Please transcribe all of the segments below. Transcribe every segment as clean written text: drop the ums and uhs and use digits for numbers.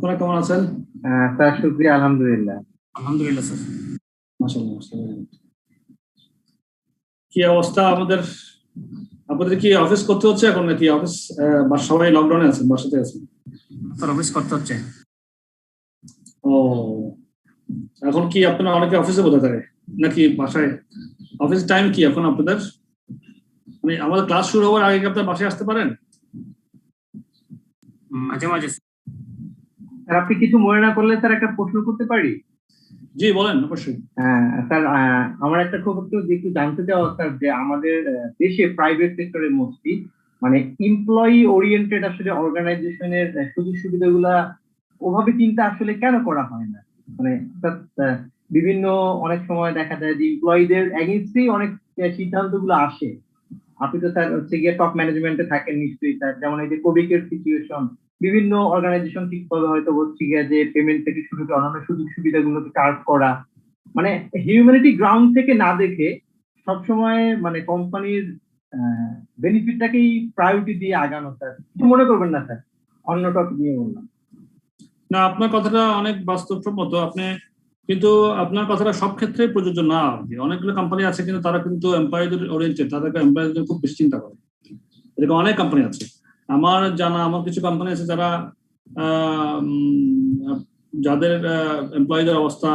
আপনারা কেমন আছেন? স্যার শুকরিয়া, আলহামদুলিল্লাহ। আলহামদুলিল্লাহ স্যার, মাশাআল্লাহ মাশাআল্লাহ। কি অবস্থা আপনাদের কি অফিস করতে হচ্ছে এখন নাকি অফিস সবাই লকডাউনে আছেন, বাসাতে আছেন? স্যার অফিস করতে হচ্ছে। ও, এখন কি আপনারা অনেকে অফিসে বোঝা যায় নাকি বাসায়? অফিস টাইম কি এখন আপনাদের? মানে আমাদের ক্লাস শুরু হওয়ার আগে কি আপনারা বাসায় আসতে পারেন? মাঝে মাঝে। স্যার আপনি কিছু মনে না করলে স্যার একটা প্রশ্ন করতে পারি? জি বলেন, অবশ্যই। স্যার আমার একটা খুব একটু জানতে চাওয়া স্যার, যে আমাদের দেশে প্রাইভেট সেক্টরে মোস্টলি মানে এমপ্লয়ি ওরিয়েন্টেড আসলে অর্গানাইজেশনের সুযোগ সুবিধাগুলা ওভাবে চিন্তা আসলে কেন করা হয় না? মানে বিভিন্ন অনেক সময় দেখা যায় যে এমপ্লয়ীদের এগেইনস্টেই অনেক সিদ্ধান্তগুলো আসে। আপনি তো স্যার হচ্ছে গিয়ে টপ ম্যানেজমেন্টে থাকেন নিশ্চয়ই স্যার, যেমন এই যে কোভিডের সিচুয়েশন, বিভিন্ন অর্গানাইজেশন ঠিকভাবে হয়তো হচ্ছে গিয়ে যে পেমেন্ট থেকে শুরু করে অন্যান্য সুযোগ সুবিধাগুলোকে চার্জ করা, মানে হিউম্যানিটি গ্রাউন্ড থেকে না দেখে সবসময় মানে কোম্পানির বেনিফিটটাকেই প্রায়োরিটি দিয়ে আগানো। স্যার কিছু মনে করবেন না স্যার, অন্য টপিক নিয়ে বললাম। না, আপনার কথাটা অনেক বাস্তবসম্মত। আপনি কিন্তু আপনার কথাটা সব ক্ষেত্রে প্রযোজ্য না। অনেকগুলো কোম্পানি আছে কিন্তু তারা কিন্তু এমপ্লয়ীদের ওরিয়েন্টেড, তাদেরকে এমপ্লয়ীদের খুব বেশি চিন্তা করে। এরকম অনেক কোম্পানি আছে আমার জানা। আমার কিছু কোম্পানি আছে যারা যাদের এমপ্লয়ীদের অবস্থা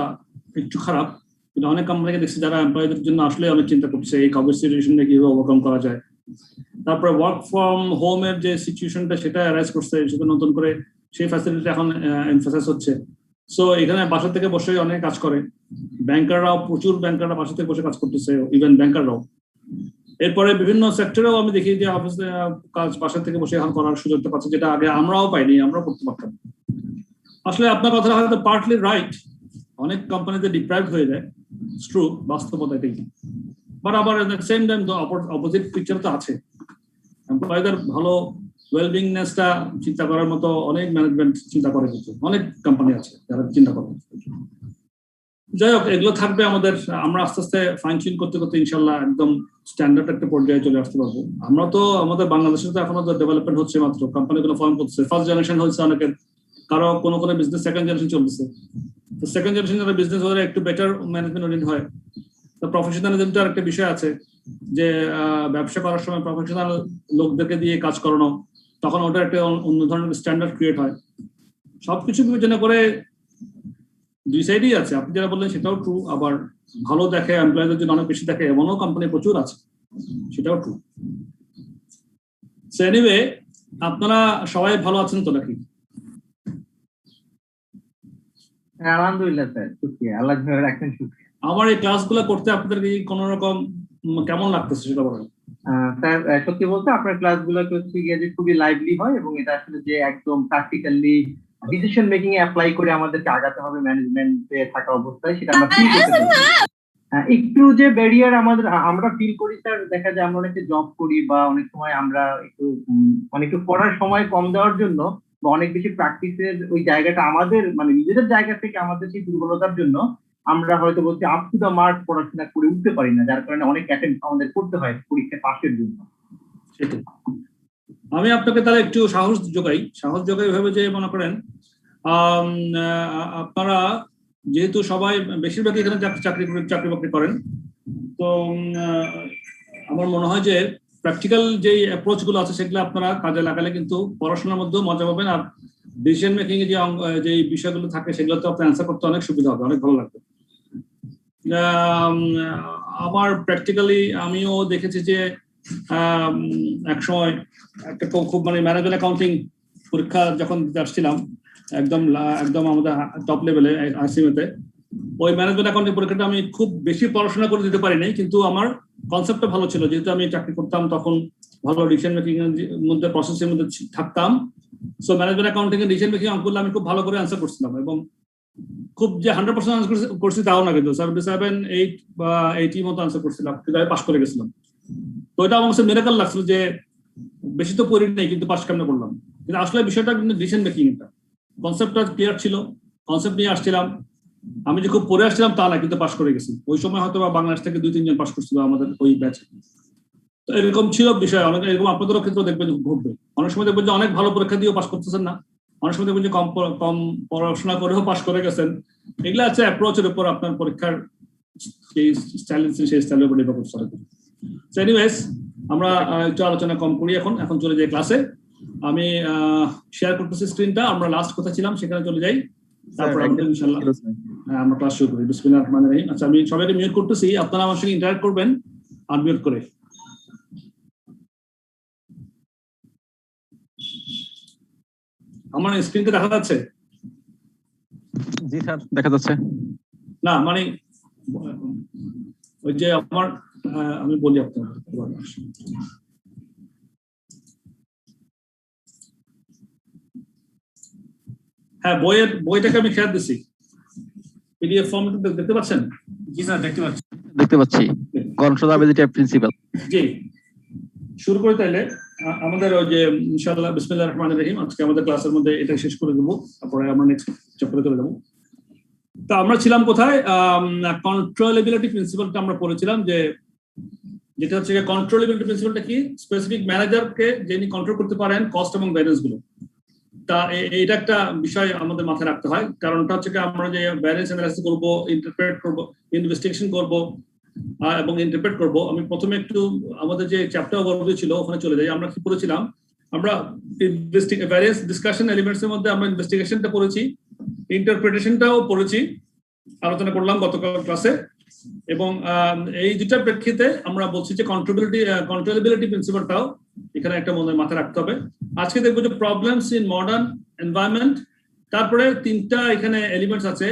একটু খারাপ, কিন্তু অনেক কোম্পানিকে দেখছি যারা এমপ্লয়ীদের জন্য আসলে অনেক চিন্তা করছে এই কোভিড সিচুয়েশনটা কিভাবে ওভারকাম করা যায়। তারপরে ওয়ার্ক ফ্রম হোমের যে সিচুয়েশনটা সেটা অ্যারাইজ করছে, সেটা নতুন করে সেই ফ্যাসিলিটি এখন এমফাসাইজ হচ্ছে। সো এখানে বাসা থেকে বসে অনেক কাজ করে ব্যাংকাররাও, প্রচুর ব্যাংকাররা বাসা থেকে বসে কাজ করতেছে, ইভেন ব্যাংকাররাও। এরপরে বিভিন্ন সেক্টরেও আমি দেখি যে অফিসে কাজ বাসা থেকে বসে এখন করার সুযোগটা পাচ্ছে, যেটা আগে আমরাও পাইনি, আমরাও করতে পারতাম। আসলে আপনার কথা হয়তো পার্টলি রাইট, অনেক কোম্পানিতে ডিপ্রাইভ হয়ে যায়, ট্রু, বাস্তবতা এটাই। বাট আবার সেম টাইম অপোজিট পিকচার তো আছে। এমপ্লয়ীদের ভালো ওয়েলবিংনেসটা চিন্তা করার মতো অনেক ম্যানেজমেন্ট চিন্তা করে, কিন্তু অনেক কোম্পানি আছে যারা চিন্তা করে। যাই হোক, এগুলো থাকবে আমাদের। আমরা আস্তে আস্তে ফাইন টিউন করতে করতে ইনশাল্লাহ একদম স্ট্যান্ডার্ড একটা পর্যায়ে চলে আসতে পারবো। আমরা তো আমাদের বাংলাদেশে তো এখনো ডেভেলপমেন্ট হচ্ছে, মাত্র কোম্পানিগুলো ফর্ম করছে, ফার্স্ট জেনারেশন হয়েছে অনেকের, কারো কোনো কোনো বিজনেস সেকেন্ড জেনারেশন চলতেছে। তো সেকেন্ড জেনারেশন যারা বিজনেস হলে একটু বেটার ম্যানেজমেন্ট ওরিয়েন্ট হয়। তো প্রফেশনালিজমটার একটা বিষয় আছে যে ব্যবসা করার সময় প্রফেশনাল লোকদেরকে দিয়ে কাজ করানো, তখন ওটা একটা অন্য ধরনের স্ট্যান্ডার্ড ক্রিয়েট হয়। সবকিছু বিবেচনা করে দুই সাইডই আছে। আপনি যারা বললেন সেটাও ট্রু, আবার ভালো দেখে এমপ্লয়ীদের জন্য অনেক বেশি দেখে এমনও কোম্পানি প্রচুর আছে, সেটাও ট্রু। সো এনিওয়ে, আপনারা সবাই ভালো আছেন তো নাকি? আলহামদুলিল্লাহ স্যার, শুকরিয়া, আল্লাহ রাখেন। শুকরিয়া। আমার এই ক্লাসগুলো করতে আপনাদের কি কোনো রকম কেমন লাগতেছে সেটা বলেন। স্যার সত্যি বলতে আপনার ক্লাসগুলো হচ্ছে গিয়ে যে খুবই লাইভলি হয়, এবং এটা আসলে যে একদম প্র্যাকটিক্যালি ডিসিশন মেকিং এ অ্যাপ্লাই করে আমাদেরকে আগাতে হবে ম্যানেজমেন্টে থাকা অবস্থায়, সেটা আমরা ফিল করতে পারি। একটু যে ব্যারিয়ার আমরা ফিল করি স্যার, দেখা যায় আমরা অনেকে জব করি বা অনেক সময় আমরা একটু পড়ার সময় কম দেওয়ার জন্য বা অনেক বেশি প্র্যাকটিসের ওই জায়গাটা আমাদের মানে নিজেদের জায়গা থেকে আমাদের সেই দুর্বলতার জন্য আমরা হয়তো বলছি আপ টু দা মার্ক পড়াশোনা করে উঠতে পারি না, যার কারণে অনেক অ্যাটেম্প আমাদের করতে হয় পরীক্ষা পাশের জন্য। সেটাই, আমি আপনাকে তাহলে একটু সাহস যোগাই ভাবে যে মনে করেন আপনারা যেহেতু সবাই বেশিরভাগ এখানে চাকরি বাকরি করেন, তো আমার মনে হয় যে প্র্যাকটিক্যাল যে অ্যাপ্রোচ গুলো আছে সেগুলো আপনারা কাজে লাগালে কিন্তু পড়াশোনার মধ্যেও মজা পাবেন, আর ডিসিশন মেকিং এ যে বিষয়গুলো থাকে সেগুলো তো আপনি অ্যান্সার করতে অনেক সুবিধা হবে, অনেক ভালো লাগবে। আমার প্র্যাকটিক্যালি আমিও দেখেছি যে এক সময় একটা খুব মানে ম্যানেজমেন্ট অ্যাকাউন্টিং পরীক্ষা যখন দিতে আসছিলাম, একদম আমাদের টপ লেভেলে আইসিএমএতে, ওই ম্যানেজমেন্ট অ্যাকাউন্টিং পরীক্ষাটা আমি খুব বেশি পড়াশোনা করে দিতে পারি নাই, কিন্তু আমার কনসেপ্টটা ভালো ছিল, যেহেতু আমি চাকরি করতাম তখন ভালো ডিসিশন মেকিং এর মধ্যে প্রসেসের মধ্যে থাকতাম। সো ম্যানেজমেন্ট অ্যাকাউন্টিং এর ডিসিশন মেকিং অঙ্কগুলো আমি খুব ভালো করে অ্যান্সার করছিলাম, এবং খুব যে 100% আনসার করছি তাও না, কিন্তু 77, 8 বা 80 মতো আনসার করছিলাম, কিন্তু আমি পাস করে গেছিলাম। তো এটা আমার কাছে মিরাকল লাগছিল যে বেশি তো পড়ি নেই কিন্তু পাস কেমনে করলাম। কিন্তু আসলে বিষয়টা কিন্তু ডিসিশন মেকিং, এটা কনসেপ্টটা ক্লিয়ার ছিল, কনসেপ্ট নিয়ে আসছিলাম, আমি যে খুব পড়ে আসছিলাম তা না, কিন্তু পাস করে গেছি। ওই সময় হয়তো বাংলাদেশ থেকে 2-3 জন পাস করছিল আমাদের ওই ব্যাচে। তো এরকম ছিল বিষয়, অনেক এরকম আপনাদেরও ক্ষেত্রে দেখবেন ঘটবে। অনেক সময় দেখবেন যে অনেক ভালো পরীক্ষা দিয়েও পাস করতেছেন না, অনেক সময় দেখবেন যে কম পড়াশোনা করেও পাস করে গেছেন। এগুলো আছে অ্যাপ্রোচের উপর, আপনার পরীক্ষার সেই স্টাইল সেই স্টাইলের উপর নির্ভর করতে হবে। সো এনিওয়েজ, আমরা একটু আলোচনা কম করি, এখন চলে যাই ক্লাসে। আমি শেয়ার করতেছি স্ক্রিনটা। আমরা লাস্ট কোথায় ছিলাম সেখানে চলে যাই, তারপর আমরা ইনশাআল্লাহ আমরা ক্লাস শুরু করি। বিসমিল্লাহির রহমানির রহিম। আচ্ছা, আমি সবাইকে মিউট করতেছি, আপনারা আমার সঙ্গে ইন্টারঅ্যাক্ট করবেন আনমিউট করে। আমার স্ক্রিনটা দেখা যাচ্ছে? জি স্যার, দেখা যাচ্ছে। না মানে ওই যে আমার আমি বলি আপনার, হ্যাঁ বইটাকে আমি শেয়ার দিচ্ছি, পিডিএফ ফর্মেট দেখতে পাচ্ছেন? জি স্যার, দেখতে পাচ্ছি। কন্ট্রোলাবিলিটি অফ প্রিন্সিপাল। জি, শুরু করি তাহলে। আমাদের ওই যে ইনশাআল্লাহ বিসমিল্লাহির রহমানির রহিম, আজকে আমাদের ক্লাসের মধ্যে এটা শেষ করে দেবো, তারপরে আমরা নেক্সট চ্যাপ্টারে চলে যাবো। তো আমরা ছিলাম কোথায়? কন্ট্রোলেবিলিটি প্রিন্সিপালটা আমরা পড়েছিলাম, যেটা হচ্ছে কন্ট্রোলেবিলিটি প্রিন্সিপালটা কি? স্পেসিফিক ম্যানেজারকে যিনি কন্ট্রোল করতে পারেন কস্ট এবং ভ্যারিয়েন্স গুলো। তা এটা একটা বিষয় আমাদের মাথায় রাখতে হয়, কারণটা হচ্ছে আমরা যে ভ্যারিয়েন্স অ্যানালাইসিস করবো, ইন্টারপ্রেট করবো, ইনভেস্টিগেশন করবো এবং ইন্টারপ্রেট করবো। আমি প্রথমে একটু আমাদের যে চ্যাপ্টার ওভারভিউ ছিল ওখানে চলে যাই। আমরা কি পড়েছিলাম? আমরা ভ্যারিয়াস ডিসকাশন এলিমেন্টস এর মধ্যে আমরা ইনভেস্টিগেশনটা পড়েছি, ইন্টারপ্রিটেশনটাও পড়েছি, আলোচনা করলাম গতকাল ক্লাসে। এবং এই দুটার প্রেক্ষিতে আমরা বলছি যে কন্ট্রোলেবিলিটি প্রিন্সিপালটাও এখানে একটা মনে মাথায় রাখতে হবে। আজকে দেখবো যে প্রবলেমস ইন মডার্ন এনভায়রনমেন্ট, তারপরে তিনটা এখানে এলিমেন্টস আছে,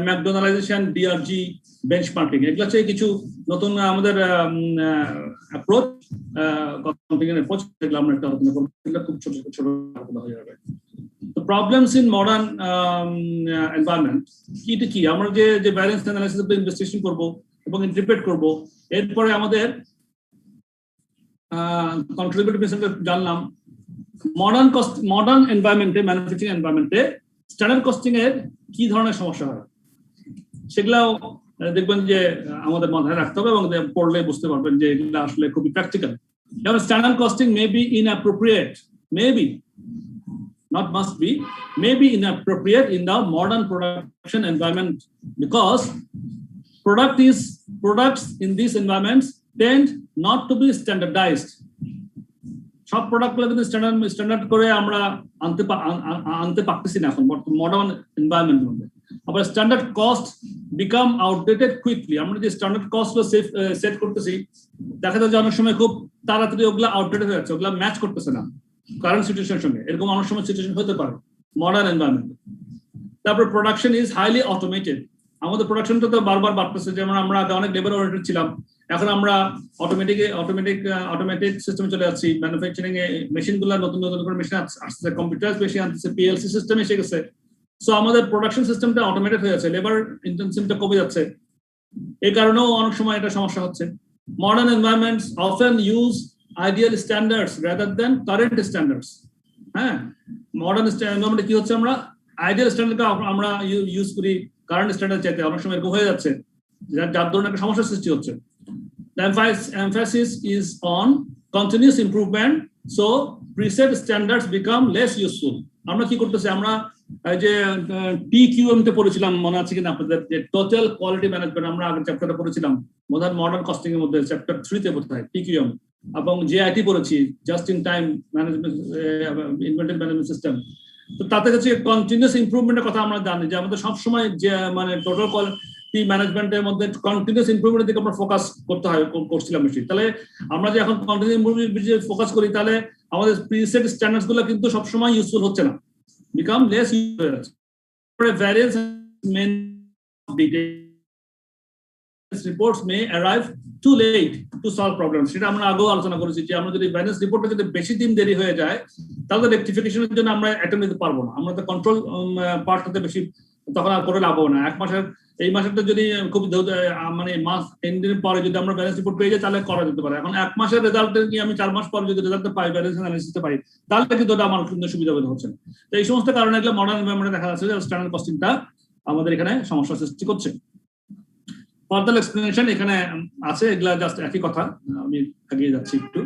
ম্যাকডোনালাইজেশন, ডিআরজি, বেঞ্চমার্কিং। এগুলো হচ্ছে কিছু নতুন আমাদের অ্যাপ্রোচ, যেগুলো আমরা একটা আলোচনা করবো, এগুলো খুব ছোট ছোট হয়ে যাবে। তো প্রবলেমস ইন মডার্ন এনভায়রনমেন্ট কি? আমরা যে ভ্যারিয়েন্স অ্যানালাইসিস উপর ইনভেস্টিগেশন করব এবং ইন্টারপ্রেট করব। এরপরে আমাদের কন্ট্রোলেবিলিটি প্রিন্সিপাল জানলাম। মডার্ন এনভায়রনমেন্টে, ম্যানুফ্যাকচারিং এনভায়রনমেন্টে স্ট্যান্ডার্ড কস্টিং এর কি ধরনের সমস্যা হয় সেগুলাও দেখবেন যে আমাদের মাথায় রাখতে হবে, এবং পড়লে বুঝতে পারবেন যে এগুলো আসলে খুবই প্র্যাকটিক্যাল। যেমন standard costing may be inappropriate, not must be, may be inappropriate in the modern production environment, because products in these environments tend not to be standardized. সব প্রোডাক্টগুলো কিন্তু স্ট্যান্ডার্ড করে আমরা আনতে পারতেছি না এখন মডার্ন এনভায়রনমেন্টের মধ্যে। আবার standard cost become outdated quickly. আমরা যে স্ট্যান্ডার্ড কস্টগুলো সেট করতেছি, দেখা যায় যে অনেক সময় খুব তাড়াতাড়ি ওগুলো আউটডেটেড হয়ে যাচ্ছে, ওগুলো ম্যাচ করতেছে না কারেন্ট সিচুয়েশনের সঙ্গে। এরকম অনেক সময় সিচুয়েশন হতে পারে মডার্ন এনভায়রনমেন্টে। তারপর প্রোডাকশন ইজ হাইলি অটোমেটেড। আমাদের প্রোডাকশনটা তো বারবার বাড়তেছে, যেমন আমরা আগে অনেক লেবার ওরিয়েন্টেড ছিলাম, এখন আমরা অটোমেটিক সিস্টেমে চলে যাচ্ছি। ম্যানুফ্যাকচারিং এ মেশিনগুলো নতুন করে মেশিন আসছে, কম্পিউটার মেশিন আসছে, পিএলসি সিস্টেম এসে গেছে। সো আমাদের প্রোডাকশন সিস্টেমটা অটোমেটেড হয়ে যাচ্ছে, লেবার ইন্টেনসিভটা কমে যাচ্ছে। এই কারণেও অনেক সময় এটা সমস্যা হচ্ছে। Modern environments often use ideal standards rather than current standards. হ্যাঁ, মডার্ন এনভায়রনমেন্টে কি হচ্ছে, আমরা আইডিয়াল স্ট্যান্ডার্ডকে আমরা ইউজ করি কারেন্ট স্ট্যান্ডার্ড চাইতে, অনেক সময় এরকম হয়ে যাচ্ছে, যার ধরনের একটা সমস্যার সৃষ্টি হচ্ছে। The emphasis is on continuous improvement, so preset standards become less useful. আমরা কি করতেছি, আমরা যে TQM তে পড়েছিলাম, মনে আছে কিনা আপনাদের, যে টোটাল কোয়ালিটি ম্যানেজমেন্ট, আমরা আগের চ্যাপ্টারে পড়েছিলাম মডার্ন কস্টিং এর মধ্যে, চ্যাপ্টার 3 তে বোধহয় TQM, এবং JIT পড়েছি, just in time management, inventory management system. তো তাতে হচ্ছে কন্টিনিউয়াস ইমপ্রুভমেন্টের কথা আমরা জানি, যে আমাদের সবসময় যে মানে টোটাল কোয়ালিটি ম্যানেজমেন্টের মধ্যে কন্টিনিউয়াস ইমপ্রুভমেন্টের দিকে আমরা ফোকাস করছিলাম বেশি। তাহলে আমরা যে এখন কন্টিনিউয়াস ইমপ্রুভমেন্ট ফোকাস করি, তাহলে আমাদের প্রিসেট স্ট্যান্ডার্ডস গুলো কিন্তু সবসময় ইউজফুল হচ্ছে না, become less useful. Variance main reports may arrive too late to solve problems. সেটা আমরা আগেও আলোচনা করেছি যে আমরা যদি ভ্যারিয়েন্স রিপোর্টটা যদি বেশি দিন দেরি হয়ে যায়, তাহলে রেকটিফিকেশনের জন্য আমরা অ্যাটেম্প নিতে পারবো না, আমরা তো কন্ট্রোল পার্টটাতে বেশি তখন আর করে লাভ হবে না। এই মাসেরটা যদি খুব মানে মাস এন্ডের পরে যদি আমরা ভ্যারিয়েন্স রিপোর্ট পেয়ে যাই, তাহলে করা যেতে পারে। এখন এক মাসের রেজাল্ট কি আমি 4 মাস পরে যদি রেজাল্টটা পাই, ভ্যারিয়েন্স অ্যানালিসিসটা পাই, তাহলে কিন্তু ওটা আমার কিন্তু সুবিধা হচ্ছে না। তো এই সমস্ত কারণে এগুলো মডার্ন এনভায়রনমেন্টে দেখা যাচ্ছে যে স্ট্যান্ডার্ড কস্টিংটা আমাদের এখানে সমস্যা সৃষ্টি করছে। ফার্দার এক্সপ্লেনেশন এখানে আছে, এগুলা জাস্ট একই কথা, আমি এগিয়ে যাচ্ছি একটু।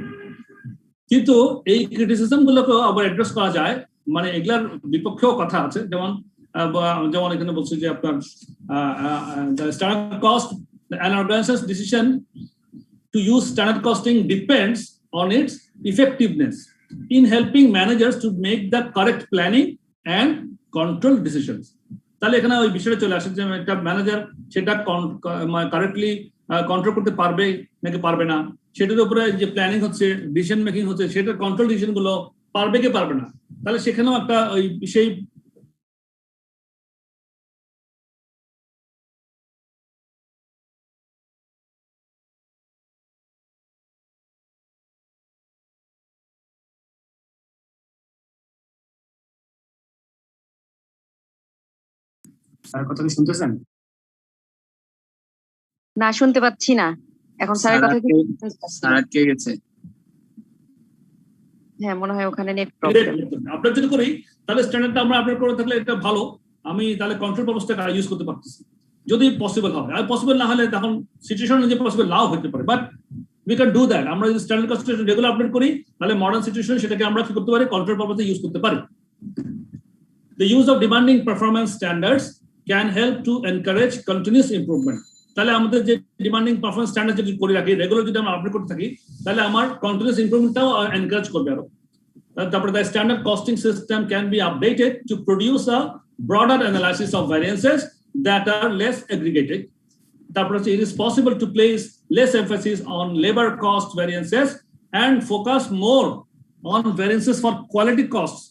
কিন্তু এই ক্রিটিসিজম গুলোকে আবার অ্যাড্রেস করা যায় মানে এগুলার বিপক্ষেও কথা আছে, যেমন যেমন এখানে বলছে যে আপনার standard cost, an organization's decision to use standard costing depends on its effectiveness in helping managers to make the correct planning and control decisions. তাহলে এখানে ওই বিষয়টা চলে আসে যে একটা ম্যানেজার সেটা কারেক্টলি কন্ট্রোল করতে পারবে নাকি পারবে না, সেটার উপরে যে প্ল্যানিং হচ্ছে, ডিসিশন মেকিং হচ্ছে, সেটার কন্ট্রোল ডিসিশন গুলো পারবে কি পারবে না, তাহলে সেখানেও একটা ওই সেই স্যার কথা কি শুনতেছেন? না, শুনতে পাচ্ছি না এখন স্যারের কথা কি? স্যার আটকে গেছে। হ্যাঁ, মনে হয় ওখানে নেট প্রবলেম। আপডেট যদি করি তাহলে স্ট্যান্ডার্ডটা আমরা আপডেট করে থাকলে এটা ভালো, আমি তাহলে কন্ট্রোল ব্যবস্থাটা ইউজ করতে পারতেছি যদি পসিবল হয়। আর পসিবল না হলে তখন সিচুয়েশন যে পসিবল নাও হতে পারে, but we can do that. আমরা যদি স্ট্যান্ডার্ড কনস্টিটিউশন রেগুলার আপডেট করি তাহলে মডার্ন সিচুয়েশন সেটাকে আমরা কি করতে পারি, কন্ট্রোল পারপাসে ইউজ করতে পারি। The use of demanding performance standards can help to encourage continuous improvement. তাহলে আমাদের যে ডিমান্ডিং পারফরম্যান্স স্ট্যান্ডার্ড যদি করে রাখি, রেগুলার যদি আমরা আপডেট করতে থাকি, তাহলে আমার কন্টিনিউয়াস ইমপ্রুভমেন্টটাও এনকারেজ করবে আরো। তারপরে the standard costing system can be updated to produce a broader analysis of variances that are less aggregated. তারপরে it is possible to place less emphasis on labor cost variances and focus more on variances for quality costs,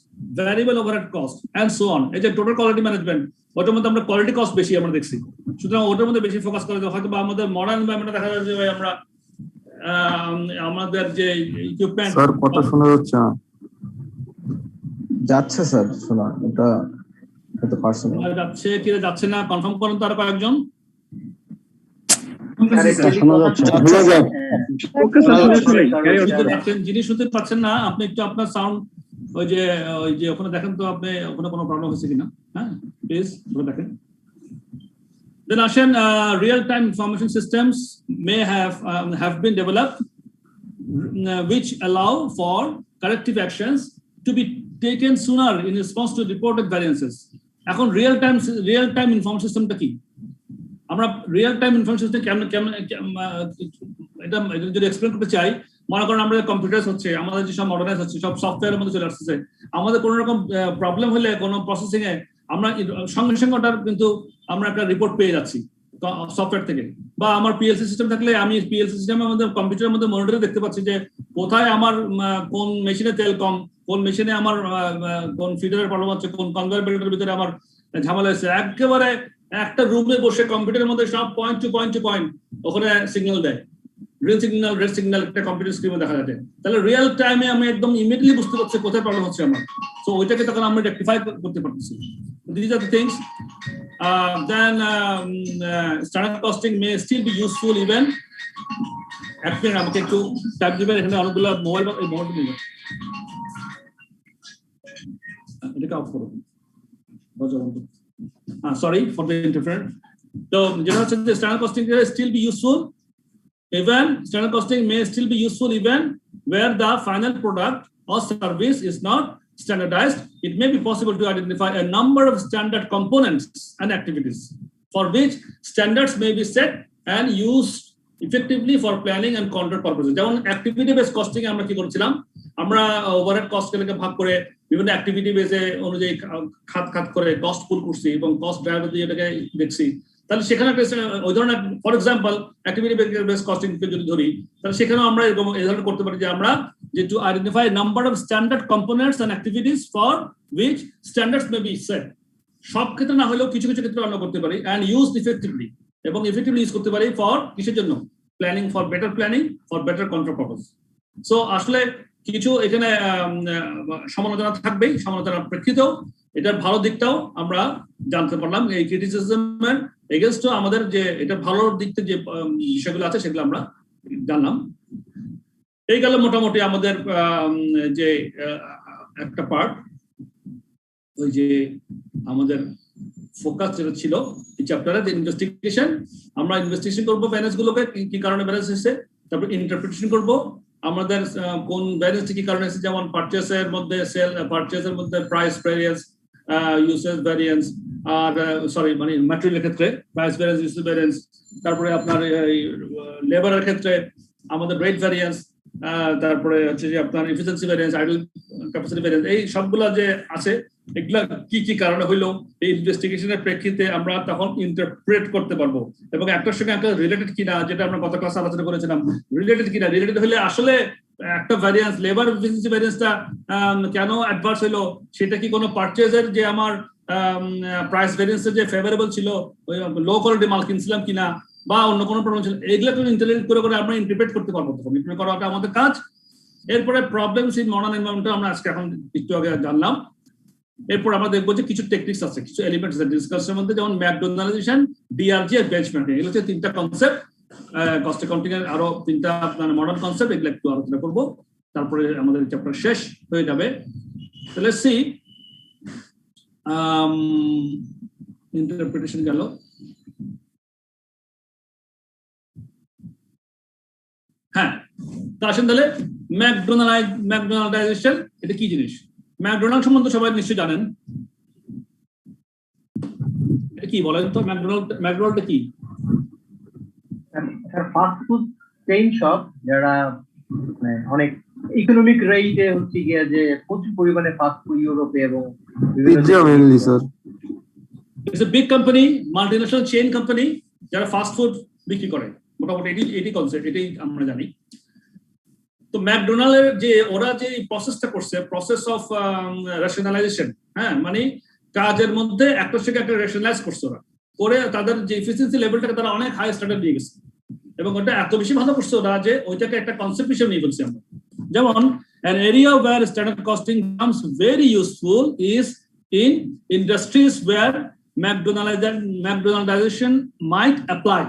variable overhead cost and so on. এই যে total quality management, ওটার মধ্যে আমরা quality cost বেশি আমরা দেখছি, সুতরাং ওটার মধ্যে বেশি ফোকাস করে হয়তো বা আমাদের মডার্ন এনভায়রনমেন্টে দেখা যাচ্ছে যে আমরা আমাদের যে ইকুইপমেন্ট। স্যার কথা শোনা যাচ্ছে না? যাচ্ছে স্যার, শোনা এটা হয়তো পার্সোনাল যাচ্ছে কি যাচ্ছে না কনফার্ম করুন তো আর কয়েকজন। যিনি শুনতে পাচ্ছেন না আপনি একটু আপনার সাউন্ড ওই যে ওখানে দেখেন তো আপনি ওখানে কোনো প্রবলেম হচ্ছে কিনা, হ্যাঁ প্লিজ দেখেন। Then আসেন real-time information systems may have been developed which allow for corrective actions to be taken sooner in response to reported variances. এখন real time information systemটা কি? আমরা রিয়েল টাইম ইনফরমেশন সিস্টেম কেমন এটা যদি এক্সপ্লেন করতে চাই, মনে করেন আমরা কম্পিউটার হচ্ছে, আমাদের যেসব মডার্নাইজ হচ্ছে, সব সফটওয়্যারের মধ্যে চলে আসছে, আমাদের কোনো রকম প্রবলেম হলে কোনো প্রসেসিং এ আমরা সঙ্গে সঙ্গে ওটার কিন্তু আমরা একটা রিপোর্ট পেয়ে যাচ্ছি সফটওয়্যার থেকে। বা আমার পিএলসি সিস্টেম থাকলে আমি পিএলসি সিস্টেমের মধ্যে কম্পিউটারের মধ্যে মনিটরে দেখতে পাচ্ছি যে কোথায় আমার কোন মেশিনে তেল কম, কোন মেশিনে আমার কোন ফিডারের প্রবলেম হচ্ছে, কোন কনভেয়ার বেল্টের ভিতরে আমার ঝামেলা হচ্ছে। একেবারে একটা রুমে বসে কম্পিউটারের মধ্যে সব পয়েন্ট টু পয়েন্ট ওখানে সিগন্যাল দেয়, গ্রিন সিগন্যাল, রেড সিগন্যাল একটা কম্পিউটার স্ক্রিনে দেখা যাচ্ছে। তাহলে রিয়েল টাইমে আমি একদম ইমিডিয়েটলি বুঝতে পারছি কোথায় প্রবলেম হচ্ছে আমার, সো ওইটাকে তখন আমরা রেকটিফাই করতে পারতেছি। These are the things. Then standard costing may still be useful even. Actually, আমাকে একটু টাইপ দিবেন, এখানে অনেকগুলো মোবাইল দিবেন, এটাকে অফ করুন। Sorry for the interference. So, standard costing may still be useful. Even standard costing may still be useful even where the final product or service is not standardized. It may be possible to identify a number of standard components and activities for which standards may be set and used effectively for planning and control purposes. যেমন activity based costing আমরা কি করেছিলাম, আমরা overhead কস্টগুলোকে ভাগ করে বিভিন্ন activity বেসে অনুযায়ী খাত করে কস্ট পুল করছি এবং কস্ট ড্রাইভার দিয়ে এটাকে দেখছি। তাহলে সেখানে ওই ধরনের for example activity base costing যদি ধরি, তাহলে সেখানেও আমরা এরকম এই ধরনের করতে পারি যে আমরা যে to identify number of standard components and activities for which standards may be set. সব ক্ষেত্রে না হলেও কিছু কিছু ক্ষেত্রে আমরা করতে পারি অ্যান্ড ইউজড ইফেক্টিভলি, এবং ইফেক্টিভলি ইউজ করতে পারি ফর কিসের জন্য, planning, for better planning, for better control purpose. So আসলে কিছু এখানে সমালোচনা থাকবেই, সমালোচনার প্রেক্ষিতেও এটার ভালো দিকটাও আমরা জানতে পারলাম। এই ক্রিটিসিজমের এগেইনস্ট আমাদের যে এটা ভালো দিকতে যে বিষয়গুলো আছে সেগুলো আমরা জানলাম। এই গেল মোটামুটি আমাদের যে একটা পার্ট, ওই যে আমাদের ফোকাস যেটা ছিল এই চ্যাপ্টারে, যে ইনভেস্টিগেশন। আমরা ইনভেস্টিগেশন করবো ভ্যারিয়েন্স গুলোকে, কি কারণে ভ্যারিয়েন্স এসেছে, তারপর ইন্টারপ্রিটেশন করবো, আমাদের কোন ভ্যারিয়েন্স কি কারণে এসেছে, যেমন পারচেসের মধ্যে পারচেসের মধ্যে প্রাইস ভ্যারিয়েন্স, ইউসেজ ভ্যারিয়েন্স, আর সরি মানে ম্যাটেরিয়ালের ক্ষেত্রে প্রাইস ভ্যারিয়েন্স, ইউসেজ ভ্যারিয়েন্স, তারপরে আপনার লেবারের ক্ষেত্রে আমাদের রেট ভ্যারিয়েন্স, তারপরে হচ্ছে যে আপনার efficiency variance, idol capacity variance, এই সবগুলা যে আছে এগুলা কি কি কারণে হইলো এই ইনভেস্টিগেশনের প্রেক্ষিতে আমরা তখন ইন্টারপ্রেট করতে পারবো, এবং একটার সঙ্গে একটা রিলেটেড কিনা, যেটা আমরা গত ক্লাসে আলোচনা করেছিলাম, রিলেটেড কিনা, রিলেটেড হলে আসলে একটা ভ্যারিয়েন্স, লেবার এফিসিয়েন্সি ভ্যারিয়েন্সটা কেন অ্যাডভার্স হইলো, সেটা কি কোনো পারচেজের যে আমার প্রাইস ভ্যারিয়েন্সের যে ফেভারেবল ছিল, ওই লো কোয়ালিটি মাল কিনছিলাম কিনা, বা অন্য কোনো প্রবলেম ছিল, এগুলো তো ইন্টারপ্রেট করে আমরা ইন্টারপ্রেট করতে পারবো, তখন ইন্টারপ্রেট করাটা আমাদের কাজ। এরপরে প্রবলেমস ইন মডার্ন এনভায়রনমেন্ট আমরা আজকে এখন একটু আগে জানলাম। এরপর আমরা দেখবো যে কিছু টেকনিক্স আছে, কিছু এলিমেন্টস আছে ডিসকাশনের মধ্যে, যেমন ম্যাকডোনালাইজেশন, ডিআরজি আর বেঞ্চমার্কিং, এগুলো হচ্ছে তিনটা কনসেপ্ট। কস্ট অ্যাকাউন্টিং এর আরো তিনটা মডার্ন কনসেপ্ট, এগুলো একটু আলোচনা করবো, তারপরে আমাদের চ্যাপ্টার শেষ হয়ে যাবে। So let's see, ইন্টারপ্রিটেশন গেল। হ্যাঁ, তা আসেন তাহলে ম্যাকডোনাল্ডাইজেশন এটা কি জিনিস? ম্যাকডোনাল্ড সম্বন্ধে সবাই নিশ্চয়ই জানেন, এটা কি বলেন তো? ম্যাকডোনাল্ড কি? ফাস্ট ফুড চেইন শপ, যারা অনেক ইকোনমিক রেটে হচ্ছে গিয়ে যে প্রচুর পরিমাণে ফাস্ট ফুড ইউরোপে এবং pizza mainly sir. It's a big company, multinational chain company, যারা ফাস্ট ফুড বিক্রি করে, মোটামুটি এটি কনসেপ্ট, এটাই আমরা জানি। তো ম্যাকডোনাল্ডের যে ওরা যে প্রসেসটা করছে, প্রসেস অফ রেশনালাইজেশন, হ্যাঁ, মানে কাজের মধ্যে একটা থেকে একটা রেশনালাইজ করছে ওরা, করে তাদের যে এফিসিয়েন্সি লেভেলটাকে তারা অনেক হাই স্ট্যান্ডার্ড নিয়ে গেছে, এবং ওটা এত বেশি ভালো করছে ওরা যে ওইটাকে একটা কনসেপ্ট হিসেবে নিয়ে বলছি আমরা। যেমন an area where standard costing becomes very useful is in industries where McDonaldization might apply.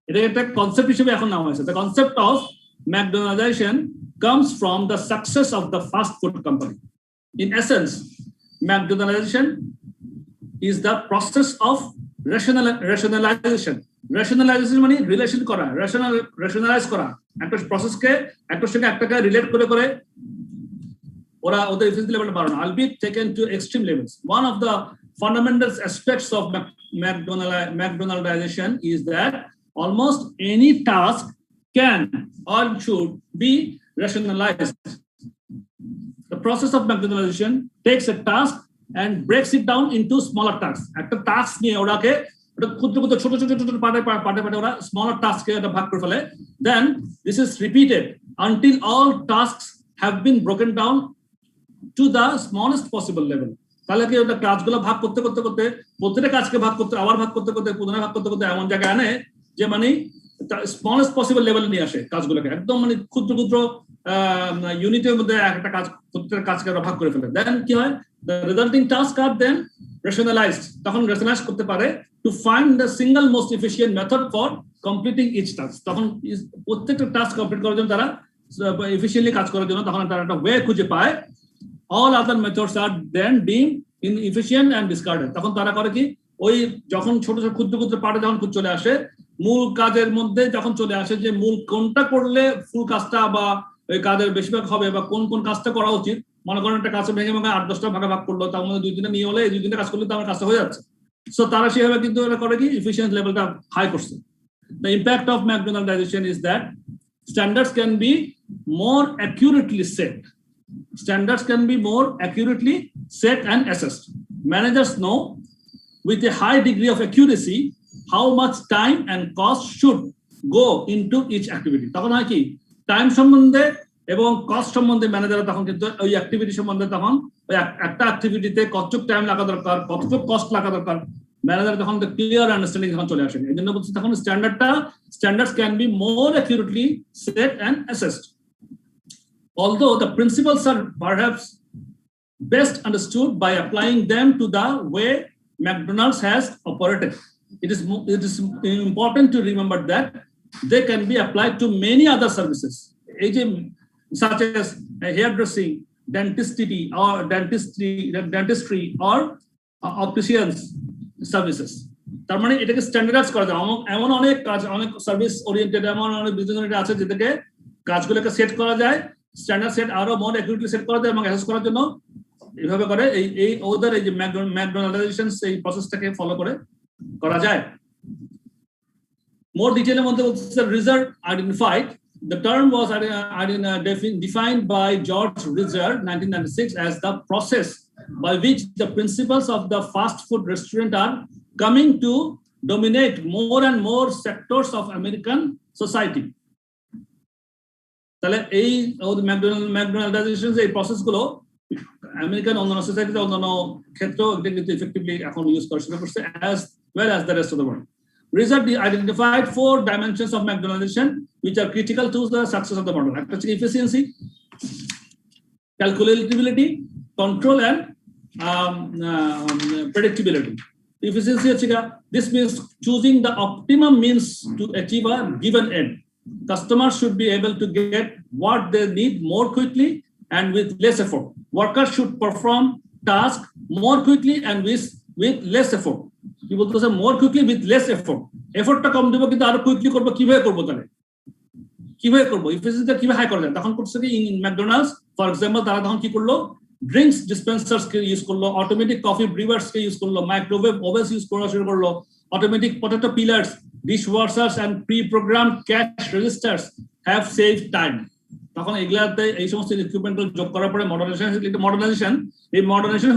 এটা একটা কনসেপ্ট হিসেবে এখন নাম হয়েছে। The concept of McDonaldization comes from the success of the fast food company. In essence, McDonaldization is the process of rationalization. Rationalization মানে relation করা, rationalize করা, একটা প্রসেসকে একটার সঙ্গে একটাকে রিলেট করে করে ওরা ওদের এফিসিয়েন্সি লেভেলটা বাড়ানো, albeit taken to extreme levels. One of the fundamental aspects of McDonaldization is that almost any task can or should be rationalized. The process of McDonaldization takes a task and breaks it down into smaller tasks. একটা task নিয়ে ওরাকে ক্ষুদ্র ক্ষুদ্র ছোট ছোট ছোট পার্টে ওরা smaller টাস্কে এটা ভাগ করে ফেলে। Then this is repeated until all tasks have been broken down to the smallest possible level. তাহলে কি ওটা কাজগুলো ভাগ করতে করতে করতে, প্রত্যেকটা কাজকে ভাগ করতে, আবার ভাগ করতে করতে, পুনরায় ভাগ করতে করতে এমন জায়গায় আনে যে মানে স্মলেস্ট পসিবল লেভেল নিয়ে আসে কাজগুলোকে, একদম মানে ক্ষুদ্র ক্ষুদ্র ইউনিটের মধ্যে একটা কাজ, প্রত্যেকটা কাজকে ভাগ করে ফেলে। দেন কি হয়, the resulting tasks are then rationalized, তখন rationalize করতে পারে to find the single most efficient method for completing each task. তখন প্রত্যেকটা টাস্ক কমপ্লিট করার জন্য তারা এফিশিয়েন্টলি কাজ করার জন্য তখন তারা একটা ওয়ে খুঁজে পায়। all other methods are then deemed inefficient and discarded. তখন তারা করে কি, ওই যখন ছোট ছোট ক্ষুদ্র ক্ষুদ্র পার্টে যখন চলে আসে, মূল কাজের মধ্যে যখন চলে আসে যে মূল কোনটা করলে ফুল কাজটা বা ওই কাজের বেশিরভাগ হবে, বা কোন কোন কাজটা করা উচিত, মনে করেন একটা কাজে ভেঙে ভেঙে 8-10টা ভাগে ভাগ করলো, তার মধ্যে 2 দিনে নিয়ে হলে 2 দিনে কাজ করলে তো আমার কাজটা হয়ে যাচ্ছে। সো তারা সেভাবে কিন্তু এটা করে কি এফিশিয়েন্সি লেভেলটা হাই করছে। The impact of McDonaldization is that standards can be more accurately set. Standards can be more accurately set and assessed. Managers know with a high degree of accuracy how much time and cost should go into each activity. তখন হয় কি, time সম্বন্ধে এবং cost সম্বন্ধে ম্যানেজাররা তখন কিন্তু ওই activity সম্বন্ধে তখন ওই একটা অ্যাক্টিভিটিতে কতটুকু টাইম লাগা দরকার, কতটুকু কস্ট লাগা দরকার, ম্যানেজার তখন ক্লিয়ার আন্ডারস্ট্যান্ডিং যখন চলে আসে। এই জন্য বলছি তখন standards can be more accurately set and assessed. Although the principles are perhaps best understood by applying them to the way McDonald's has operated, it is important to remember that they can be applied to many other services, such as hairdressing, dentistry, or opticians services. তার মানে এটাকে standardise করা যায়। এমন অনেক কাজ, অনেক service oriented, এমন অনেক বিজনেস ওরিয়েন্টেড আছে যেটাকে কাজগুলোকে সেট করা যায়, স্ট্যান্ডার্ড সেট আরো মোর অ্যাকুরেটলি সেট করা যায় এবং অ্যাসেস করার জন্য এইভাবে করে এই ওদের এই যে ম্যাকডোনাল্ডাইজেশন এই প্রসেসটাকে ফলো করে করা যায়। মোর ডিটেইলের মধ্যে বলছে reserve identified, the term was defined by George Rizard 1996 as the process by which the principles of the fast food restaurant are coming to dominate more and more sectors of American society. তাহলে এই ম্যাকডোনাল্ডাইজেশন এই প্রসেসগুলো American অন্যান্য সোসাইটিতে অন্যান্য ক্ষেত্রেও এটা কিন্তু effectively এখন ইউজ করা শুরু করছে as well as the rest of the world. Rizard identified 4 dimensions of McDonaldization which are critical to the success of the model. একটা হচ্ছে efficiency, calculability, control and predictability. Efficiency হচ্ছে this means choosing the optimum means to achieve a given end. Customers should be able to get what they need more quickly and with less effort. Workers should perform tasks more quickly and with less effort. কি বলতেছে more quickly with less effort, এফোর্টটা কম দেবো কিন্তু আরো quickly করবো। কিভাবে করবো তাহলে কিভাবে করবো এফিসিয়েন্সিটা কিভাবে হাই করা যায়? তখন করছে কি ম্যাকডোনাল্ডস ফর এক্সাম্পল তারা তখন কি করলো ড্রিঙ্কস ডিসপেন্সার্স কে ইউজ করলো, অটোমেটিক কফি ব্রিভার্স কে ইউজ করলো, মাইক্রোওয়েভ ওভেনস ইউজ করা শুরু করলো, automatic potato peelers, dishwashers and pre programmed cash registers have saved time. তখন এগুলাতে এই সমস্ত ইকুইপমেন্ট যোগ করার পরে মডার্নাইজেশন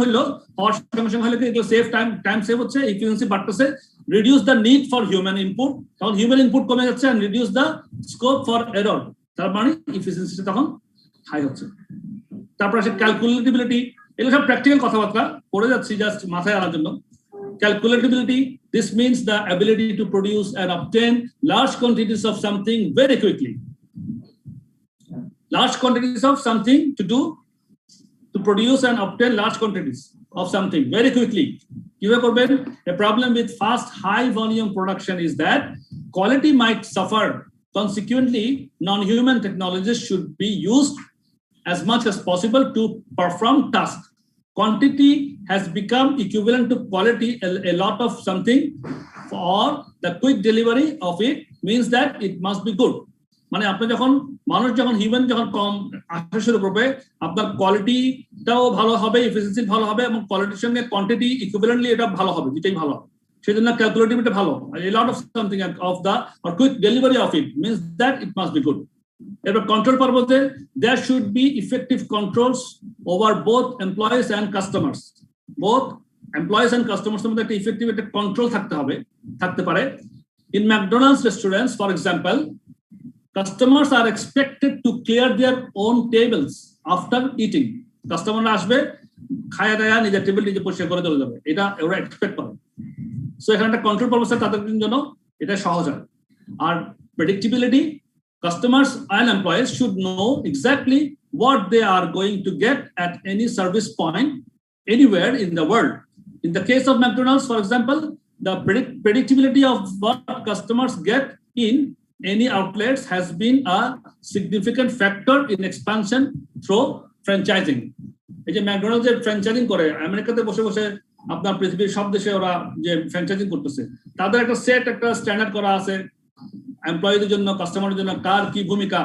হইলো হওয়ার সঙ্গে সঙ্গে হলে এগুলো সেভ টাইম সেভ হচ্ছে, এফিসিয়েন্সি বাড়তেছে, reduce the need for human input, তখন হিউম্যান ইনপুট কমে যাচ্ছে and reduce the scope for error, তার মানে এফিসিয়েন্সি তখন হাই হচ্ছে। তারপর আসে ক্যালকুলেটিবিলিটি, এগুলো সব প্র্যাকটিক্যাল কথাবার্তা পড়ে যাচ্ছি জাস্ট মাথায় আনার জন্য। Calculability, this means the ability to produce and obtain large quantities of something very quickly. Large quantities of something to produce and obtain large quantities of something very quickly. A problem with fast high volume production is that quality might suffer. Consequently, non-human technologies should be used as much as possible to perform tasks. Quantity has become equivalent to quality. A lot of something or the quick delivery of it means that it must be good. মানে আপনি যখন মানুষ যখন human যখন কম আসা শুরু করবে আপনার কোয়ালিটিটাও ভালো হবে, এফিসিয়েন্সি ভালো হবে এবং কোয়ালিটির সঙ্গে কোয়ান্টিটি ইকুইভ্যালেন্টলি এটা ভালো হবে, যেটাই ভালো হবে সেজন্য ক্যালকুলেটিভিটি ভালো। A lot of something of the or quick delivery of it means that it must be good. এবার control পারপজে there should be effective controls over both employees and customers. Both employees and customers মধ্যে একটা effective একটা control থাকতে পারে। In McDonald's restaurants, for example, customers are expected to clear their own tables after eating. Customer আসবে খায়া দায়া নিজের table নিজে পরিষ্কার করে চলে যাবে, এটা ওরা এক্সপেক্ট করে। সো এখানে একটা কন্ট্রোল পারপাসে তাদের জন্য এটা সহজ হয়। আর predictability, customers and employees should know exactly what they are going to get at any service point anywhere in the world. In the case of McDonald's, for example, the predictability of what customers get in any outlets has been a significant factor in expansion through franchising. এই যে McDonald's এর ফ্র্যাঞ্চাইজিং করে আমেরিকাতে বসে বসে আপনার পৃথিবীর সব দেশে ওরা যে ফ্র্যাঞ্চাইজিং করতেছে তাদের একটা সেট একটা স্ট্যান্ডার্ড করা আছে এমপ্লয়ীদের জন্য, কাস্টমারের জন্য কার কি ভূমিকা।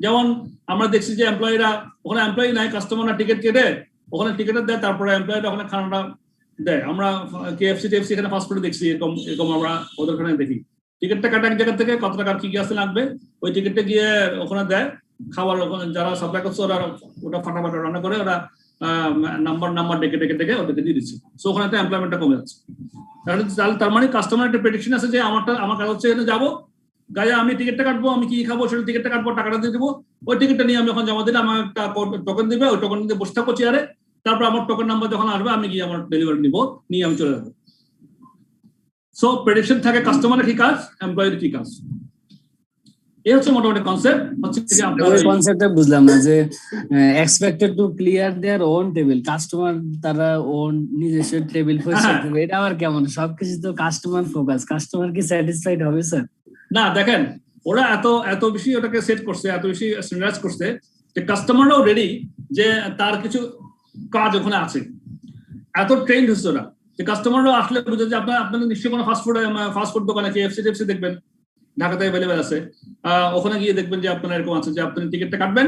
যেমন আমরা দেখছি যে এমপ্লয়িরা ওখানে এমপ্লয়ি নাই, কাস্টমাররা টিকিট কেটে ওখানে টিকিট দেয়, তারপরে এমপ্লয়িরা ওখানে খানাটা দেয়। আমরা KFC টেফসি এখানে ফাস্ট ফুডে দেখছি এরকম আমরা ওদের ওখানে দেখি টিকিটটা কাটা এক জায়গা থেকে কত টাকার কি কি আসতে লাগবে ওই টিকিটটা গিয়ে ওখানে দেয়, খাবার যারা সাপ্লাই করছে ওরা ওটা ফাটাফাটা রান্না করে ওরা নাম্বার ডেকে ওদেরকে দিয়ে দিচ্ছে। সো ওখানে একটা এমপ্লয়মেন্টটা কমে যাচ্ছে। তার মানে কাস্টমার একটা প্রেডিকশন আছে যে আমার কাজ হচ্ছে এখানে যাবো গায়ে আমি টিকিটটা কাটবো, আমি কি খাবো সেটা টিকিটটা কাটবো, টাকাটা দিয়ে দেবো, ওই টিকিটটা নিয়ে আমি যখন জমা দিলে আমার একটা টোকেন দিবে, ওই টোকেন দিয়ে বসে থাকবো চেয়ারে, তারপর আমার টোকেন নাম্বার যখন আসবে আমি গিয়ে আমার ডেলিভারি নিবো, নিয়ে আমি চলে যাবো। সো প্রেডিকশন থাকে কাস্টমারের কি কাজ, এমপ্লয়ির কি কাজ, এই হচ্ছে মোটামুটি কনসেপ্ট। হচ্ছে কনসেপ্টটা বুঝলাম না যে expected to clear their own table, customer তারা ওন নিজস্ব টেবিল পরিষ্কার করবে, এটা আবার কেমন? সবকিছু তো কাস্টমার ফোকাস, কাস্টমার কি স্যাটিসফাইড হবে স্যার? না দেখেন ওরা এত বেশি ওটাকে সেট করছে, এত বেশি স্ট্যান্ডার্ডাইজ করছে যে কাস্টমাররাও রেডি যে তার কিছু কাজ ওখানে আছে, এত ট্রেন্ড হচ্ছে ওরা যে কাস্টমাররাও আসলে বুঝে যে আপনাদের নিশ্চয়ই কোনো ফাস্টফুড দোকানে KFC টেফসি দেখবেন ঢাকাতে অ্যাভেলেবেল আছে। ওখানে গিয়ে দেখবেন যে আপনার এরকম আছে যে আপনি টিকিটটা কাটবেন,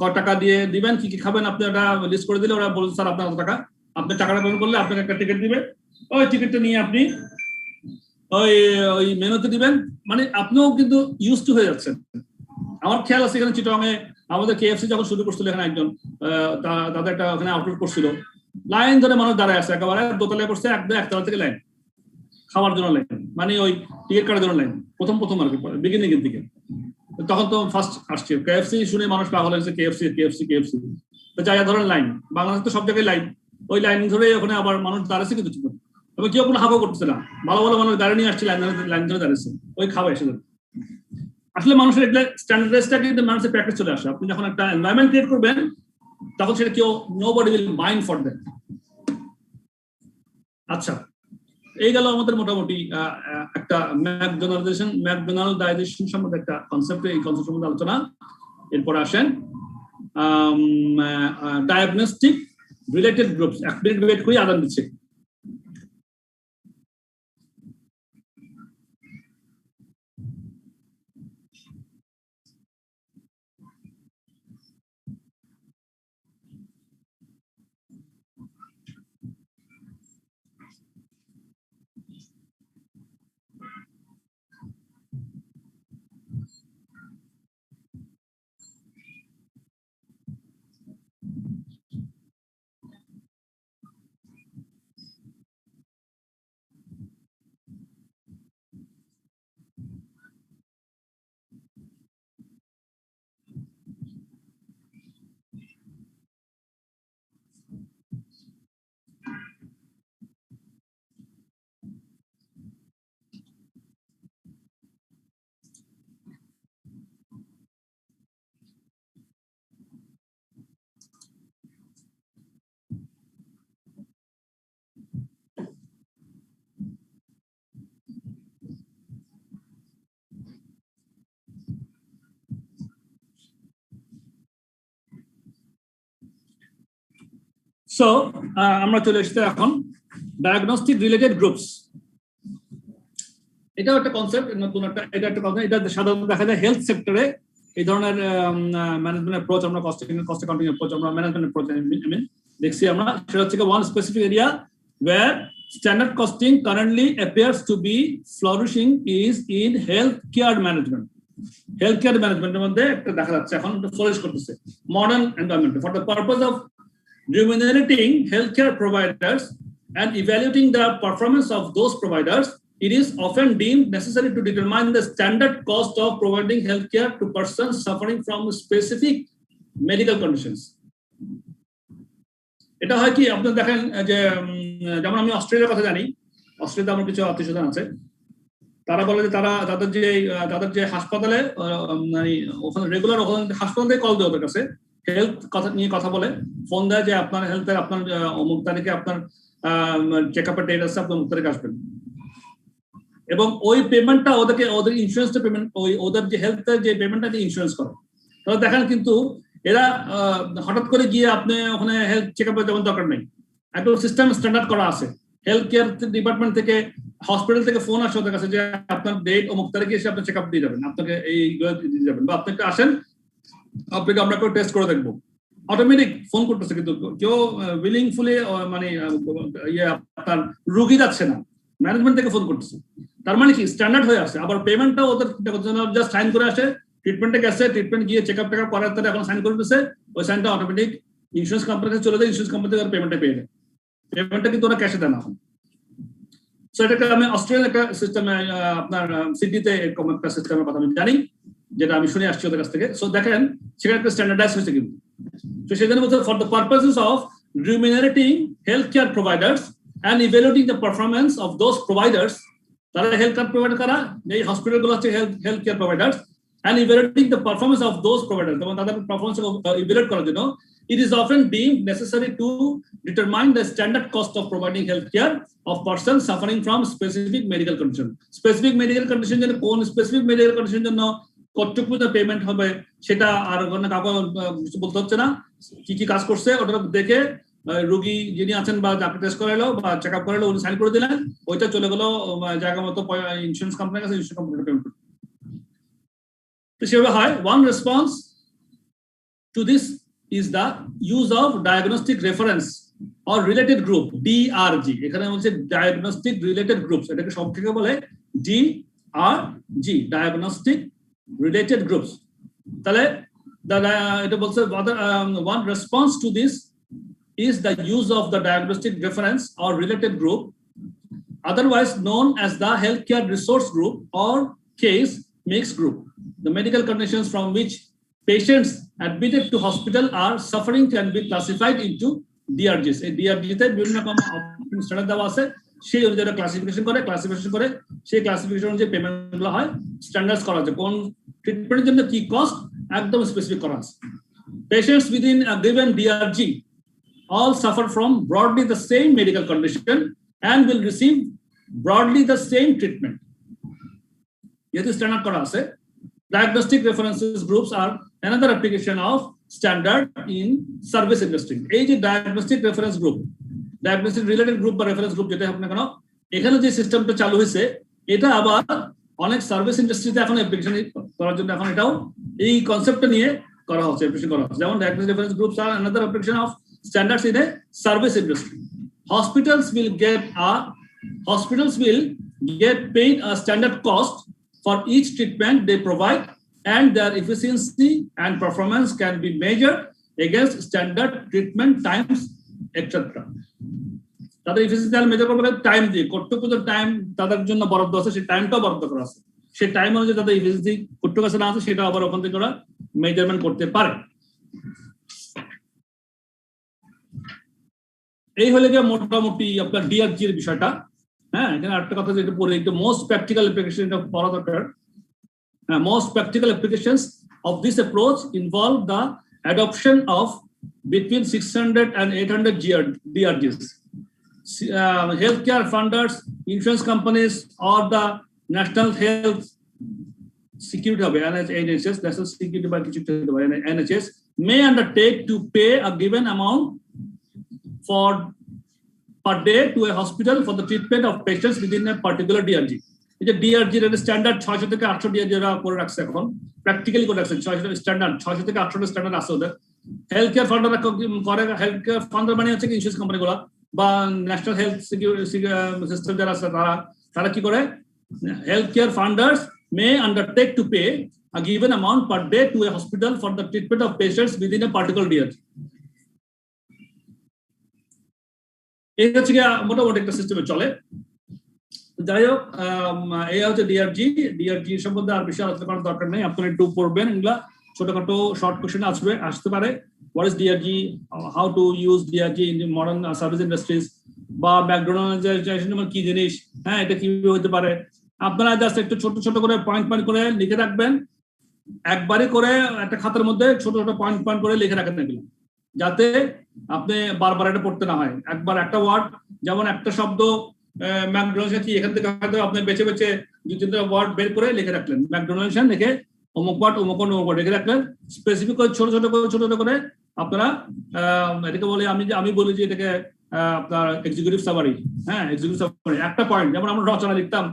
ক টাকা দিয়ে দিবেন, কি কি খাবেন আপনি ওটা লিস্ট করে দিলে ওরা বলছে স্যার আপনার কত টাকা, আপনি টাকাটা পেমেন্ট করলে আপনাকে একটা টিকিট দিবে, ওই টিকিটটা নিয়ে আপনি ওই ওই মেনুতে দিবেন, মানে আপনিও কিন্তু ইউজ টু হয়ে যাচ্ছেন। আমার খেয়াল আছে এখানে চিটাগাংয়ে আমাদের কেএফসি যখন শুরু করছিল এখানে একজন তাদের একটা ওখানে আউটলেট করছিল, লাইন ধরে মানুষ দাঁড়ায় আছে, একেবারে দোতলায় করছে একতলা থেকে লাইন, খাওয়ার জন্য লাইন, মানে ওই টিকিট কাটার জন্য লাইন, প্রথম আর কি বিগিনিং এর দিকে। তখন তো ফার্স্ট আসছে কেএফসি শুনে মানুষ পাগল হয়েছে, কেএফসি কেএফসি কেএফসি, তো যাই ধরেন লাইন, বাংলাদেশ তো সব জায়গায় লাইন, ওই লাইন ধরে ওখানে আবার মানুষ দাঁড়াচ্ছে কিন্তু তবে কেউ কোনো হাঁকও করতেছে না, ভালো ভালো মানুষ গাড়ি নিয়ে আসছে লাইন ধরে দাঁড়িয়েছে, ওই খাওয়া এসে আসলে মানুষের একটা স্ট্যান্ডার্ডাইজটা কিন্তু মানুষের প্র্যাকটিস চলে আসে। আপনি যখন একটা এনভায়রনমেন্ট ক্রিয়েট করবেন তখন সেটা কেউ nobody will mind for that. আচ্ছা, এই গেল আমাদের মোটামুটি একটা ম্যাকডোনাল্ডাইজেশন সম্বন্ধে একটা কনসেপ্ট, এই কনসেপ্ট সম্বন্ধে আলোচনা। এরপর আসেন ডায়াগনস্টিক রিলেটেড গ্রুপস। এক মিনিট ওয়েট করি, আদান দিচ্ছে। সো আমরা চলে এসেছি এখন ডায়াগনস্টিক রিলেটেড গ্রুপস। এটাও একটা কনসেপ্ট, নতুন একটা, এটা একটা কনসেপ্ট। এটা সাধারণত দেখা যায় হেলথ সেক্টরে এই ধরনের ম্যানেজমেন্ট অ্যাপ্রোচ, আমরা কস্ট অ্যাকাউন্টিং অ্যাপ্রোচ, আমরা ম্যানেজমেন্ট অ্যাপ্রোচ দেখছি আমরা। সেটা হচ্ছে one specific area where standard costing currently appears to be flourishing is in health care management. Health care ম্যানেজমেন্টের মধ্যে একটা দেখা যাচ্ছে এখন ফ্লারিশ করতেছে modern environment for the purpose of remunerating healthcare providers and evaluating the performance of those providers, it is often deemed necessary to determine the standard cost of providing healthcare to persons suffering from specific medical conditions. এটা হয় কি, আপনি দেখেন যে যেমন আমি অস্ট্রেলিয়ার কথা জানি, অস্ট্রেলিয়াতে আমার কিছু আত্মীয়স্বজন আছে, তারা বলে যে তারা তাদের যে হাসপাতালে ওখানে রেগুলার ওখানে হাসপাতালে কল দেয় ওদের কাছে, হেলথ কথা নিয়ে কথা বলে, ফোন দেয় যে আপনার হেলথের আপনার অমুক তারিখে আপনার চেক আপের ডেট আছে, আপনি অমুক তারিখে আসবেন, এবং ওই পেমেন্টটা ওদের ইন্স্যুরেন্সটা পেমেন্ট, ওদের যে হেলথের যে পেমেন্টটা ইন্স্যুরেন্স করে। তাহলে দেখেন কিন্তু এরা হঠাৎ করে গিয়ে আপনি ওখানে হেলথ চেক আপের যেমন দরকার নেই, একটা সিস্টেম স্ট্যান্ডার্ড করা আছে। হেলথ কেয়ার ডিপার্টমেন্ট থেকে, হসপিটাল থেকে ফোন আসে ওদের কাছে যে আপনার ডেট অমুক তারিখে এসে আপনি চেক আপ দিয়ে যাবেন, আপনাকে এইগুলো দিয়ে যাবেন, বা আপনি একটু আসেন, আপনাকে আমরা কেউ টেস্ট করে দেখবো। অটোমেটিক ফোন করতেছে, কিন্তু কেউ উইলিংফুলি মানে আপনার রুগী যাচ্ছে না, ম্যানেজমেন্ট থেকে ফোন করতেছে। তার মানে কি স্ট্যান্ডার্ড হয়ে আসে। আবার পেমেন্টটা ওদের জাস্ট সাইন করে আসে, ট্রিটমেন্টে গেছে, ট্রিটমেন্ট গিয়ে চেক আপ করার তারা এখন সাইন করে দিচ্ছে, ওই সাইনটা অটোমেটিক ইন্স্যুরেন্স কোম্পানির কাছে চলে যায়, ইন্স্যুরেন্স কোম্পানি থেকে পেমেন্টটা পেয়ে যায়। পেমেন্টটা কিন্তু ওরা ক্যাশে দেয় না এখন। সো এটাকে আমি অস্ট্রেলিয়ান একটা সিস্টেমে, আপনার সিডনিতে এরকম একটা সিস্টেমের কথা আমি জানি, যেটা আমি শুনে আসছি ওদের কাছ থেকে। সো দেখেন সেখানে একটা স্ট্যান্ডার্ডাইজ হয়েছে কিন্তু। তো সেখানে বলতে for the purposes of remunerating healthcare providers and evaluating the performance of those providers, তারা হেলথ কেয়ার প্রোভাইডার কারা, এই হসপিটাল গুলো হচ্ছে health care providers, and evaluating the performance of those providers, এবং তাদের পারফরম্যান্স ইভ্যালুয়েট করার জন্য it is often deemed necessary to determine the standard cost of providing healthcare of persons suffering from specific medical condition. Specific medical condition জন্য কোন specific medical condition জন্য কতটুকু payment হবে সেটা আর কাউকে বলতে হচ্ছে না। কি কি কাজ করছে ওটা দেখে রোগী যিনি আছেন বা যাকে টেস্ট করাইলো বা চেক আপ করাইলো উনি সাইন করে দিলেন, ওইটা চলে গেলো জায়গা মতো ইন্স্যুরেন্স কোম্পানির কাছে, ইন্স্যুরেন্স কোম্পানি পেমেন্ট করবে। তো সেভাবে হয় one response to this is the use of diagnostic reference or related group DRG এখানে বলছে diagnostic related groups এটাকে সংক্ষেপে বলে DRG diagnostic related groups তাহলে এটা বলছে one response to this is the use of the diagnostic reference or related group otherwise known as the healthcare resource group or case mix group the medical conditions from which patients admitted to hospital are suffering can be classified into DRGs এই DRG তে বিভিন্ন রকম standard দেওয়া আছে সেই অনুযায়ী classification করে সেই ক্লাসিফিকেশন অনুযায়ী পেমেন্টগুলো হয় স্ট্যান্ডার্ডস করা আছে কোন ট্রিটমেন্টের জন্য কি কস্ট একদম স্পেসিফিক করা আছে patients within a given DRG all suffer from broadly the same medical condition and will receive broadly the same treatment যেহেতু স্ট্যান্ডার্ড করা আছে diagnostic references groups are another application of standard in service industry এই যে diagnostic reference group diagnostic related group বা reference group যেটা হোক না কেন এখানে যে সিস্টেমটা চালু হয়েছে এটা আবার অনেক সার্ভিস ইন্ডাস্ট্রিতে এখন অ্যাপ্লিকেশন করার জন্য এখন এটাও এই কনসেপ্টটা নিয়ে করা হচ্ছে অ্যাপ্লিকেশন করা হচ্ছে যেমন diagnostic reference groups are another application of standards in a service industry hospitals will get paid a standard cost for each treatment they provide and their efficiency and performance can be measured against standard treatment times etc. তাদের efficiency measure করবে time দিয়ে কতটুকু time তাদের জন্য বরাদ্দ আছে সেই টাইমটাও বরাদ্দ করা আছে সেই টাইম অনুযায়ী তাদের এফিসিয়েন্সি কতটুকু আছে না আছে সেটা আবার ওখান থেকে ওরা মেজারমেন্ট করতে পারে এই হলে গিয়ে মোটামুটি আপনার ডিআরজি এর বিষয়টা হ্যাঁ এখানে একটা কথা যেটা পড়ে একটু মোস্ট প্র্যাকটিক্যাল অ্যাপ্লিকেশন এটা পড়া দরকার most practical applications of this approach involve the adoption of between 600 and 800 DRGs. Healthcare funders, insurance companies, or the National Health Security NHS, National Security by NHS, may undertake to pay a given amount per day to a hospital for the treatment of patients within a particular DRG. এটা DRG এর standard 600 থেকে 800 DRG এরা করে রাখছে এখন practically করে রাখছে 600 standard 600 থেকে 800 স্ট্যান্ডার্ড আছে ওদের হেলথ কেয়ার ফান্ডাররা করে হেলথ কেয়ার ফান্ডার মানে হচ্ছে ইন্স্যুরেন্স কোম্পানিগুলো বা ন্যাশনাল হেলথ সিকিউরিটি সিস্টেম যারা আছে তারা কি করে health care funders may undertake to pay a given amount per day to a hospital for the treatment of patients within a particular DRG এই হচ্ছে মোটামুটি একটা সিস্টেমে চলে যাই হোক এই হচ্ছে ডিআরজি সম্বন্ধে আর বেশি আলোচনা করার দরকার নেই আপনারা একটু পড়বেন এগুলা ছোটখাটো শর্ট কোশ্চেন আসতে পারে what is DRG how to use DRG in modern service industries বা ম্যাকডোনাল্ডস কি জিনিস হ্যাঁ এটা কিভাবে হতে পারে আপনারা জাস্ট একটু ছোট ছোট করে পয়েন্ট করে লিখে রাখবেন একবারই করে একটা খাতার মধ্যে ছোট ছোট পয়েন্ট করে লিখে রাখেন এগুলো যাতে আপনি বারবার এটা পড়তে না হয় একবার একটা ওয়ার্ড যেমন একটা শব্দ ম্যাকডোনাল্ডস কি এখান থেকে হয়তো আপনি বেছে বেছে 2-3টা ওয়ার্ড বের করে লিখে রাখলেন ম্যাকডোনাল্ডস লিখে অমুক ওয়ার্ড লিখে রাখলেন স্পেসিফিক করে ছোট ছোট করে আপনারা এটাকে বলে আমি বলি যে এটাকে আপনার এক্সিকিউটিভ সামারি হ্যাঁ এক্সিকিউটিভ সামারি একটা পয়েন্ট যেমন আমরা রচনা লিখতাম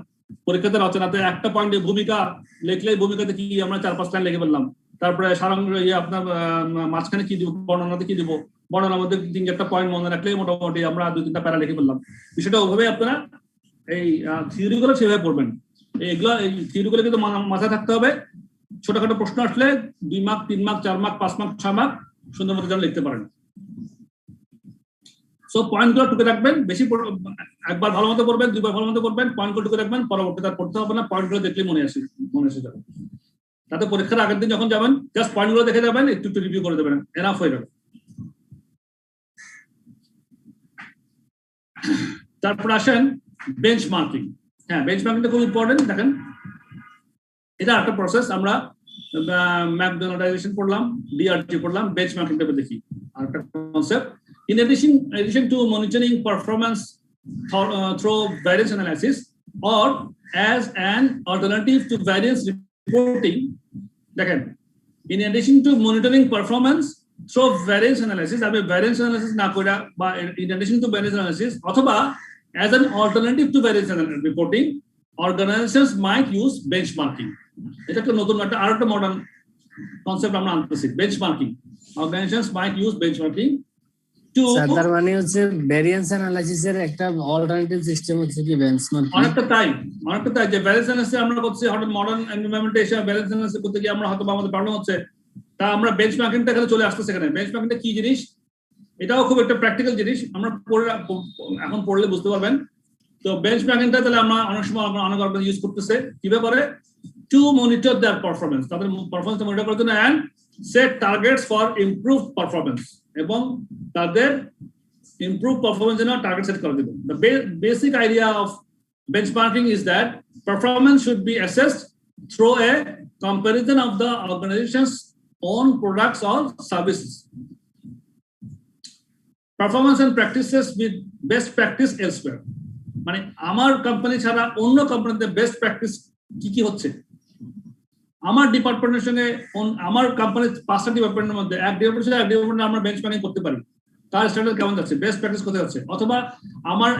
পরীক্ষাতে রচনাতে একটা পয়েন্টে ভূমিকা লিখলেই ভূমিকাতে কি আমরা 4-5 লাইন লিখে ফেললাম তারপরে সারাংশ আপনার মাঝখানে কি দিব বর্ণনাতে কি দিব বর্ণনার মধ্যে 3-4টা পয়েন্ট মনে রাখলে মোটামুটি আমরা 2-3টা প্যারা লিখে ফেললাম বিষয়টা ওভাবে আপনারা এই থিওরিগুলো সেভাবে পড়বেন এইগুলো এই থিওরিগুলো কিন্তু মাথায় থাকতে হবে ছোটখাটো প্রশ্ন আসলে 2 mark 3 mark 4 mark 5 mark 6 mark সুন্দর মতো যেন লিখতে পারেন সো পয়েন্টগুলো টুকে রাখবেন বেশি একবার ভালো মতো পড়বেন 2বার ভালো মতো পড়বেন পয়েন্টগুলো টুকে রাখবেন পরবর্তীতে আর পড়তে হবে না পয়েন্টগুলো দেখলেই মনে এসে যাবে তাতে পরীক্ষার আগের দিন যখন যাবেন জাস্ট পয়েন্টগুলো দেখে যাবেন একটু রিভিউ করে দেবেন এনাফ হয়ে যাবে তারপর আসেন বেঞ্চমার্কিং হ্যাঁ বেঞ্চমার্কিংটা খুব ইম্পর্টেন্ট দেখেন এটা একটা প্রসেস আমরা ম্যাকডোনাল্ডাইজেশন পড়লাম ডিআরজি পড়লাম বেঞ্চমার্কিংটা দেখি আরেকটা concept in addition to monitoring performance through variance analysis or as an alternative to variance reporting দেখেন in addition to monitoring performance through variance analysis আমি variance analysis না করে বা in addition to variance analysis অথবা as an alternative to variance reporting organizations might use benchmarking এটা একটা নতুন আরেকটা মডার্ন কনসেপ্ট আমরা আনতেছি, বেঞ্চমার্কিং। অর্গানাইজেশনস মাইট ইউজ বেঞ্চমার্কিং টু, তার মানে হচ্ছে ভ্যারিয়েন্স অ্যানালাইসিসের একটা অল্টারনেটিভ সিস্টেম হচ্ছে কি বেঞ্চমার্কিং। অনেকটা তাই যে ভ্যারিয়েন্স অ্যানালাইসিস আমরা করছি, হঠাৎ মডার্ন এনভায়রনমেন্টে এসে ভ্যারিয়েন্স অ্যানালাইসিস করতে গিয়ে আমরা হয়তো আমাদের প্রবলেম হচ্ছে, তা আমরা বেঞ্চমার্কিংটা এখানে চলে আসতেছে। এখানে বেঞ্চমার্কিংটা কি জিনিস, এটাও খুব একটা প্র্যাকটিক্যাল জিনিস, আমরা এখন পড়লে বুঝতে পারবেন। তো বেঞ্চমার্কিংটা তাহলে আমরা অনেক সময় অনেক অর্গানাইজেশন ইউজ করতেছে কিভাবে করে, টু মনিটর দেয়ার পারফরমেন্স, তাদের পারফরমেন্সটা মনিটর করার জন্য, and set targets for improve performance, এবং তাদের improve performance in a target set kar dibo. The basic idea of benchmarking is that performance should be assessed through a comparison of the organization's own products or services, performance and practices with best practice elsewhere. মানে আমার company ছাড়া অন্য কোম্পানিতে best practice কি হচ্ছে, আমার ডিপার্টমেন্টের সঙ্গে আমার কোম্পানির 5টা ডিপার্টমেন্টের মধ্যে এক ডিপার্টমেন্টে আমরা বেঞ্চমার্কিং করতে পারি, তার স্ট্যান্ডার্ড কেমন যাচ্ছে, বেস্ট প্র্যাকটিস কোথায় হচ্ছে, অথবা আমার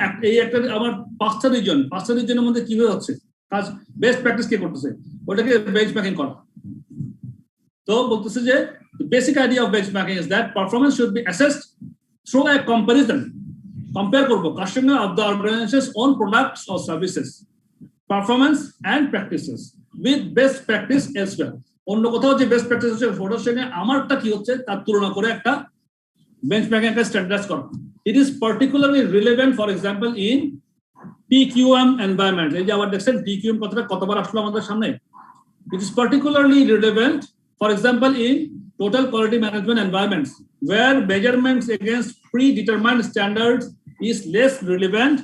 আমার 5টা রিজনের মধ্যে কিভাবে হচ্ছে কাজ, বেস্ট প্র্যাকটিস কে করতেছে, ওটাকে বেঞ্চমার্কিং করা। তো বলতেছে যে basic idea of benchmarking is that performance should be assessed through a comparison, compare করবো কার সঙ্গে of the organisation's own products or services, performance and practices with best practice elsewhere. অন্য কোথাও যে বেস্ট প্র্যাকটিস হচ্ছে ওটার সঙ্গে আমারটা কি হচ্ছে তার তুলনা করে একটা benchmarking একটা স্ট্যান্ডার্ডাইজ করা। It is particularly relevant, for example, in PQM environment. এই যে আবার দেখছেন PQM কথাটা কতবার আসলো আমাদের সামনে। It is particularly relevant, for example, in total quality management environments, where measurements against predetermined standards is less relevant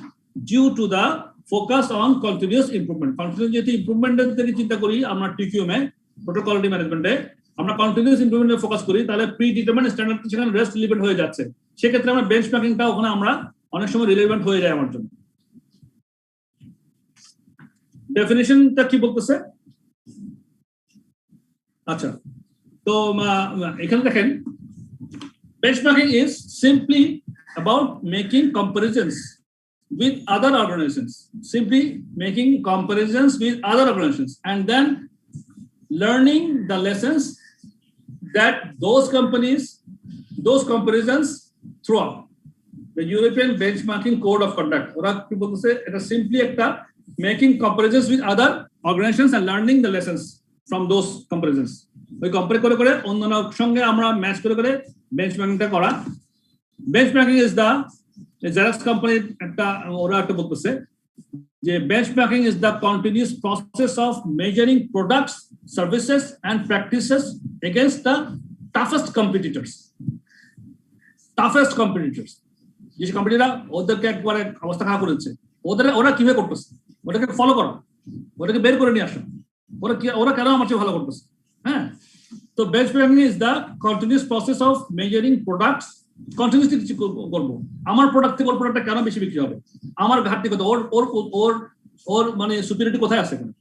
due to the focus on continuous improvement. Continuous improvement এর দিকে চিন্তা করি আমরা PQM এ, total quality management এ আমরা continuous ইমপ্রুভমেন্টে focus করি, তাহলে pre determined standard সেখানে rest relevant হয়ে যাচ্ছে। সেক্ষেত্রে আমরা বেঞ্চমার্কিংটা ওখানে আমরা অনেক সময় রিলেভেন্ট হয়ে যায় আমার জন্য। ডেফিনিশনটা কি বলতেছে, আচ্ছা তো এখানে দেখেন, benchmarking is simply about making comparisons with other organizations, simply making comparisons with other organizations, and then learning the lessons that those comparisons throughout. The European benchmarking code of conduct, ওরা কি বলতেছে, এটা simply একটা making comparisons with other organizations and learning the lessons from those comparisons. ওই compare করে অন্যান্য সঙ্গে আমরা ম্যাচ করে বেঞ্চমার্কিংটা করা। Benchmarking is the Xerox company ওরা একটা বলতেছে যে benchmarking is the continuous process of measuring products, services and practices against the toughest competitors. যে কোম্পানিরা ওদেরকে একবারে অবস্থা খারাপ করেছে, ওরা কিভাবে করতেছে ওটাকে ফলো করা, ওটাকে বের করে নিয়ে আসা, ওরা কেন আমার চেয়ে ভালো করতেছে। হ্যাঁ, তো benchmarking is the continuous process of measuring products, continuously কিছু করবো, আমার প্রোডাক্ট থেকে ওর প্রোডাক্টটা কেন বেশি বিক্রি হবে, আমার ঘাটতি কত, ওর মানে সুপিরিয়রিটি কোথায় আছে এখানে।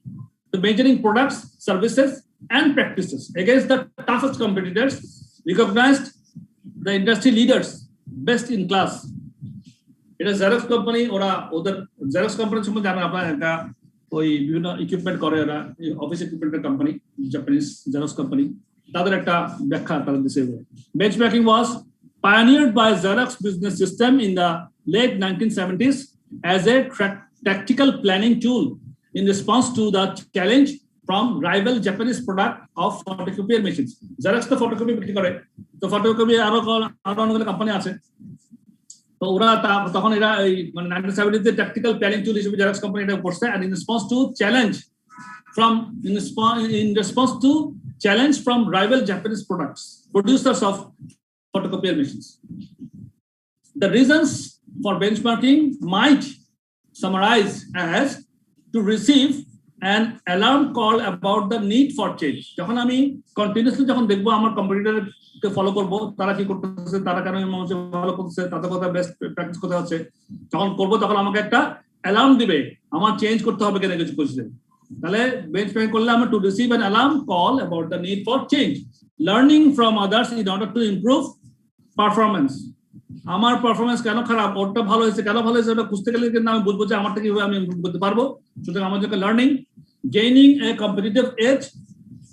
তো measuring products, services and practices against the toughest competitors, recognised the industry leaders, best in class. এটা জেরক্স কোম্পানি, ওদের জেরক্স কোম্পানির সম্বন্ধে জানেন আপনারা, একটা ওই বিভিন্ন ইকুইপমেন্ট করে, ওরা অফিস ইকুইপমেন্টের কোম্পানি, জাপানিজ জেরক্স কোম্পানি, তাদের একটা ব্যাখ্যা তারা দিছে। Benchmarking was pioneered by Xerox Business System in the late 1970s as a tactical planning tool in response to the challenge from rival Japanese product of photocopier machines. Xerox তো photocopy বিক্রি করে, তো photocopy আরো অনেকগুলো company আছে, তো ওরা তখন এরা এই মানে 1970s তে ট্যাকটিক্যাল প্ল্যানিং টুল হিসেবে Xerox কোম্পানি এটা করছে, and in response to challenge from rival Japanese producers of photocopier machines. The reasons for benchmarking might summarize as to receive an alarm call about the need for change. যখন আমি continuously যখন দেখবো আমার কম্পিটিটরকে follow করবো, তারা কি করতেছে, তারা কেন ভালো করতেছে, তাদের কথা বেস্ট প্র্যাকটিস কোথায় হচ্ছে, যখন করবো তখন আমাকে একটা অ্যালার্ম দিবে আমার চেঞ্জ করতে হবে কেন কিছু করছে। তাহলে বেঞ্চমার্কিং করলে আমরা to receive an alarm call about the need for change, learning from others in order to improve performance. আমার পারফরমেন্স কেন খারাপ, ওরটা ভালো হয়েছে, কেন ভালো হয়েছে, ওটা বুঝতে গেলে কিন্তু আমি বুঝবো যে আমারটা কিভাবে আমি ইমপ্রুভ করতে পারবো। সুতরাং আমাদেরকে learning gaining a competitive edge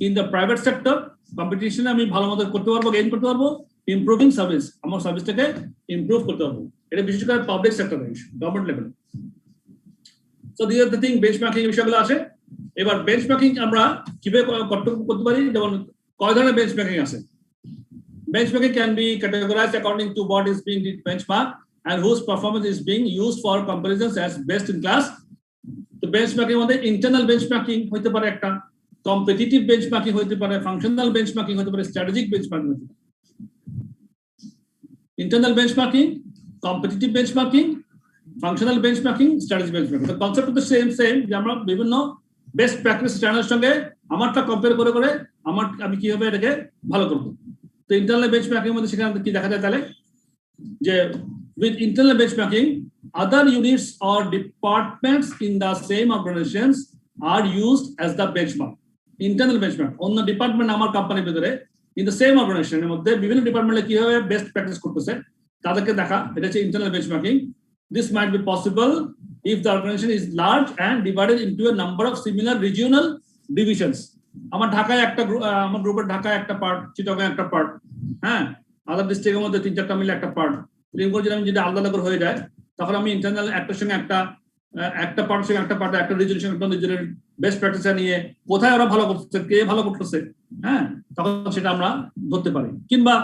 in the private sector, competition আমি ভালো মতো করতে পারবো, গেইন করতে পারবো, improving service, আমার সার্ভিসটাকে ইমপ্রুভ করতে পারবো। এটা বিশেষ করে পাবলিক সেক্টরে, গভর্নমেন্ট লেভেলে। So this are the thing, benchmarking বিষয়গুলো আসে। এবার বেঞ্চমার্কিং আমরা কিভাবে করতে পারি, যেমন কয় ধরনের বেঞ্চমার্কিং আছে। Benchmarking can be categorized according to what is being benchmarked and whose performance is being used for comparisons as best in class. তো বেঞ্চমার্কিং মধ্যে ইন্টারনাল বেঞ্চমার্কিং হতে পারে, একটা কম্পিটিটিভ বেঞ্চমার্কিং হতে পারে, ফাংশনাল বেঞ্চমার্কিং হতে পারে, স্ট্র্যাটেজিক বেঞ্চমার্কিং হতে পারে। Internal benchmarking, competitive benchmarking, functional benchmarking, strategic benchmarking. তো কনসেপ্ট তো সেম যে আমরা বিভিন্ন বেস্ট প্র্যাকটিস স্ট্যান্ডার্ডের সঙ্গে আমারটা কম্পেয়ার করে আমি কিভাবে এটাকে ভালো করবো। তো ইন্টারনাল বেঞ্চমার্কিং মধ্যে সেখানে কি দেখা যায় তাহলে, যে with internal benchmarking, other units or departments in the same organizations are used as the benchmark. Internal benchmark, অন্য ডিপার্টমেন্ট আমার কোম্পানির ভিতরে in the same organization এর মধ্যে বিভিন্ন ডিপার্টমেন্টে কিভাবে বেস্ট প্র্যাকটিস করতেছে তাদেরকে দেখা, এটা হচ্ছে internal benchmarking. This might be possible if the organization is large and divided into a number of similar regional divisions. আমার ঢাকায় একটা আমার গ্রুপের ঢাকায় একটা পার্ট, চিটাগং একটা পার্ট, হ্যাঁ, আদার ডিস্ট্রিক্টের মধ্যে 3-4টা মিলে একটা পার্ট। এরকম যদি আলাদা করে হয়ে যায় তখন আমি ইন্টারনাল একটার সঙ্গে একটা পার্টের সঙ্গে একটা পার্ট, একটা রিজনের সঙ্গে একটা রিজনের বেস্ট প্র্যাকটিস নিয়ে কোথায় ওরা ভালো করতেছে, কে ভালো করতেছে, হ্যাঁ, তখন সেটা আমরা ধরতে পারি। কিংবা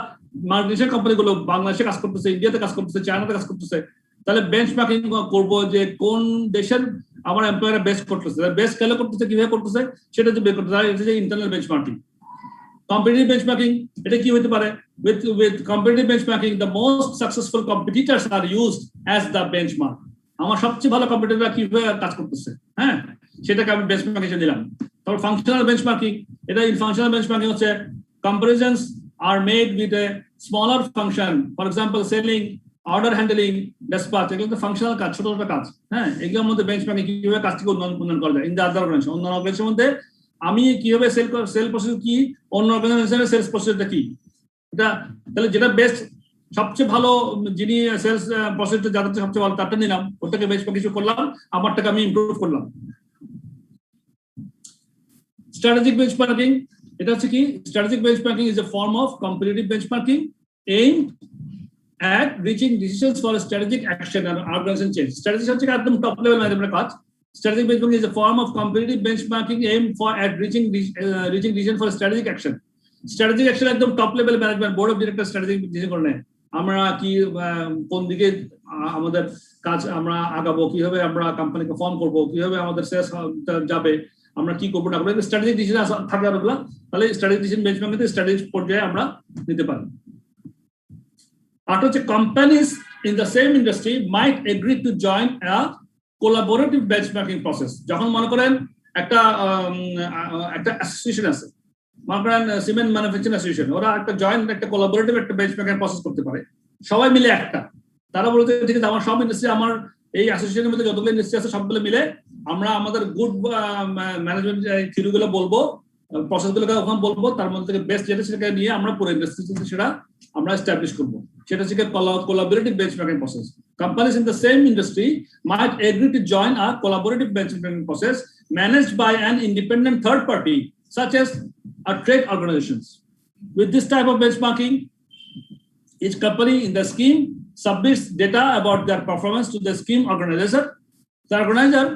মাল্টিনেশনাল কোম্পানিগুলো বাংলাদেশে কাজ করতেছে, ইন্ডিয়াতে কাজ করতেছে, চায়নাতে কাজ করতেছে, তাহলে বেঞ্চমার্কিং করবো যে কোন দেশের আমার এমপ্লয়াররা বেস্ট করতেছে, বেস্ট কেন করতেছে, কিভাবে করতেছে সেটা যে বের করতে হয়, এটা যে ইন্টারনাল বেঞ্চমার্কিং। Competitive benchmarking, এটা কি হতে পারে, with competitive benchmarking the most successful competitors are used as the benchmark. আমার সবচেয়ে ভালো কম্পিটিটররা কিভাবে কাজ করতেছে, হ্যাঁ, সেটাকে আমি বেঞ্চমার্ক হিসেবে দিলাম। তারপর ফাংশনাল বেঞ্চমার্কিং, এটা ফাংশনাল বেঞ্চমার্কিং হচ্ছে comparisons are made with a smaller function, for example selling, order handling, dispatch, এগুলো তো ফাংশনাল কাজ, ছোট ছোট কাজ, হ্যাঁ, এগুলোর মধ্যে বেঞ্চমার্কিং কিভাবে কাজটিকে উন্নয়ন করা যায় ইন দ্য আদার অর্গানাইজেশন, অন্য অর্গানাইজেশনের মধ্যে আমি কিভাবে সেল প্রসেস কি, অন্য অর্গানাইজেশনের সেলস প্রসেসটা কি, এটা তাহলে যেটা বেস্ট সবচেয়ে ভালো যিনি সেলস প্রসেসটা যাদের সবচেয়ে ভালো তারটা নিলাম, ওটাকে বেঞ্চমার্ক কিছু করলাম, আমারটাকে আমি ইমপ্রুভ করলাম। স্ট্র্যাটেজিক বেঞ্চমার্কিং, এটা হচ্ছে কি, strategic benchmarking is a form of competitive benchmarking aimed at reaching decisions for a strategic action and organization change. Strategy হচ্ছে একদম টপ লেভেল ম্যানেজমেন্ট কাজ। Strategic benchmarking is a form of competitive benchmarking aimed at reaching decision for strategic action. Strategic action একদম top level management, board of director strategic decision করে নেয়, আমরা কি কোন দিকে আমাদের কাজ আমরা আগাবো, কিভাবে আমরা কোম্পানিকে ফর্ম করবো, কিভাবে আমাদের সেলস যাবে, আমরা কি করবো না করবো, স্ট্র্যাটেজিক ডিসিশন থাকে ওগুলো। তাহলে স্ট্র্যাটেজিক ডিসিশন বেঞ্চমার্কিং স্ট্র্যাটেজিক পর্যায়ে আমরা নিতে পারি। আর হচ্ছে companies in the same industry might agree to join a collaborative benchmarking process. যখন মনে করেন একটা অ্যাসোসিয়েশন আছে, মনে করেন সিমেন্ট ম্যানুফ্যাকচারিং অ্যাসোসিয়েশন, ওরা একটা জয়েন্ট একটা কোলাবোরেটিভ একটা বেঞ্চমার্কিং প্রসেস করতে পারে, সবাই মিলে একটা, তারা বলতে ঠিক আছে আমার সব ইন্ডাস্ট্রি, আমার এই অ্যাসোসিয়েশনের মধ্যে যতগুলো ইন্ডাস্ট্রি আছে সবগুলো মিলে আমরা আমাদের গুড ম্যানেজমেন্ট থিওরিগুলো বলবো, প্রসেসগুলোকে ওখানে বলবো, তার মধ্যে থেকে বেস্ট যেটা সেটাকে নিয়ে আমরা পুরো ইন্ডাস্ট্রিতে সেটা আমরা এস্টাবলিশ করবো, সেটা হচ্ছে collaborative benchmarking process. Companies in the same industry might agree to join a collaborative benchmarking process managed by an independent third party, such as a trade organizations. With this type of benchmarking, each company in the scheme submits data about their performance to the scheme organizer. The organizer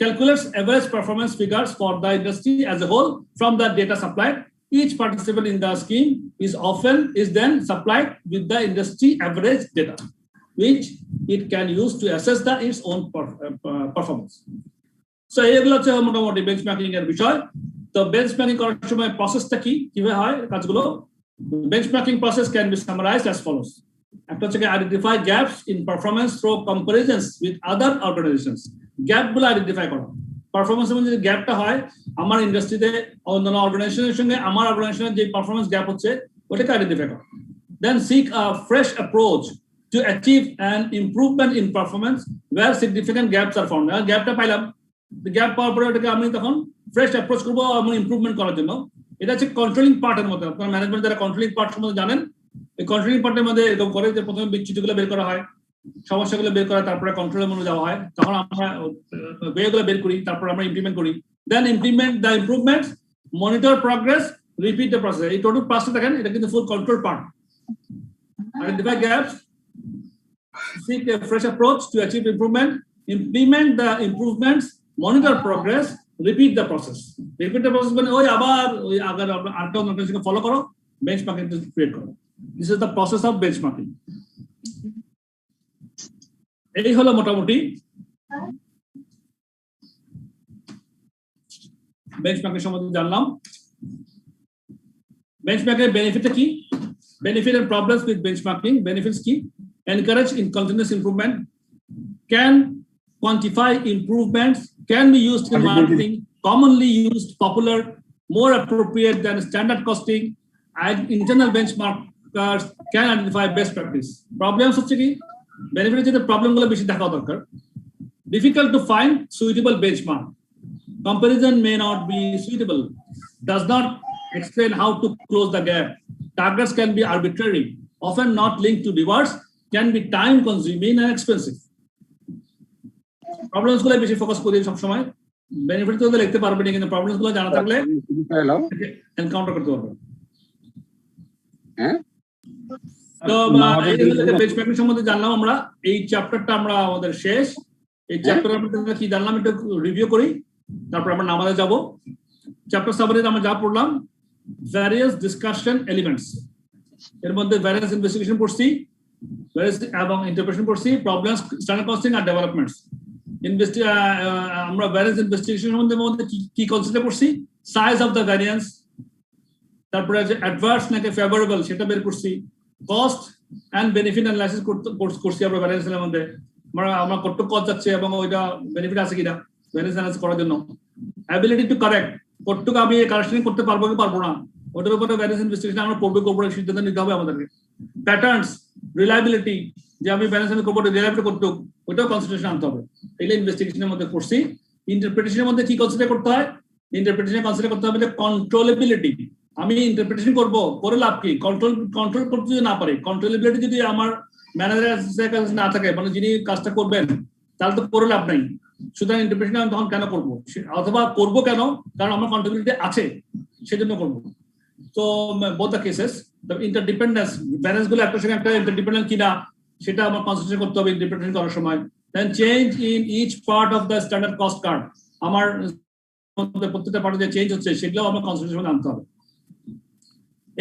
calculates average performance figures for the industry as a whole from the data supplied. Each participant in the scheme is then supplied with the industry average data, which it can use to assess its own performance. So এগুলো হচ্ছে মোটামুটি benchmarking এর বিষয়। তো benchmarking করার সময় প্রসেসটা কিভাবে হয় কাজগুলো, benchmarking process can be summarised as follows. একটা হচ্ছে identify gaps in performance through comparisons with other organisations. গ্যাপগুলো আইডেন্টিফাই করা, পারফরমেন্সের মধ্যে যে গ্যাপটা হয় আমার ইন্ডাস্ট্রিতে অন্যান্য অর্গানাইজেশনের সঙ্গে আমার অর্গানাইজেশনের যে পারফরমেন্স গ্যাপ হচ্ছে ওটাকে আইডেন্টিফাই করা। Then seek a fresh approach to achieve an improvement in performance where significant gaps are found. গ্যাপটা পাইলাম, গ্যাপ পাওয়ার পরে ওটাকে আমি তখন ফ্রেশ অ্যাপ্রোচ করবো আমার ইমপ্রুভমেন্ট করার জন্য। এটা হচ্ছে কন্ট্রোলিং পার্টের মধ্যে, আপনার ম্যানেজমেন্ট যারা কন্ট্রোলিং পার্ট সম্বন্ধে জানেন, এই কন্ট্রোলিং পার্টের মধ্যে এরকম করে যে প্রথমে বিচ্যুতিগুলো বের করা হয়, সমস্যাগুলো বের করা, তারপরে কন্ট্রোলের মধ্যে যাওয়া হয়, তখন আমরা ওয়েগুলো বের করি, তারপর আমরা ইমপ্লিমেন্ট করি, then implement the improvements, monitor progress, repeat the process. এই টোটাল পাঁচটা দেখেন, এটা কিন্তু ফুল control part. Identify gaps, seek a fresh approach to achieve improvement, implement the improvements, monitor progress, repeat the process. Repeat the process মানে ওই আবার ওই আগের আরেকটা নোটেশনকে ফলো করো, বেঞ্চমার্কিং ক্রিয়েট করো। This is the process of benchmarking. এই হলো মোটামুটি বেঞ্চমার্কিং সম্বন্ধে জানলাম। বেঞ্চমার্কিং বেনিফিট কি? Benefit and problems with benchmarking. Benefits key: encourage in continuous improvement, can quantify improvements, can be used in marketing, commonly used, popular, more appropriate than standard costing, and internal benchmarkers can identify best practice. Problems হচ্ছে কি? Benefit হচ্ছে problem গুলো বেশি দেখা দরকার। Difficult to find suitable benchmark. Comparison may not be suitable. Does not explain how to close the gap. Targets can be arbitrary, often not linked to rewards, can be time consuming and expensive. Problems গুলো বেশি focus করি সব সময়। Benefit তো লিখতে পারবে না, কিন্তু প্রবলেমস গুলো জানা থাকলে এনকাউন্টার করতে পারবে। হ্যাঁ, তো বেঞ্চমার্কিং সম্বন্ধে জানলাম আমরা। এই চ্যাপ্টারটা আমরা আমাদের শেষ। এই চ্যাপ্টারে আমরা কি জানলাম একটু রিভিউ করি, তারপর আমরা নামাজে যাব। চ্যাপ্টার সামারিতে আমরা যা পড়লাম, various discussion elements, এর মধ্যে variance investigation পড়ছি, various এবং interpretation পড়ছি, problems, standard costing আর developments। আমরা variance investigation সম্বন্ধে কি কনসিডার করছি, size of the variance, তারপরে যে adverse নাকি favorable সেটা বের করছি, cost and benefit analysis করছি আমরা variance এর মধ্যে। আমরা কতটুকু কস্ট যাচ্ছে এবং ওইটা বেনিফিট আছে কিনা variance analysis করার জন্য। ability to correct, কতটুকু আমি কারেকশন করতে পারবো কি পারবো না, ওটার উপরে ভ্যারিয়েন্স ইনভেস্টিগেশন আমরা পড়বো, সিদ্ধান্ত নিতে হবে আমাদেরকে। প্যাটার্নস, রিলায়েবিলিটি, যে আমি ব্যালেন্স আমি করবো রিলায়েবিলিটি করতে, ওটাও কনসিডারেশন আনতে হবে। এগুলো ইনভেস্টিগেশনের মধ্যে পড়ছি। ইন্টারপ্রিটেশনের মধ্যে কি কনসিডার করতে হয়? ইন্টারপ্রিটেশন কনসিডার করতে হবে যে কন্ট্রোলেবিলিটি। আমি ইন্টারপ্রিটেশন করবো, করে লাভ কি? কন্ট্রোল করতে যদি না পারি, কন্ট্রোলেবিলিটি যদি আমার ম্যানেজারের কাছে না থাকে, মানে যিনি কাজটা করবেন, তাহলে তো করে লাভ নাই। সুতরাং ইন্টারপ্রিটেশন আমি তখন কেন করবো, অথবা করবো কেন? কারণ আমার কন্ট্রোলেবিলিটি আছে, সেজন্য করবো। তো বোথ দ্য কেসেস, ইন্টারডিপেন্ডেন্স, ব্যালেন্স গুলো একটা সঙ্গে একটা ইন্টারডিপেন্ডেন্ট কিনা সেটা আমার কনসিডার করতে হবে ইন্টারপ্রিটেশন করার সময়। Then change in each part of the standard cost card, আমার প্রত্যেকটা পার্টে যে চেঞ্জ হচ্ছে সেগুলো আমার কনসিডারেশন আনতে হবে।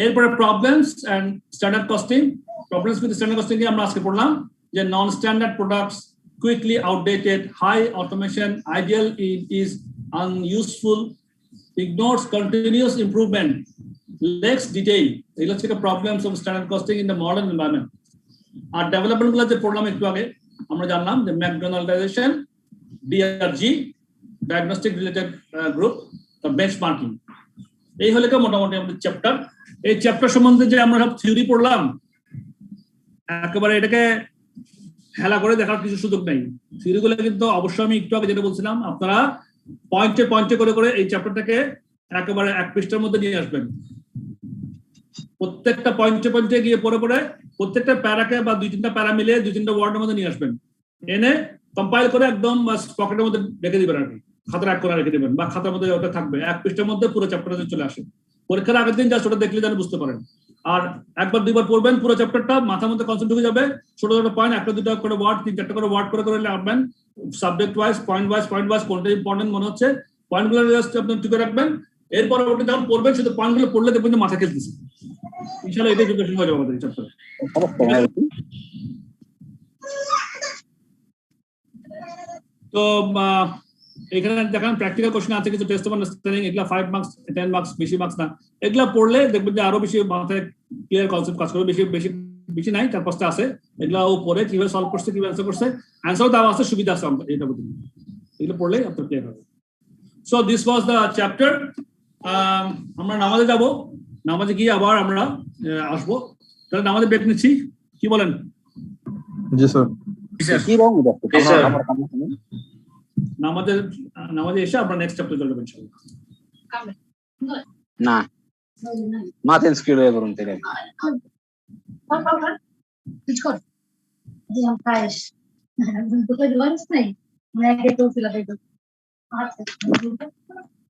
এরপরে problems and standard costing. Problems with standard costing কি আমরা আজকে পড়লাম যে non standard products, quickly outdated, high automation, ideal is unuseful, ignores continuous improvement, lacks detail. এগুলো হচ্ছে problems of standard costing in the modern environment. আর development গুলো যে পড়লাম একটু আগে, আমরা জানলাম যে McDonaldisation, DRG, diagnostic related group, benchmarking. এই হলো মোটামুটি আমাদের চ্যাপ্টার। এই চ্যাপ্টার সম্বন্ধে যে আমরা সব থিওরি পড়লাম, একেবারে এটাকে হেলা করে দেখার কিছু সুযোগ নেই। থিওরিগুলো কিন্তু অবশ্যই আমি একটু আগে যেটা বলছিলাম, আপনারা পয়েন্টে পয়েন্টে করে করে এই চ্যাপ্টারটাকে একেবারে এক পৃষ্ঠার মধ্যে নিয়ে আসবেন। প্রত্যেকটা পয়েন্টে পয়েন্টে গিয়ে পড়ে পড়ে প্রত্যেকটা প্যারাকে বা দুই তিনটা প্যারা মিলে দুই তিনটা ওয়ার্ডের মধ্যে নিয়ে আসবেন, এনে কম্পাইল করে একদম পকেটের মধ্যে রেখে দিবেন, আর কি খাতার এক করে রেখে দিবেন, বা খাতার মধ্যে ওটা থাকবে। এক পৃষ্ঠার মধ্যে পুরো চ্যাপ্টারটা চলে আসে। পরীক্ষার আগের দিন জাস্ট ওটা দেখলে যেন বুঝতে পারেন। আর একবার দুইবার পড়বেন, পুরো চ্যাপ্টারটা মাথার মধ্যে কনসেপ্ট ঢুকে যাবে। ছোট ছোট পয়েন্ট, একটা দুটো করে ওয়ার্ড, তিন চারটা করে ওয়ার্ড করে করে লিখবেন, সাবজেক্ট ওয়াইজ, পয়েন্ট ওয়াইজ কোনটা ইম্পর্টেন্ট মনে হচ্ছে পয়েন্টগুলো জাস্ট আপনি টুকে রাখবেন। এরপর ওটা যখন পড়বেন শুধু পয়েন্টগুলো পড়লে দেখবেন যে মাথা খেলতেছে। ইনশাআল্লাহ এটাই প্রিপারেশন হয়ে যাবে আমাদের চ্যাপ্টার। তো এখানে দেখেন প্র্যাকটিক্যাল কোশ্চেন আছে কিছু, টেস্ট অফ আন্ডারস্ট্যান্ডিং, এগুলা 5 মার্কস 10 মার্কস, বেশি মার্কস না। এগুলা পড়লে দেখবেন যে আরো বেশি মাথায় ক্লিয়ার কনসেপ্ট কাজ করবে। বেশি নাই, 4-5টা আছে। এগুলা ও পড়ে কিভাবে সলভ করছে, কিভাবে অ্যান্সার করছে, অ্যান্সারও দেওয়া আছে, সুবিধা আছে এটা বুঝতে। এগুলো পড়লে আপনার ক্লিয়ার হবে। So this was the chapter. আমরা নামাজে যাব, নামাজে গিয়ে আবার আমরা আসবো। তাহলে নামাজে ব্রেক নিচ্ছি, কি বলেন? জি স্যার। নামাজে এসে আমরা নেক্সট চ্যাপ্টার চলে যাবো ইনশাআল্লাহ। না মাথেন স্কিল হয়ে করুন তাই Não, não, não, não, não, não, não, não, não, não, não, não, não, não, não,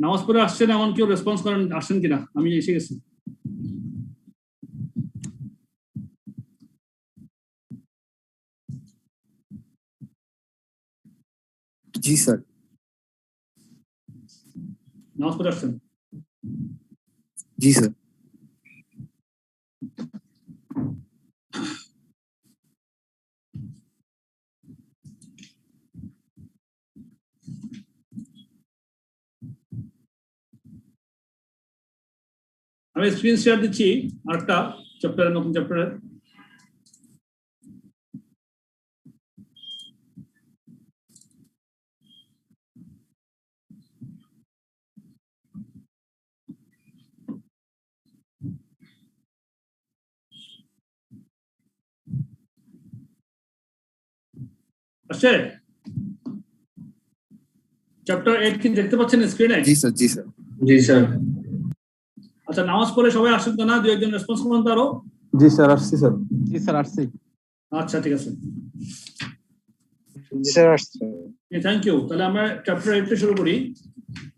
নামাজ পড়ে আসছেন এমন কেউ রেসপন্স করেন আসছেন কিনা? আমি এসে গেছি। জি স্যার। নামাজ পড়ে আসছেন? জি স্যার। আমি স্ক্রিন শেয়ার দিচ্ছি আরেকটা চ্যাপ্টারের, নতুন চ্যাপ্টারের। আসছে চ্যাপ্টার 8 কি দেখতে পাচ্ছেন স্ক্রিনে? জি স্যার। জি স্যার। জি স্যার। আচ্ছা, নামাজ পড়ে সবাই আসেন তো না? দু একজন রেসপন্স করুন তো আরো। জি স্যার, আসছি স্যার। জি স্যার আসছি। আচ্ছা ঠিক আছে, জি স্যার, আসছে। Thank you. তাহলে আমরা চ্যাপ্টার 8 শুরু করি।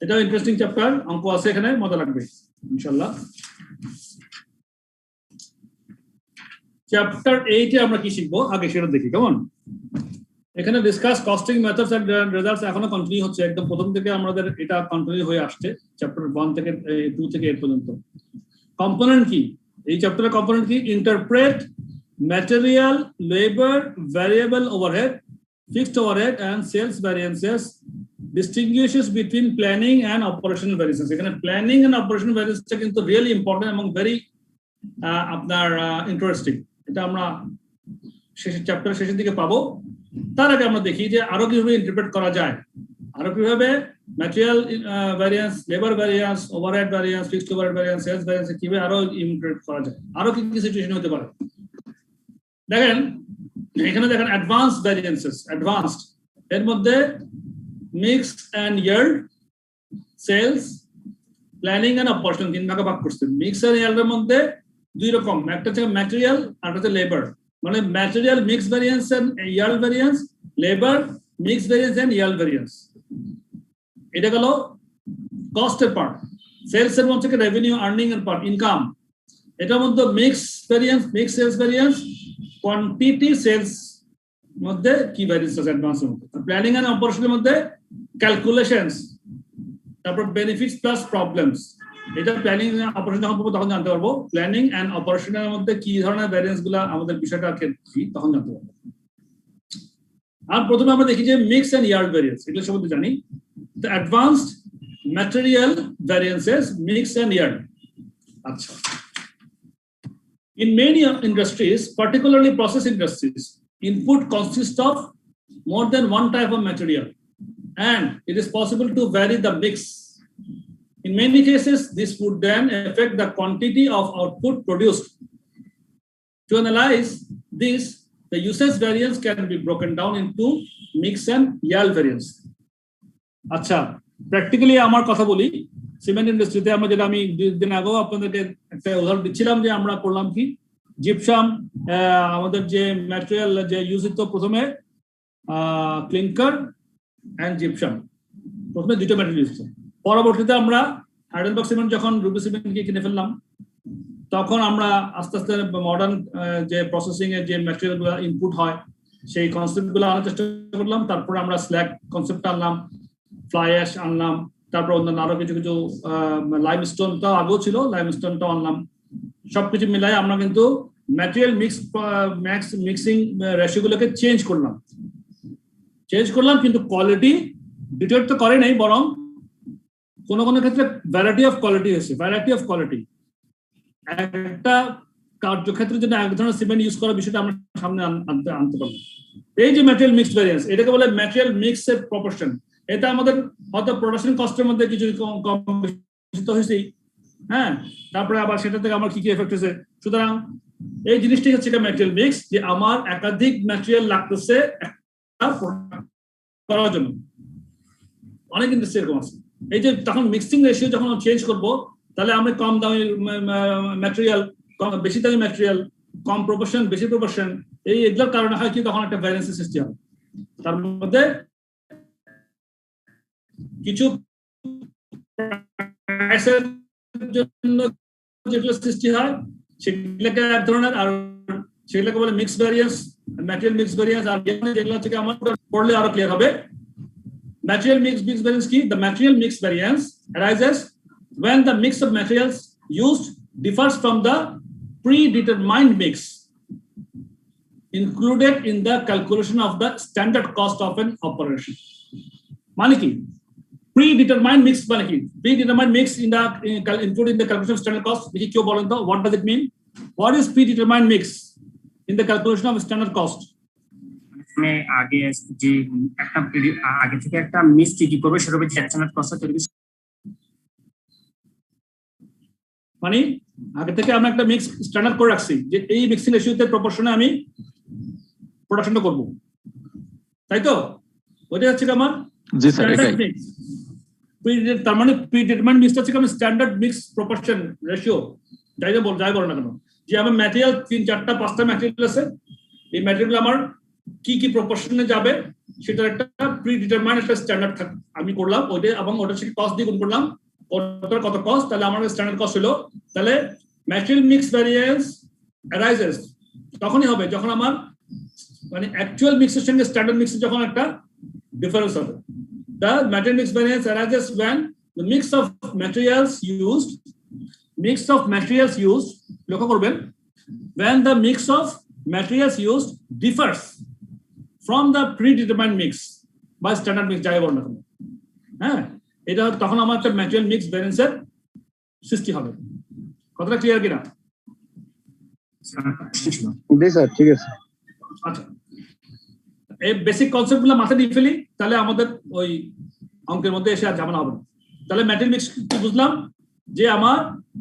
এটাও ইন্টারেস্টিং চ্যাপ্টার, অঙ্ক আছে এখানে, মজা লাগবে ইনশাআল্লাহ। চ্যাপ্টার 8 এ আমরা কি শিখবো আগে সেটা দেখি, কেমন? এখানে discuss costing methods and results এখনো কন্টিনিউ হচ্ছে, একদম প্রথম থেকে আমাদের এটা কন্টিনিউ হয়ে আসছে চ্যাপ্টার 1 থেকে 2 থেকে 8 পর্যন্ত। কম্পোনেন্ট কি? এই চ্যাপ্টারের কম্পোনেন্ট কি? Interpret material, labour, variable overhead, fixed overhead and sales variances, distinguishes between planning and operational variances. এখানে প্ল্যানিং এন্ড অপারেশনাল ভ্যারিয়েন্সটা কিন্তু রিয়েলি ইম্পর্টেন্ট এবং ভেরি আপনার ইন্টারেস্টিং। এটা আমরা শেষের চ্যাপ্টার শেষের দিকে পাবো। তার আগে আমরা দেখি যে আরো কিভাবে ইন্টারপ্রেট করা যায়, আরো কিভাবে material variance, labour variance, overhead variance, fixed overhead variance, sales variance কিভাবে আরো ইন্টারপ্রেট করা যায়, আরো কি কি সিচুয়েশন হতে পারে। দেখেন এখানে দেখেন অ্যাডভান্স ভ্যারিয়েন্সেস, অ্যাডভান্সড এর মধ্যে mix and yield, sales, planning and operation তিন ভাগে ভাগ করছে। মিক্স এন্ড ইয়ার্ডের মধ্যে দুই রকম, একটা হচ্ছে ম্যাটেরিয়াল আর একটা হচ্ছে লেবার। মানে material mix variance and yield variance, labour mix variance and yield variance. এটা গেল কস্টের পার্ট। সেলস এর মধ্যে রেভিনিউ আর্নিং এর পার্ট, ইনকাম। এটার মধ্যে mix variance, mix sales variance, quantity sales মধ্যে কি ভ্যারিয়েন্স আছে অ্যাডভান্সের মধ্যে। প্ল্যানিং এন্ড অপারেশনের মধ্যে ক্যালকুলেশনস, তারপর বেনিফিটস প্লাস প্রবলেমস। এটা প্ল্যানিং অপারেশন যখন তখন জানতে পারবো প্ল্যানিং এন্ড অপারেশনের মধ্যে কি ধরনের ভ্যারিয়েন্স গুলা আমাদের বিষয়টা কি তখন জানতে পারবো। আর প্রথমে আমরা দেখি যে মিক্স এন্ড ইয়ার্ড ভ্যারিয়েন্স, এগুলো সম্বন্ধে জানি। তো advanced material variances, mix and yield. আচ্ছা, in many industries, particularly process industries, input consists of more than one type of material, and it is possible to vary the mix. In many cases, this would then affect the quantity of output produced. To analyze this, the usage variance can be broken down into mix and yield variance. আচ্ছা, practically আমার কথা বলি, cement ইন্ডাস্ট্রিতে আমরা যেটা আমি 2 দিন আগেও আপনাদেরকে একটা উদাহরণ দিচ্ছিলাম যে আমরা করলাম কি, জিপসাম আমাদের যে ম্যাটেরিয়াল যে ইউজ হতো প্রথমে ক্লিংকার এন্ড জিপসাম, প্রথমে দুটো ম্যাটেরিয়াল ইউজ হতো। পরবর্তীতে আমরা হাইডেলবার্গ সিমেন্ট যখন রুবি সিমেন্টকে কিনে ফেললাম, তখন আমরা আস্তে আস্তে মডার্ন যে প্রসেসিং এর যে ম্যাটেরিয়াল গুলো ইনপুট হয় সেই কনসেপ্ট গুলো আনার চেষ্টা করলাম। তারপরে আমরা স্ল্যাগ কনসেপ্ট আনলাম, ফ্লাই অ্যাশ আনলাম, তারপর অন্যান্য আরো কিছু কিছু লাইমস্টোনটাও আগেও ছিল, লাইমস্টোনটাও আনলাম। সবকিছু মিলাই আমরা কিন্তু ম্যাটেরিয়াল মিক্সিং রেশিওগুলোকে চেঞ্জ করলাম, কিন্তু কোয়ালিটি ডিটেক্ট তো করে নাই, বরং কোনো কোনো ক্ষেত্রে ভ্যারাইটি অফ কোয়ালিটি হয়েছে, ভ্যারাইটি অফ কোয়ালিটি। একটা কার্যক্ষেত্রের জন্য এক ধরনের সিমেন্ট ইউজ করার বিষয়টা আমরা সামনে আনতে পারলাম। এই যে ম্যাটেরিয়াল মিক্সড ভ্যারিয়েন্স, এটাকে বলে ম্যাটেরিয়াল মিক্সের প্রপোর্শন। এটা আমাদের হয়তো প্রোডাকশন কস্টের মধ্যে কিছু কম বেশি তো হয়েছেই, হ্যাঁ, তারপরে আবার সেটা থেকে আমার কি কি এফেক্ট হয়েছে। সুতরাং এই জিনিসটাই হচ্ছে ম্যাটেরিয়াল মিক্স, যে আমার একাধিক ম্যাটেরিয়াল লাগতেছে করার জন্য। অনেক ইন্ডাস্ট্রি এরকম আছে। এই যে তখন মিক্সিং রেশিও যখন চেঞ্জ করবো, তাহলে আমরা কম দামি ম্যাটেরিয়াল, বেশি দামি ম্যাটেরিয়াল, কম প্রপোর্শন, বেশি প্রপোর্শন, এগুলোর কারণে হয় কি তখন একটা ভ্যারিয়েন্সের সৃষ্টি হয়। তার মধ্যে কিছু প্রাইসের জন্য যেগুলো সৃষ্টি হয় সেগুলোকে এক ধরনের, আর সেগুলোকে বলে mix variance, material mix variance. আর যেগুলো থেকে আমার পড়লে আরো ক্লিয়ার হবে। Material mix variance key, the material mix variance arises when the mix of materials used differs from the predetermined mix included in the calculation of the standard cost of an operation. মানে কি predetermined mix মানে কি? Predetermined mix included in the calculation of standard cost, দেখি কেউ বলেন তো, what does it mean? What is predetermined mix in the calculation of standard cost? মানে আগে যে একটা আগে থেকে একটা মিক্স কি করবে সেটা হবে স্ট্যান্ডার্ড কস্ট তৈরি। মানে আগে থেকে আমরা একটা মিক্স স্ট্যান্ডার্ড করে রাখছি যে এই মিক্সিং রেশিওতে প্রপোর্শনে আমি প্রোডাকশনটা করব, তাই তো? ওইটা হচ্ছে কি আমার জি স্যার স্ট্যান্ডার্ড এটাই। মিক্স। তার মানে প্রিডিটারমাইন্ড মিক্সটা হচ্ছে কি স্ট্যান্ডার্ড মিক্স প্রপোর্শন রেশিও, যাই বলো না কেন, যে আমার ম্যাটেরিয়াল 3, 4, 5টা ম্যাটেরিয়াল আছে, এই ম্যাটেরিয়াল আমার কি কি প্রপোর্শনে যাবে সেটার একটা প্রিডিটারমাইন্ড একটা স্ট্যান্ডার্ড আমি করলাম ওইটা, এবং ওটার সাথে কস্ট দিয়ে গুণ করলাম, ওটার কত কস্ট, তাহলে আমার স্ট্যান্ডার্ড কস্ট হলো। তাহলে ম্যাটেরিয়াল মিক্স ভ্যারিয়েন্স অ্যারাইজেস তখনই হবে যখন আমার মানে অ্যাকচুয়াল মিক্সের সঙ্গে স্ট্যান্ডার্ড মিক্সের যখন একটা ডিফারেন্স হবে। The material mix variance arises when the mix of materials used, লক্ষ্য করবেন, when the mix of materials used differs from the predetermined mix বা স্ট্যান্ডার্ড মিক্স যাই বল না কেন। হ্যাঁ, এটা তখন আমার একটা ম্যাটেরিয়াল মিক্স ভ্যারিয়েন্সের সৃষ্টি হবে। কথাটা ক্লিয়ার কিনা? জি স্যার, ঠিক আছে। আচ্ছা, এই বেসিক কনসেপ্ট গুলো মাথায় দিয়ে ফেলি, তাহলে আমাদের ওই অঙ্কের মধ্যে এসে আর ঝামেলা হবে না। তাহলে ম্যাটেরিয়াল মিক্স কি বুঝলাম, যে আমার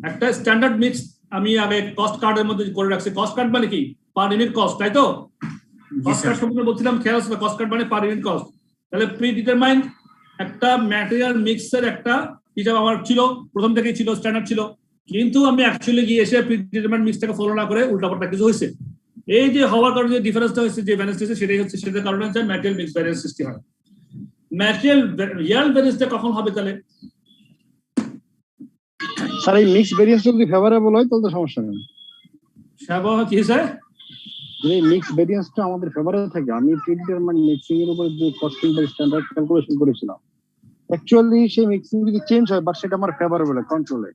একটা স্ট্যান্ডার্ড মিক্স আমি আগে কস্ট কার্ডের মধ্যে করে রাখছি। কস্ট কার্ড মানে কি? পার ইউনিট কস্ট, তাই তো? কস্ট কার্ড সম্পর্কে বলছিলাম, খেয়াল আছে? কস্ট কার্ড মানে পার ইউনিট কস্ট। তাহলে প্রিডিটারমাইন্ড একটা ম্যাটেরিয়াল মিক্সের একটা হিসাব আমার ছিল, প্রথম থেকেই ছিল, স্ট্যান্ডার্ড ছিল, কিন্তু আমি অ্যাকচুয়ালি গিয়ে এসে প্রিডিটারমাইন্ড মিক্সটাকে ফলো না করে উল্টাপাল্টা কিছু হয়েছে। এই যে হওয়ার কারণে যে ডিফারেন্সটা হয়েছে, যে ভ্যারিয়েন্স হয়েছে, সেটাই হচ্ছে, সেটার কারণে হচ্ছে ম্যাটেরিয়াল মিক্স ভ্যারিয়েন্স সৃষ্টি হয়। ম্যাটেরিয়াল ইয়াল্ড ভ্যারিয়েন্সটা কখন হবে তাহলে? স্যার এই মিক্স ভেরিয়েন্স যদি ফেভারেবল হয় তাহলে তো সমস্যা নেই। সাবা কি স্যার? যদি মিক্স ভেরিয়েন্সটা আমাদের ফেভারেবল থাকে, আমি প্রিডিটারমাইন্ড মিক্সিং এর উপর যে কস্টিং বা স্ট্যান্ডার্ড ক্যালকুলেশন করেছিলাম, অ্যাকচুয়ালি সেই মিক্সিং যদি চেঞ্জ হয়, বাট সেটা আমার ফেভারেবল কন্ট্রোলে,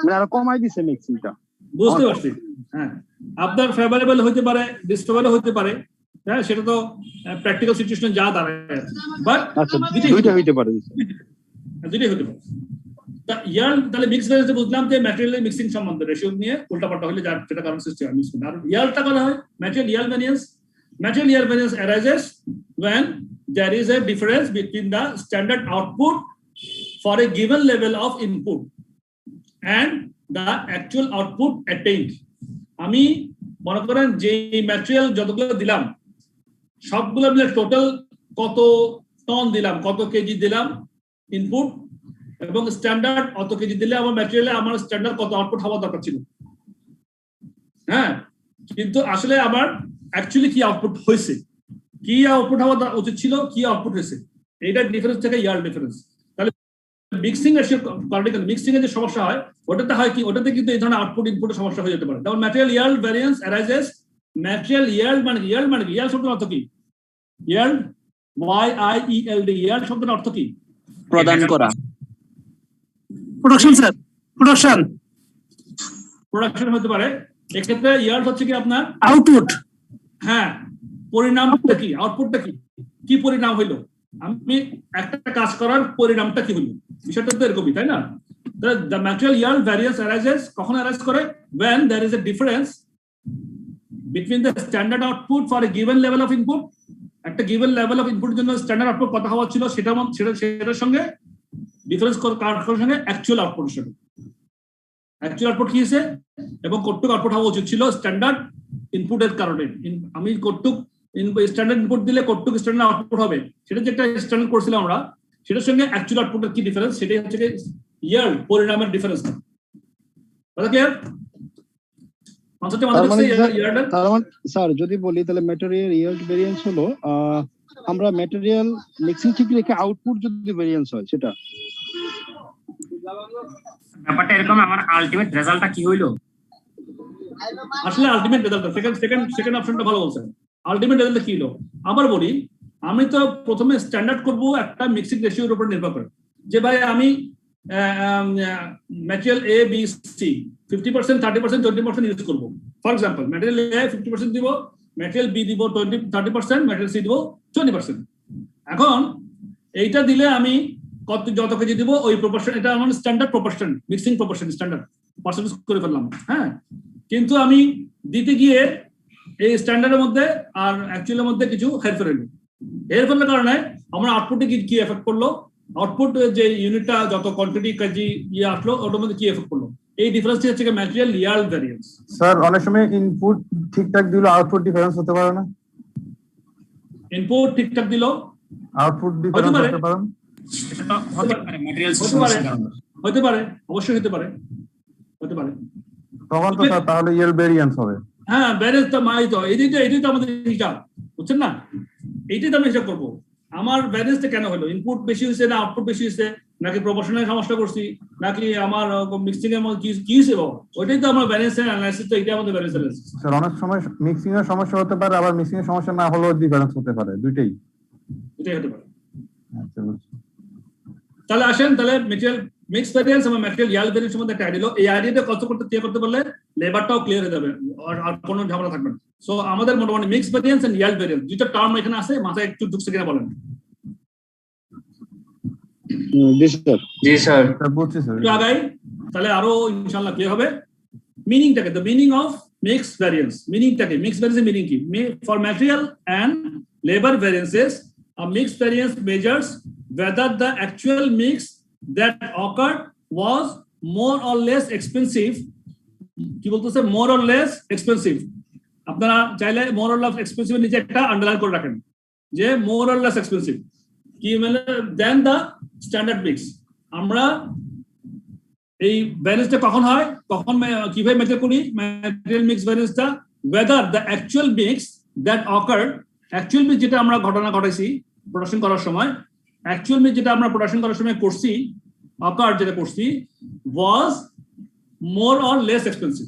মানে আরো কমাই দিছে মিক্সিংটা। বুঝতে পারছি। হ্যাঁ, আপনার ফেভারেবল হতে পারে, ডিসফেভারেবল হতে পারে। হ্যাঁ, সেটা তো প্র্যাকটিক্যাল সিচুয়েশন যা দাঁড়ায়। বাট আচ্ছা, দুইটা হইতে পারে, দুইটাই হতে পারে। ইয়ার্ড তাহলে মিক্স ভ্যারিয়েন্স বুঝলাম যে ম্যাটেরিয়াল মিক্সিং সম্বন্ধে রেশিও নিয়ে উল্টাপাল্টা হলে যার যেটা কারণ সৃষ্টি হয় মিক্সিং। আর ইয়ার্ডটা করা হয় material yard variance. Material yield variance arises when there is a difference between the standard output for a given level of input and the actual output attained. আমি মনে করেন যে ম্যাটেরিয়াল যতগুলো দিলাম সবগুলো মিলে টোটাল কত টন দিলাম, কত কেজি দিলাম ইনপুট, এবং স্ট্যান্ডার্ড অত কেজি দিলে আমার ম্যাটেরিয়ালে আমার স্ট্যান্ডার্ড কত আউটপুট হওয়া দরকার ছিল। হ্যাঁ, কিন্তু আসলে আমার অ্যাকচুয়ালি কি আউটপুট হয়েছে, কি আউটপুট হওয়া উচিত ছিল, কি আউটপুট হয়েছে, এইটার ডিফারেন্স থেকে ইয়ার ডিফারেন্স। তাহলে মিক্সিং রেশিও পার্টিকেল মিক্সিং এর যে সমস্যা হয় ওটাতে হয় কি, ওটাতে কিন্তু এই ধরনের আউটপুট ইনপুটের সমস্যা হয়ে যেতে পারে। যেমন material yard variance arises, material yard মানে কি? ইয়ার্ড মানে কি? ইয়ার্ড শব্দের অর্থ কি? ইয়ার্ড YIELD, ইয়ার্ড শব্দের অর্থ কি? প্রদান করা। প্রোডাকশন স্যার, প্রোডাকশন হতে পারে। এক্ষেত্রে ইয়ার্ড হচ্ছে কি আপনার আউটপুট। হ্যাঁ, পরিণামটা কি, আউটপুটটা কি, কি পরিণাম হইলো, আমি একটা কাজ করার পরিণামটা কি হইলো, বিষয়টা তো এরকমই, তাই না? The material yield variance arises কখন arise করে? When there is a difference between the standard output for a given level of input, একটা given level of input এর জন্য স্ট্যান্ডার্ড আউটপুট কত হওয়া ছিল সেটার সঙ্গে ডিফারেন্স করার সঙ্গে অ্যাকচুয়াল আউটপুটের সঙ্গে। অ্যাকচুয়াল আউটপুট কি হয়েছে এবং কতটুকু আউটপুট হওয়া উচিত ছিল স্ট্যান্ডার্ড ইনপুটের কারণে। আমি কতটুকু স্ট্যান্ডার্ড ইনপুট দিলে কতটুকু স্ট্যান্ডার্ড আউটপুট হবে, সেটা যেটা স্ট্যান্ডার্ড করছিলাম আমরা, সেটার সঙ্গে অ্যাকচুয়াল আউটপুটের কি ডিফারেন্স, সেটাই হচ্ছে ইয়ার্ড, পরিণামের ডিফারেন্স। কথা ক্লিয়ার? স্যার যদি বলি তাহলে ম্যাটেরিয়াল ইয়েল্ড ভেরিয়েন্স হলো আমরা ম্যাটেরিয়াল মিক্সিং ঠিক রেখে আউটপুট যদি ভেরিয়েন্স হয় সেটা, ব্যাপারটা এরকম, আমার আলটিমেট রেজাল্টটা কি হইলো? আসলে আলটিমেট রেজাল্ট সেকেন্ড অপশনটা ভালো বলছেন। আলটিমেট রেজাল্ট কি হলো আবার বলি, আমি তো প্রথমে স্ট্যান্ডার্ড করব একটা মিক্সিং রেশিওর উপর নির্ভর করে, যে ভাই আমি material A B C 50%, 30%, 20% use করবো। ফর এক্সাম্পল ম্যাটেরিয়াল এ 50% দিব, ম্যাটেরিয়াল বি দিব 30%, ম্যাটেরিয়াল সি দিব 20%। এখন এইটা দিলে আমি যত কেজি দিব ওই প্রপোর্শন, এটা আমার standard proportion, mixing proportion standard percentage করে ফেললাম। হ্যাঁ, কিন্তু আমি দিতে গিয়ে এই স্ট্যান্ডার্ডের মধ্যে আর অ্যাকচুয়ালের মধ্যে কিছু হেরফের হইল। হেরফেরের কারণে আমার আউটপুটে কি এফেক্ট করলো, আউটপুট যে ইউনিটটা যত কোয়ান্টিটি কেজি ইয়ে আসলো ওটার মধ্যে কি এফেক্ট করলো, এই ডিফারেন্সটি হচ্ছে ম্যাটেরিয়াল ইয়াল্ড ভ্যারিয়েন্স। স্যার অনেক সময় ইনপুট ঠিকঠাক দিলে আউটপুট ডিফারেন্স হতে পারে না? ইনপুট ঠিকঠাক দিল আউটপুট ডিফারেন্স হতে পারে? সেটা তো হতে পারে, ম্যাটেরিয়াল হতে পারে, অবশ্যই হতে পারে। তখন তো স্যার তাহলে ইয়েল ভেরিয়েন্স হবে। হ্যাঁ, ভ্যারিয়েন্স তো মাই তো এটাই তো আমাদের হিসাব, বুঝছেন না? এইটাই তো আমি হিসাব করবো আমার ভ্যারিয়েন্সটা কেন হলো, ইনপুট বেশি হয়েছে না আউটপুট বেশি হয়েছে, নাকি প্রপোর্শনাল সমস্যা করছি, নাকি আমার মিক্সিং এর মধ্যে কি হয়েছে, ওইটাই তো আমার ভ্যারিয়েন্স অ্যানালাইসিস। তো এটা আমাদের ভ্যারিয়েন্স অ্যানালাইসিস। স্যার অনেক সময় মিক্সিং এর সমস্যা হতে পারে, আবার মিক্সিং এর সমস্যা না হলেও ডিফারেন্স হতে পারে, দুইটাই হতে পারে। আচ্ছা, তাহলে আসেন, তাহলে মেটেরিয়াল মিক্স ভ্যারিয়েন্স এবং ম্যাটেরিয়াল ইয়াল্ড ভ্যারিয়েন্সের মধ্যে একটা আইডিয়া, এই আইডিয়াটা কত করতে পারলে লেবারটাও ক্লিয়ার হয়ে যাবে, আর কোনো ঝামেলা থাকবে না। সো আমাদের মোটামুটি mix variance and yield variance দুইটা টার্ম এখানে আছে, মাথায় একটু ঢুকছে কিনা বলেন? জি স্যার বুঝছি স্যার। একটু আগাই তাহলে আরো ইনশাআল্লাহ ক্লিয়ার হবে। মিনিংটাকে, the meaning of mix variance, মিনিংটাকে, মিক্স ভ্যারিয়েন্সের মিনিং কি? For material and labour variances, a mixed variance measures whether the actual mix that occurred was more or less expensive. কি বলতেছে? more or less expensive। আপনারা চাইলে more or less expensive নিচে একটা underline করে রাখেন যে more or less expensive কি মানে দেন দ্য স্ট্যান্ডার্ড মিক্স। আমরা এই ভ্যারিয়েন্সটা কখন হয়, কখন কিভাবে মেজার করি ম্যাটেরিয়াল মিক্স ভ্যারিয়েন্সটা? whether the actual mix that occurred, actual mix যেটা আমরা ঘটনা ঘটাইছি প্রোডাকশন করার সময়, অ্যাকচুয়াল মিক্স যেটা আমরা প্রোডাকশন করার সময় করছি, অকার যেটা করছি, ওয়াজ মোর অর লেস এক্সপেন্সিভ।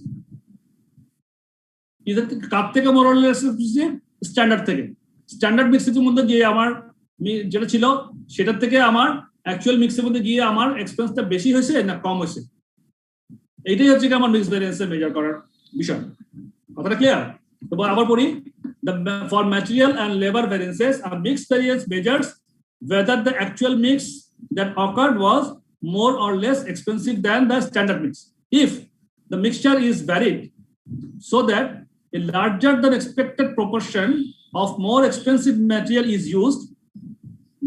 কার থেকে more or less expensive? Standard থেকে। স্ট্যান্ডার্ড মিক্সের মধ্যে গিয়ে আমার যেটা ছিল সেটার থেকে আমার অ্যাকচুয়াল মিক্সের মধ্যে গিয়ে আমার এক্সপেন্সটা বেশি হয়েছে না কম হয়েছে, এইটাই হচ্ছে আমার মিক্স ভ্যারিয়েন্সের মেজার করার বিষয়। কথাটা ক্লিয়ার? তো আবার পড়ি, for material and labor variances, a mixed variance measures whether the actual mix that occurred was more or less expensive than the standard mix. If the mixture is varied so that a larger than expected proportion of more expensive material is used,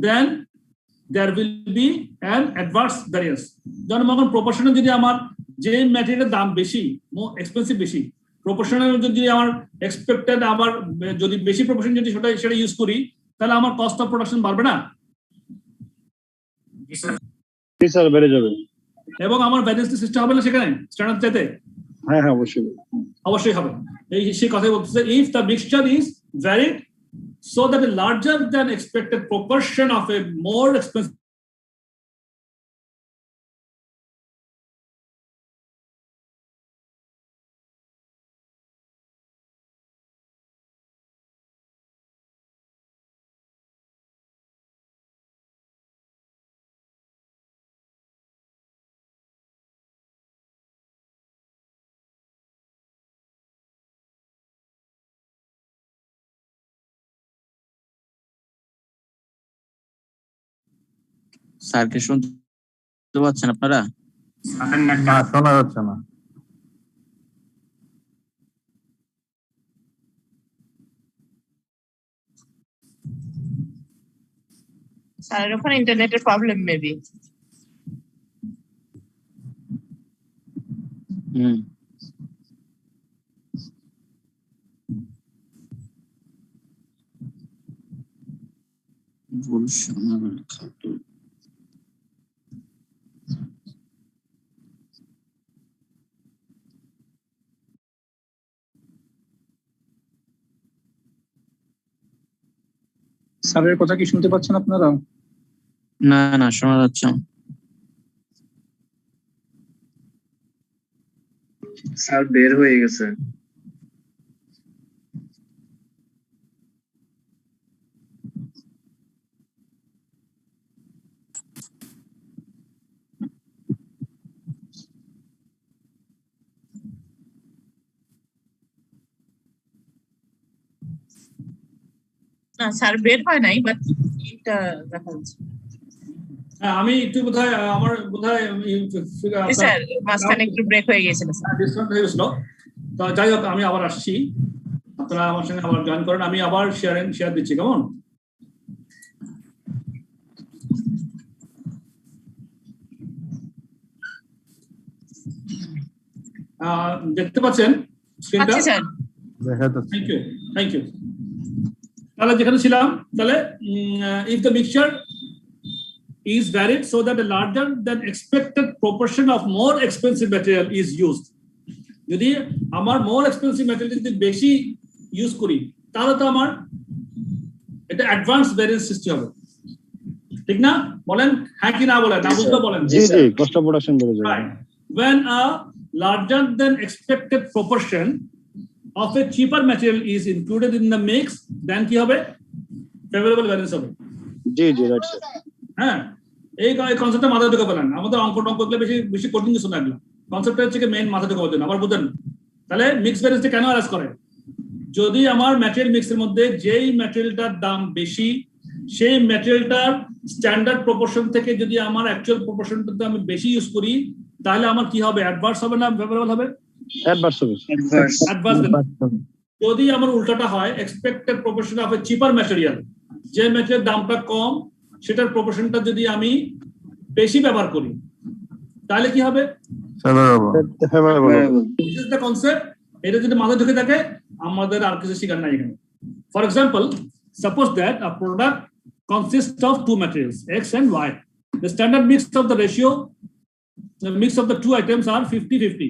then there will be an adverse variance. যখন মখন প্রপোর্শনে যদি আমার যে ম্যাটেরিয়ালের দাম বেশি, expensive বেশি, proportional যদি আমার expected আমার যদি বেশি প্রপোর্শন যদি সেটা ইউজ করি, তাহলে আমার কস্ট অফ প্রোডাকশন বাড়বে না? জি স্যার, বেড়ে যাবে। এবং আমার ভ্যারিয়েন্স সিস্টেম হবে না সেখানে স্ট্যান্ডার্ড চাইতে? হ্যাঁ হ্যাঁ, অবশ্যই অবশ্যই হবে। এই সেই কথাই বলতেছে, if the mixture is varied so that a larger than expected proportion of a more expensive sir কি শুনতে পাচ্ছেন আপনারা? না, শোনা যাচ্ছে না। স্যারের ওখানে ইন্টারনেটের প্রবলেম মেবি। স্যারের কথা কি শুনতে পাচ্ছেন আপনারা? না না, শোনা যাচ্ছে না। স্যার বের হয়ে গেছে। না স্যার বের হয় নাই, বাট এটা দেখা যাচ্ছে। হ্যাঁ, আমি একটু বোধহয় আমার বোধহয় স্যার মাঝখানে একটু ব্রেক হয়ে গিয়েছিল স্যার। ডিসকানেক্ট হয়ে গেছিল। তো যাই হোক, আমি আবার আসছি, আপনারা আমার সঙ্গে আবার জয়েন করেন। আমি আবার শেয়ার দিচ্ছি, কেমন? দেখতে পাচ্ছেন স্ক্রিনটা? আচ্ছা স্যার, দেখা যাচ্ছে। Thank you. তাহলে যেখানে ছিলাম, তাহলে if the mixture is varied so that a larger than expected proportion of more expensive material is used. যদি আমার more expensive material যদি বেশি ইউজ করি, তাহলে তো আমার এটা অ্যাডভান্স ভ্যারিয়েন্স সৃষ্টি হবে, ঠিক না? বলেন হ্যাঁ কি না, বলেন না, বুঝতে বলেন। জি জি, কস্ট অফ প্রোডাকশন বেড়ে যাবে। Right. When a larger than expected proportion of a cheaper material is included in the mix, then কি হবে? Favorable variance হবে। জি জি, রাইট স্যার। হ্যাঁ, এই কনসেপ্টটা মাথায় ঢুকে পেলেন। আমাদের অঙ্ক বেশি বেশি কঠিন কিছু না, এগুলো কনসেপ্টটা হচ্ছে মেইন মাথায় ঢুকে দেন। আবার বুঝেন তাহলে মিক্স ভ্যারিয়েন্সটা কেন অ্যারেঞ্জ করে? যদি আমার ম্যাটেরিয়াল মিক্সের মধ্যে যেই ম্যাটেরিয়ালটার দাম বেশি, সেই ম্যাটেরিয়ালটার স্ট্যান্ডার্ড প্রপোর্শন থেকে যদি আমার অ্যাকচুয়াল প্রপোর্শনটা আমি বেশি ইউজ করি, তাহলে আমার কি হবে? অ্যাডভার্স হবে না ফেভারেবল হবে? অ্যাডভার্স হবে। অ্যাডভার্স। যদি আমার উল্টাটা হয়, expected proportion of A cheaper material, যে ম্যাটেরিয়াল দামটা কম সেটার প্রপোর্শনটা যদি আমি বেশি ব্যবহার করি, তাহলে কি হবে? This is the concept. এটা যদি মাথায় ঢুকে থাকে, আমাদের আর কিছু শিকার নাই এখানে। For example, suppose that a product consists of two materials, X and Y. The standard mix of the ratio, the mix of the two items are 50-50.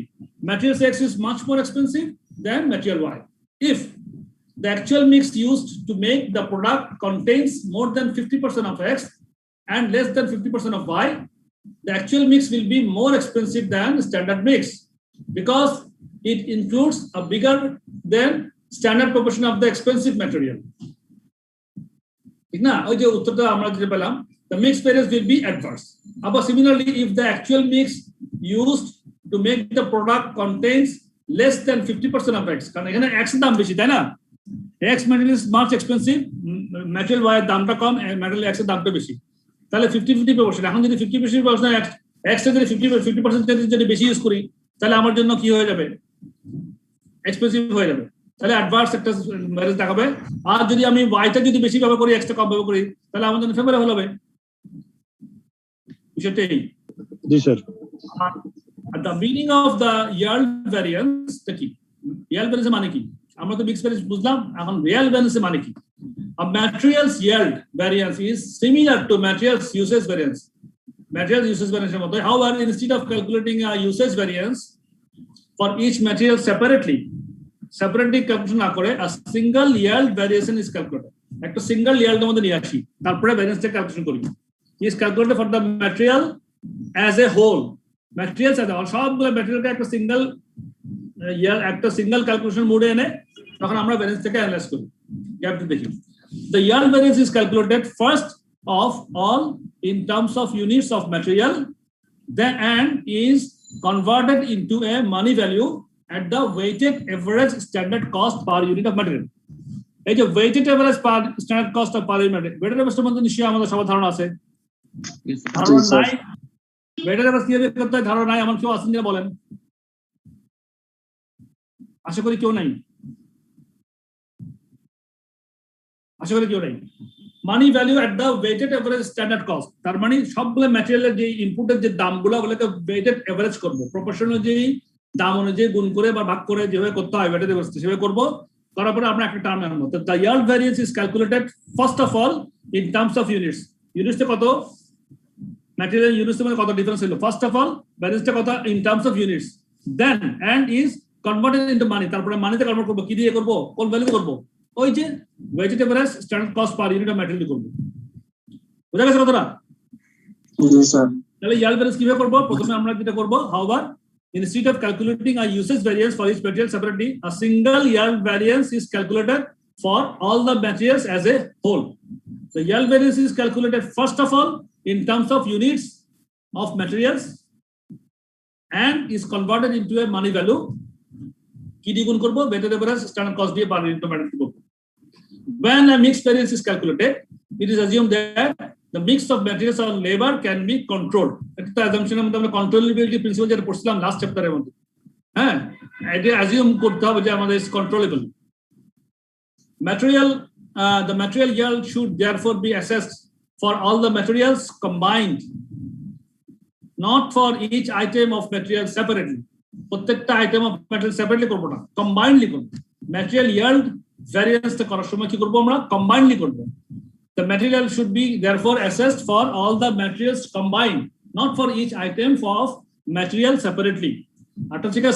Material X is much more expensive than material Y. If the actual mix used to make the product contains more than 50% of X and less than 50% of Y, the actual mix will be more expensive than the standard mix because it includes a bigger than standard proportion of the expensive material. ঠিক না? ওই যে উত্তরটা আমরা যেটা পেলাম, the mix variance will be adverse. But similarly, if the actual mix used to make the product contains less than 50% of X, কারণ এখানে X এর দাম বেশি, তাই না? X material is much expensive, material Y এর দামটা কম, material X এর দামটা বেশি, তাহলে 50-50 প্রপোর্শন। এখন যদি 50% প্রপোর্শন X এর যদি 50% যদি বেশি ইউজ করি, তাহলে আমার জন্য কি হয়ে যাবে? এক্সপেন্সিভ হয়ে যাবে। তাহলে অ্যাডভার্স একটা ভ্যারিয়েন্স দেখাবে। আর যদি আমি ওয়াইটা যদি বেশি ব্যবহার করি, এক্সটা কম ব্যবহার করি, তাহলে আমার জন্য ফেভারেবল হবে। বিষয়টাই। জি স্যার। আর the meaning of the yield variance কি? yield variance মানে কি? আমরা তো মিক্স ভ্যারিয়েন্স বুঝলাম, এখন রিয়েল ভ্যারিয়েন্স মানে কি? A material's yield variance is similar to material's usage variance. Material usage variance এর মতো। However, instead of calculating a usage variance for each material separately calculation না করে a single yield variation is calculated. একটা single yield মধ্যে নিয়ে আসি, তারপরে ভ্যারিয়েন্সটা calculation করি। is calculated for the material as a whole. Materials as a whole, সবগুলো ম্যাটেরিয়ালকে একটা সিঙ্গেল ক্যালকুলেশন মোডে এনে তখন আমরা ভ্যারিয়েন্সটাকে অ্যানালাইজ করি। গ্যাপটা দেখি। The yield variance is calculated first of all in terms of units of material, then and is converted into a money value at the weighted average standard cost per unit of material. এই যে weighted average per standard cost of per unit material, weighted average এর মধ্যে নিশ্চয়ই আমাদের সবার ধারণা আছে। ধারণা নাই? weighted average কিভাবে করতে হয় ধারণা নাই, আমার কেউ আছেন কিনা বলেন? আশা করি কেউ নাই। Money value at the weighted average standard cost, তার মানে সবগুলো ম্যাটেরিয়ালের যে ইনপুটের যে দামগুলো ওগুলোকে ওয়েটেড এভারেজ করবো, প্রপোর্শন অনুযায়ী দাম অনুযায়ী গুণ করে বা ভাগ করে যেভাবে করতে হয় ওয়েটেড এভারেজ সেভাবে করবো। করার পরে আমরা একটা টার্ম আনবো। The yield variance is calculated first of all in terms of units. ইউনিটসে কত ম্যাটেরিয়াল ইউনিটসের মধ্যে কত ডিফারেন্স হলো, ফার্স্ট অফ অল ভ্যারিয়েন্সটা কত in terms of units, then and is converted into money, তারপরে মানিতে কনভার্ট করবো। কি দিয়ে করবো? কোন ভ্যালুতে করবো? ওই যে weighted average standard cost per unit of material করবো। বুঝা গেছে কথাটা? তাহলে yield variance কিভাবে করবো? প্রথমে আমরা যেটা করবো, however instead of calculating a usage variance for each material separately, a single yield variance is calculated for all the materials as a whole. The yield variance is calculated first of all in terms of units of materials and is converted into a money value. কি দিয়ে গুণ করব? weighted average standard cost দিয়ে per unit matter করব. When a mixed variance is calculated, it is assumed that the mix of materials or labor can be controlled. এটা assumption মধ্যে আমরা controllability principle যেটা পড়ছিলাম লাস্ট চ্যাপ্টারের মধ্যে। হ্যাঁ, এটা assume করতে হবে যে আমাদের is controllable. The material yield should therefore be assessed for all the materials combined, not for each item of material separately. প্রত্যেকটা item of material separately করব না, combinedly করব। Material yield variance টা করার সময় কি করব আমরা? Combinedly করব। The material should be therefore assessed for all the materials combined, not for each item of material separately.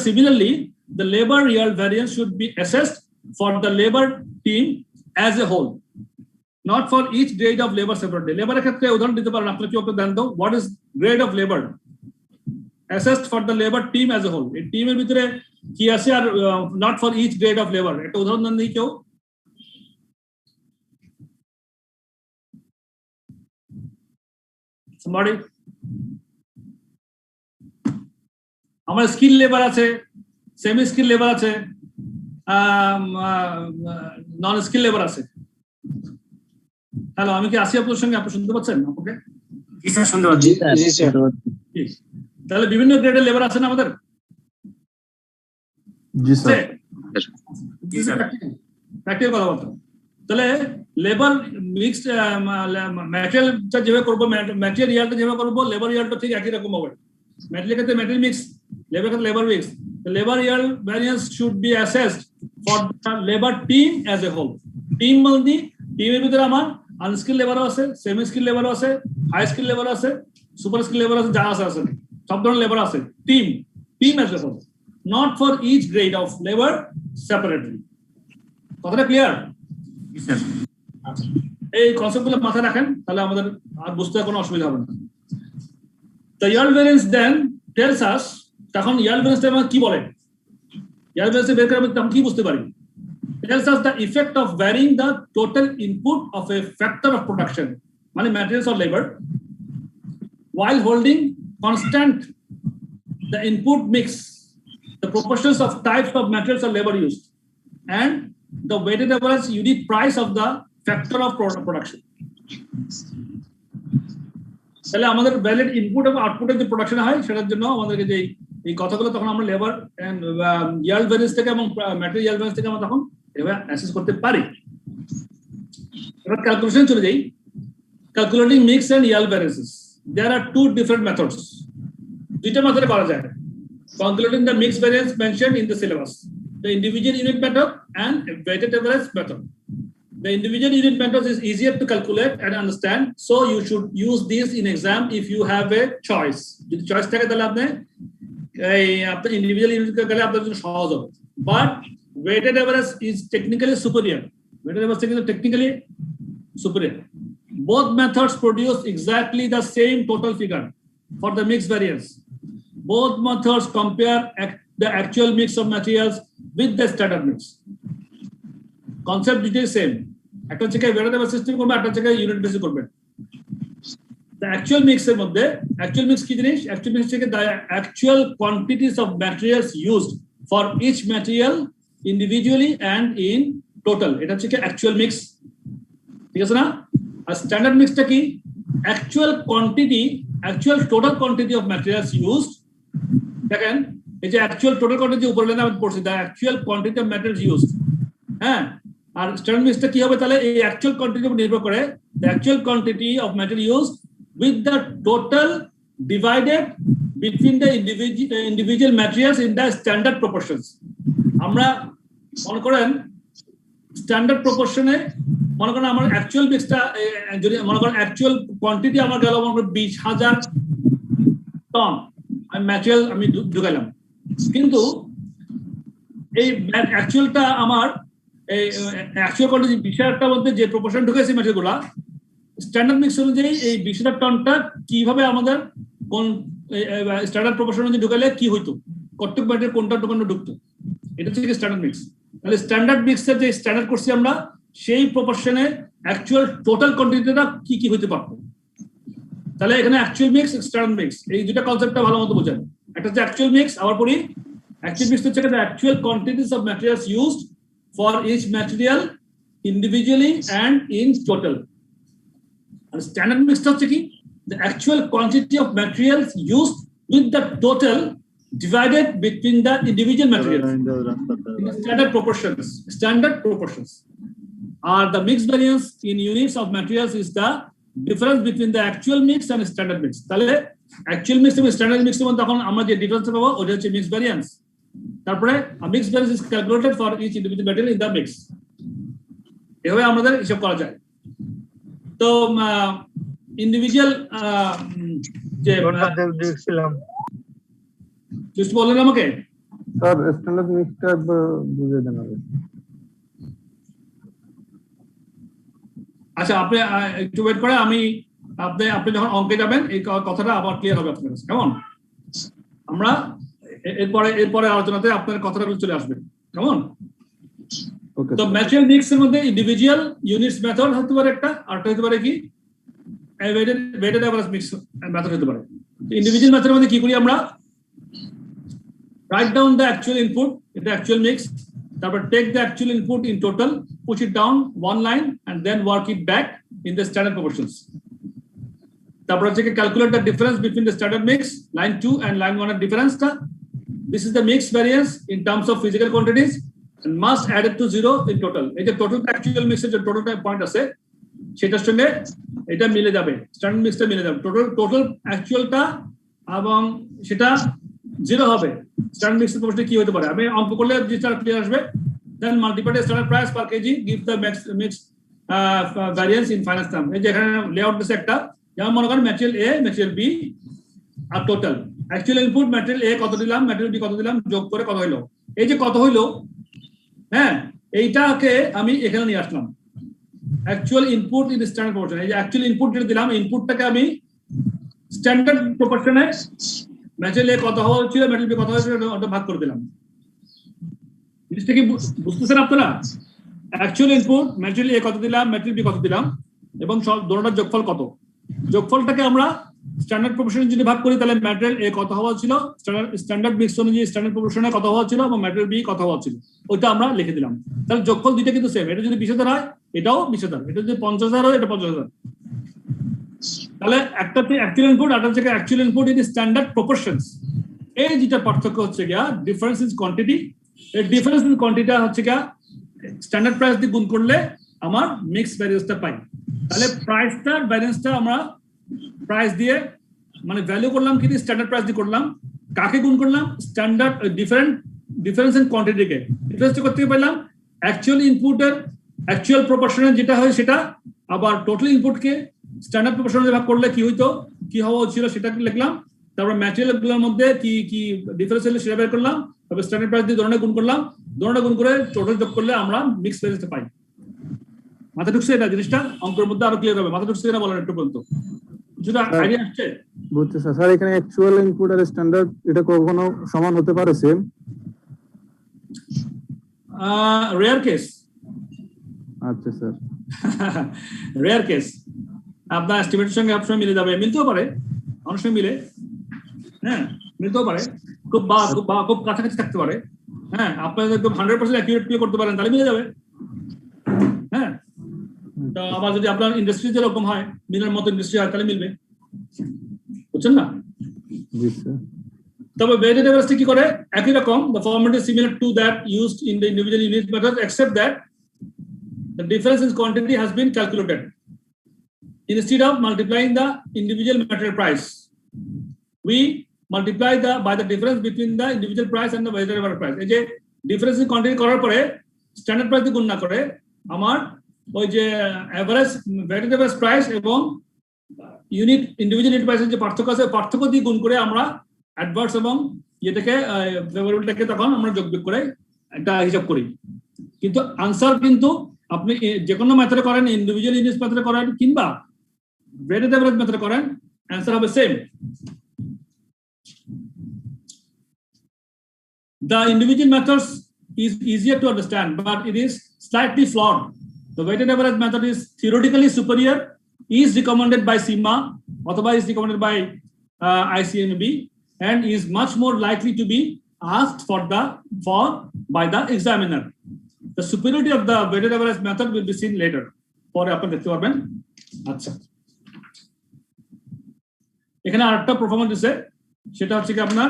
Similarly, the labor yield variance should be assessed for the labor team as a whole, not for each grade of labor separately. Labor ক্ষেত্রে উদাহরণ দিতে পারেন, আপনারা কি একটা দেন তো, what is grade of labor assessed for the labor team as a whole? এই টিমের ভিতরে কি আছে আর not for each grade of labor, একটা উদাহরণ দেন দেখি কেউ। somebody, আমার স্কিল লেবার আছে, সেমি স্কিল লেবার আছে, নন স্কিল লেবার আছে। হ্যালো, আমি কি আসি আপনার সঙ্গে? আপনি শুনতে পাচ্ছেন আমাকে? জি স্যার, শুনতে পাচ্ছি। তাহলে বিভিন্ন গ্রেডের লেবার আছে না আমাদের? জি স্যার। জি স্যার। প্র্যাকটিক্যাল কথা বলতে। তাহলে লেবার মিক্সড ম্যাটেরিয়ালটা যেভাবে করবো, ম্যাটেরিয়াল ইয়ারটা যেভাবে করবো, লেবার ইয়ারটা ঠিক একই রকম হবে। ম্যাটেরিয়াল ক্ষেত্রে ম্যাটেরিয়াল মিক্স, লেবার ক্ষেত্রে labour mix. The labor yield variance should be assessed for the labor team as a whole. Team মানে টিমের ভিতরে আমার আনস্কিল লেবারও আছে, সেমি স্কিল লেবারও আছে, হাই স্কিল লেবারও আছে, সুপার স্কিল লেবার আছে, যা আছে সব ধরনের লেবার আছে। Team as a whole, not for each grade of labor separately. কথাটা ক্লিয়ার? এই কনসেপ্টগুলো মাথায় রাখেন, তাহলে আমাদের আর বুঝতে কোনো অসুবিধা হবে না। The yield variance then tells us, তখন yield variance আমরা কি বলে? yield variance বের করে আমরা কি বুঝতে পারি? Tells us the effect of varying the total input of a factor of production, মানে materials or labor, while holding constant the input mix, the proportions of types of materials or labor used, and the weighted average unit price of the factor of production. তাহলে আমাদের valid input এবং আউটপুটের যে production হয় সেটার জন্য আমাদেরকে যে এই কথাগুলো তখন আমরা লেবার এন্ড yield variance থেকে এবং ম্যাটেরিয়াল yield variance থেকে আমরা তখন এভাবে অ্যাসেস করতে পারি। এবার ক্যালকুলেশন চলে যাই। Calculating mix and yield variances, there are two different methods. দুইটা মেথডে করা যায়। Calculating the mix variance mentioned in the syllabus, the individual unit method and a weighted average method. The individual unit method is easier to calculate and understand, so you should use this in exam if you have a choice. যদি choice থাকে তাহলে আপনি এই আপনার individual unit গেলে আপনার জন্য সহজ হবে। But weighted average is technically superior. Weighted average is technically superior. Both methods produce exactly the same total figure for the mix variance. Both methods compare the actual mix of materials with the standard mix. Concept is same. একটা হচ্ছে weighted average system করবে, একটা হচ্ছে unit basis করবে। The actual mix এর মধ্যে actual mix কি জিনিস? Actual mix থেকে the actual quantities of materials used for each material individually and in total. এটা হচ্ছে actual mix, ঠিক আছে না? আর স্ট্যান্ডার্ড মিক্সটা কি? Actual quantity, actual total quantity of materials used. দেখেন এই যে actual total quantity উপরে লাইনে আমরা পড়ছি, the actual quantity of materials used. হ্যাঁ, আর স্ট্যান্ডার্ড মিক্সটা কি হবে তাহলে? এই actual quantity উপর নির্ভর করে the actual quantity of material used with the total divided between the individual materials in the standard proportions. আমরা মনে করেন স্ট্যান্ডার্ড প্রপোর্শনে মনে করেন আমার অ্যাকচুয়াল মিক্সটা যদি মনে করেন অ্যাকচুয়াল কোয়ান্টিটি আমার গেল মনে করেন 20,000 টন আমি ম্যাটেরিয়াল আমি ঢুকাইলাম, কিন্তু এই অ্যাকচুয়ালটা আমার এই অ্যাকচুয়াল কোয়ান্টিটি 20,000টার মধ্যে যে প্রপোর্শন ঢুকেছে ম্যাটেরিয়ালগুলো স্ট্যান্ডার্ড মিক্স অনুযায়ী এই 20,000 টনটা কিভাবে আমাদের কোন স্ট্যান্ডার্ড প্রপোর্শন অনুযায়ী ঢুকাইলে কি হইতো কতটুকু ম্যাটেরিয়াল কোনটা দোকানে ঢুকতো, এটা হচ্ছে স্ট্যান্ডার্ড মিক্স। তাহলে স্ট্যান্ডার্ড মিক্সের যে স্ট্যান্ডার্ড করছি আমরা, সেই প্রপোর্শনে অ্যাকচুয়াল টোটাল কোয়ান্টিটিটা কি কি হতে পারতো। তাহলে এখানে অ্যাকচুয়াল মিক্স, স্ট্যান্ডার্ড মিক্স, এই দুটো কনসেপ্টটা ভালো মতো বোঝেন। একটা হচ্ছে অ্যাকচুয়াল মিক্স, আবার পড়ি অ্যাকচুয়াল মিক্স হচ্ছে the actual quantities of materials used for each material individually and in total. And standard mix হচ্ছে কি, the actual quantity of materials used with the total divided between the individual materials in standard proportions. Standard proportions are the mix variance in units of materials is the difference between the actual mix and standard mix. তাহলে actual mix এবং standard mix এর মধ্যে তখন আমরা যে difference পাবো ওটা হচ্ছে mix variance। তারপরে mix variance is calculated for each individual material in the mix। এভাবে আমাদের হিসাব করা যায়। তো ইন্ডিভিজুয়াল যে দেখছিলাম just বলেন আমাকে স্যার, স্ট্যান্ডার্ড মিক্সটা একবার বুঝিয়ে দেন আগে। আচ্ছা, আপনি একটু ওয়েট করে, আমি আপনি যখন অঙ্কে যাবেন এই কথাটা আবার ক্লিয়ার হবে আপনার কাছে, কেমন? আমরা এরপরে আলোচনাতে আপনার কথাটা চলে আসবে, কেমন? তো ম্যাটেরিয়াল মিক্স এর মধ্যে ইন্ডিভিজুয়াল ইউনিটস মেথড হতে পারে একটা, আরটা হতে পারে কি ওয়েটেড এভারেজ মিক্স মেথড হতে পারে। ইন্ডিভিজুয়াল মেথডের মধ্যে কি করি আমরা, write down the actual input in the actual mix, তারপর take the actual input in total, push it down one line and then work it back in the standard proportions. তারপর হচ্ছে calculate the difference between the standard mix line 2 and line 1 এর ডিফারেন্সটা। This is the mix variance in terms of physical quantities and must add it to 0 in total. এই যে total actual মিক্সের যে total point আছে সেটার সঙ্গে এটা মিলে যাবে, স্ট্যান্ডার্ড মিক্সটা মিলে যাবে। টোটাল অ্যাকচুয়ালটা এবং সেটা 0 হবে। স্ট্যান্ডার্ড মিক্সের প্রশ্নে কি হতে পারে, আমি অঙ্ক করলে জিনিসটা ক্লিয়ার আসবে। Then multiply standard price per KG give the mix variance in final term. এই যে এখানে লেআউট দিছে একটা, যেমন মনে করেন ম্যাটেরিয়াল এ, ম্যাটেরিয়াল বি আর total actual input material A কত দিলাম, ম্যাটেরিয়াল বি কত দিলাম, যোগ করে কত হইলো। এই যে কত হইলো, হ্যাঁ, এইটাকে আমি এখানে নিয়ে আসলাম actual input in standard proportion. এই যে অ্যাকচুয়াল ইনপুট যেটা দিলাম, ইনপুটটাকে আমি স্ট্যান্ডার্ড প্রপোর্শনে ম্যাটেরিয়াল এ কত হওয়া ছিল, ম্যাটেরিয়াল বি কত হয়েছিল ওটা ভাগ করে দিলাম। জিনিসটা কি বুঝতেছেন আপনারা? অ্যাকচুয়াল ইনপুট ম্যাটেরিয়াল এ কত দিলাম, ম্যাটেরিয়াল বি কত দিলাম এবং সব দুটোটার যোগফল কত। যোগফলটাকে আমরা স্ট্যান্ডার্ড প্রপোর্শনে যদি ভাগ করি তাহলে ম্যাটেরিয়াল এ কত হওয়া ছিল, স্ট্যান্ডার্ড মিক্স অনুযায়ী স্ট্যান্ডার্ড প্রপোর্শনে কত হওয়া ছিল এবং ম্যাটেরিয়াল বি কত হওয়া ছিল, ওইটা আমরা লিখে দিলাম। তাহলে যোগফল দুইটা কিন্তু সেম। এটা যদি 20,000 হয় এটাও 20,000, এটা যদি 50,000 হয় এটা 50,000। তাহলে একটা হচ্ছে অ্যাকচুয়াল ইনপুট, আরেকটা হচ্ছে actual input in standard proportions. এই যেটা পার্থক্য হচ্ছে গিয়া ডিফারেন্স ইন কোয়ান্টিটি। এই ডিফারেন্স ইন কোয়ান্টিটিটা হচ্ছে গিয়া স্ট্যান্ডার্ড প্রাইস দিয়ে গুণ করলে আমার মিক্স ভ্যারিয়েন্সটা পাই। তাহলে প্রাইসটার ভ্যারিয়েন্সটা আমরা প্রাইস দিয়ে মানে ভ্যালু করলাম কি স্ট্যান্ডার্ড প্রাইস দিয়ে করলাম, কাকে গুণ করলাম, স্ট্যান্ডার্ড ডিফারেন্স ইন কোয়ান্টিটিকে। ডিফারেন্সটা করতে পারলাম অ্যাকচুয়াল ইনপুটের অ্যাকচুয়াল প্রপোর্শনে যেটা হয় সেটা, আবার টোটাল ইনপুটকে স্ট্যান্ডার্ড প্রপোর্শনে ভাগ করলে কি হইতো, কি হওয়া ছিল সেটা লিখলাম। তারপর ম্যাটেরিয়াল গুলোর মধ্যে কি কি ডিফারেন্স হলে সেটা বের করলাম, তারপর স্ট্যান্ডার্ড প্রাইস দিয়ে ধরনের গুণ করলাম, ধরনের গুণ করে টোটাল যোগ করলে আমরা মিক্স ভ্যারিয়েন্সটা পাই। মাথা ঢুকছে এটা জিনিসটা? অঙ্কের মধ্যে আরো ক্লিয়ার হবে। মাথা ঢুকছে কিনা বলেন একটু পর্যন্ত, কিছুটা আইডিয়া আসছে? বুঝতে স্যার, এখানে অ্যাকচুয়াল ইনপুট আর স্ট্যান্ডার্ড এটা কখনো সমান হতে পারে সেম? Rare case. আচ্ছা স্যার, রেয়ার কেস। আপনার এস্টিমেটের সঙ্গে আপনার মিলে যাবে, মিলতেও পারে, অনেক সময় মিলে, হ্যাঁ মিলতেও পারে, খুব কাছাকাছি থাকতে পারে। হ্যাঁ, আপনার একদম 100% অ্যাকিউরেট করতে পারেন তাহলে মিলে যাবে। হ্যাঁ, তো আবার যদি আপনার ইন্ডাস্ট্রি যেরকম হয়, মিলের মতো ইন্ডাস্ট্রি হয় তাহলে মিলবে, বুঝছেন না? জি স্যার। তবে ওয়েটেড এভারেজটা কি করে, একই রকম, the format is similar to that used in the individual unit method except that the difference in quantity has been calculated instead of multiplying the individual material price. We multiply by the difference between the individual price and the weighted average price. এই যে difference in quantity করার পরে standard price দিয়ে গুণ না করে আমার ওই যে এভারেজ ওয়েটেড এভারেজ প্রাইস এবং ইউনিট ইন্ডিভিজুয়াল ইউনিট প্রাইসের যে পার্থক্য আছে, পার্থক্য দিয়ে গুণ করে আমরা অ্যাডভার্স এবং ইয়েটাকে ফেভারেবলটাকে তখন আমরা যোগ বিয়োগ করে একটা হিসাব করি। কিন্তু আনসার কিন্তু আপনি যে কোনো মেথডে করেন, ইন্ডিভিজুয়াল ইউনিট মেথডে করেন কিংবা ওয়েটেড এভারেজ মেথডে করেন, অ্যান্সার হবে same. The individual methods is easier to understand, but it is slightly flawed. The weighted average method is theoretically superior, is recommended by CIMA, otherwise is recommended by ICMB, and is much more likely to be asked by the examiner. The superiority of the weighted average method will be seen later. পরে আপনারা দেখতে পারবেন। আচ্ছা, এখানে আরেকটা performance দিছে, সেটা হচ্ছে কি আপনার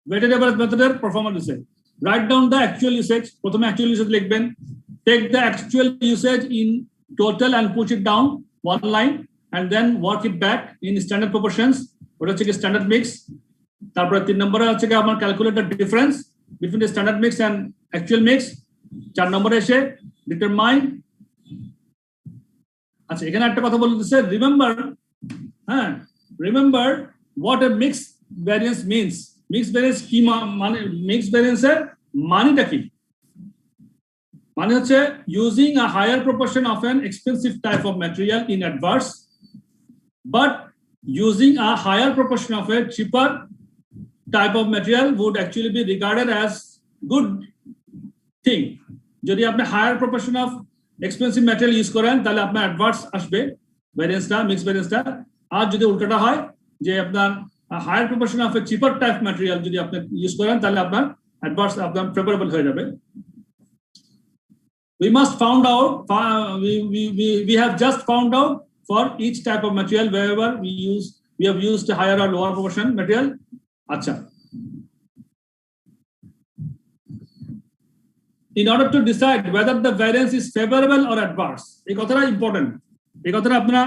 weighted average মেথডের পারফরম্যান্স দিছে। Write down the actual usage. প্রথমে actual usage লিখবেন। Take the actual usage in total and put it down one line, and then work it back in standard proportions. ওটা হচ্ছে কি স্ট্যান্ডার্ড মিক্স। তারপরে 3 নম্বরে হচ্ছে কি আমার calculate the difference between the standard mix and actual mix. 4 নম্বরে এসে determine। আচ্ছা, এখানে একটা কথা বলে দিচ্ছে, remember what a mixed variance means. Mixed variance কি মানে, mixed variance এর মানেটা কি? মানে হচ্ছে using a higher proportion of an expensive type of material in adverse, but using a higher proportion of a cheaper type of material would actually be regarded as good thing. যদি আপনি higher proportion of expensive material use করেন তাহলে আপনার adverse আসবে variance-টা, mixed variance-টা। আর যদি উল্টাটা হয় যে আপনার higher proportion of a cheaper type material যদি আপনি use করেন তাহলে আপনার adverse, আপনার favorable হয়ে যাবে। We must found out, we have just found out for each type of material wherever we have used a higher or lower proportion material. আচ্ছা, in order to decide whether the variance is favorable or adverse, এই কথাটা important. এই কথাটা আপনারা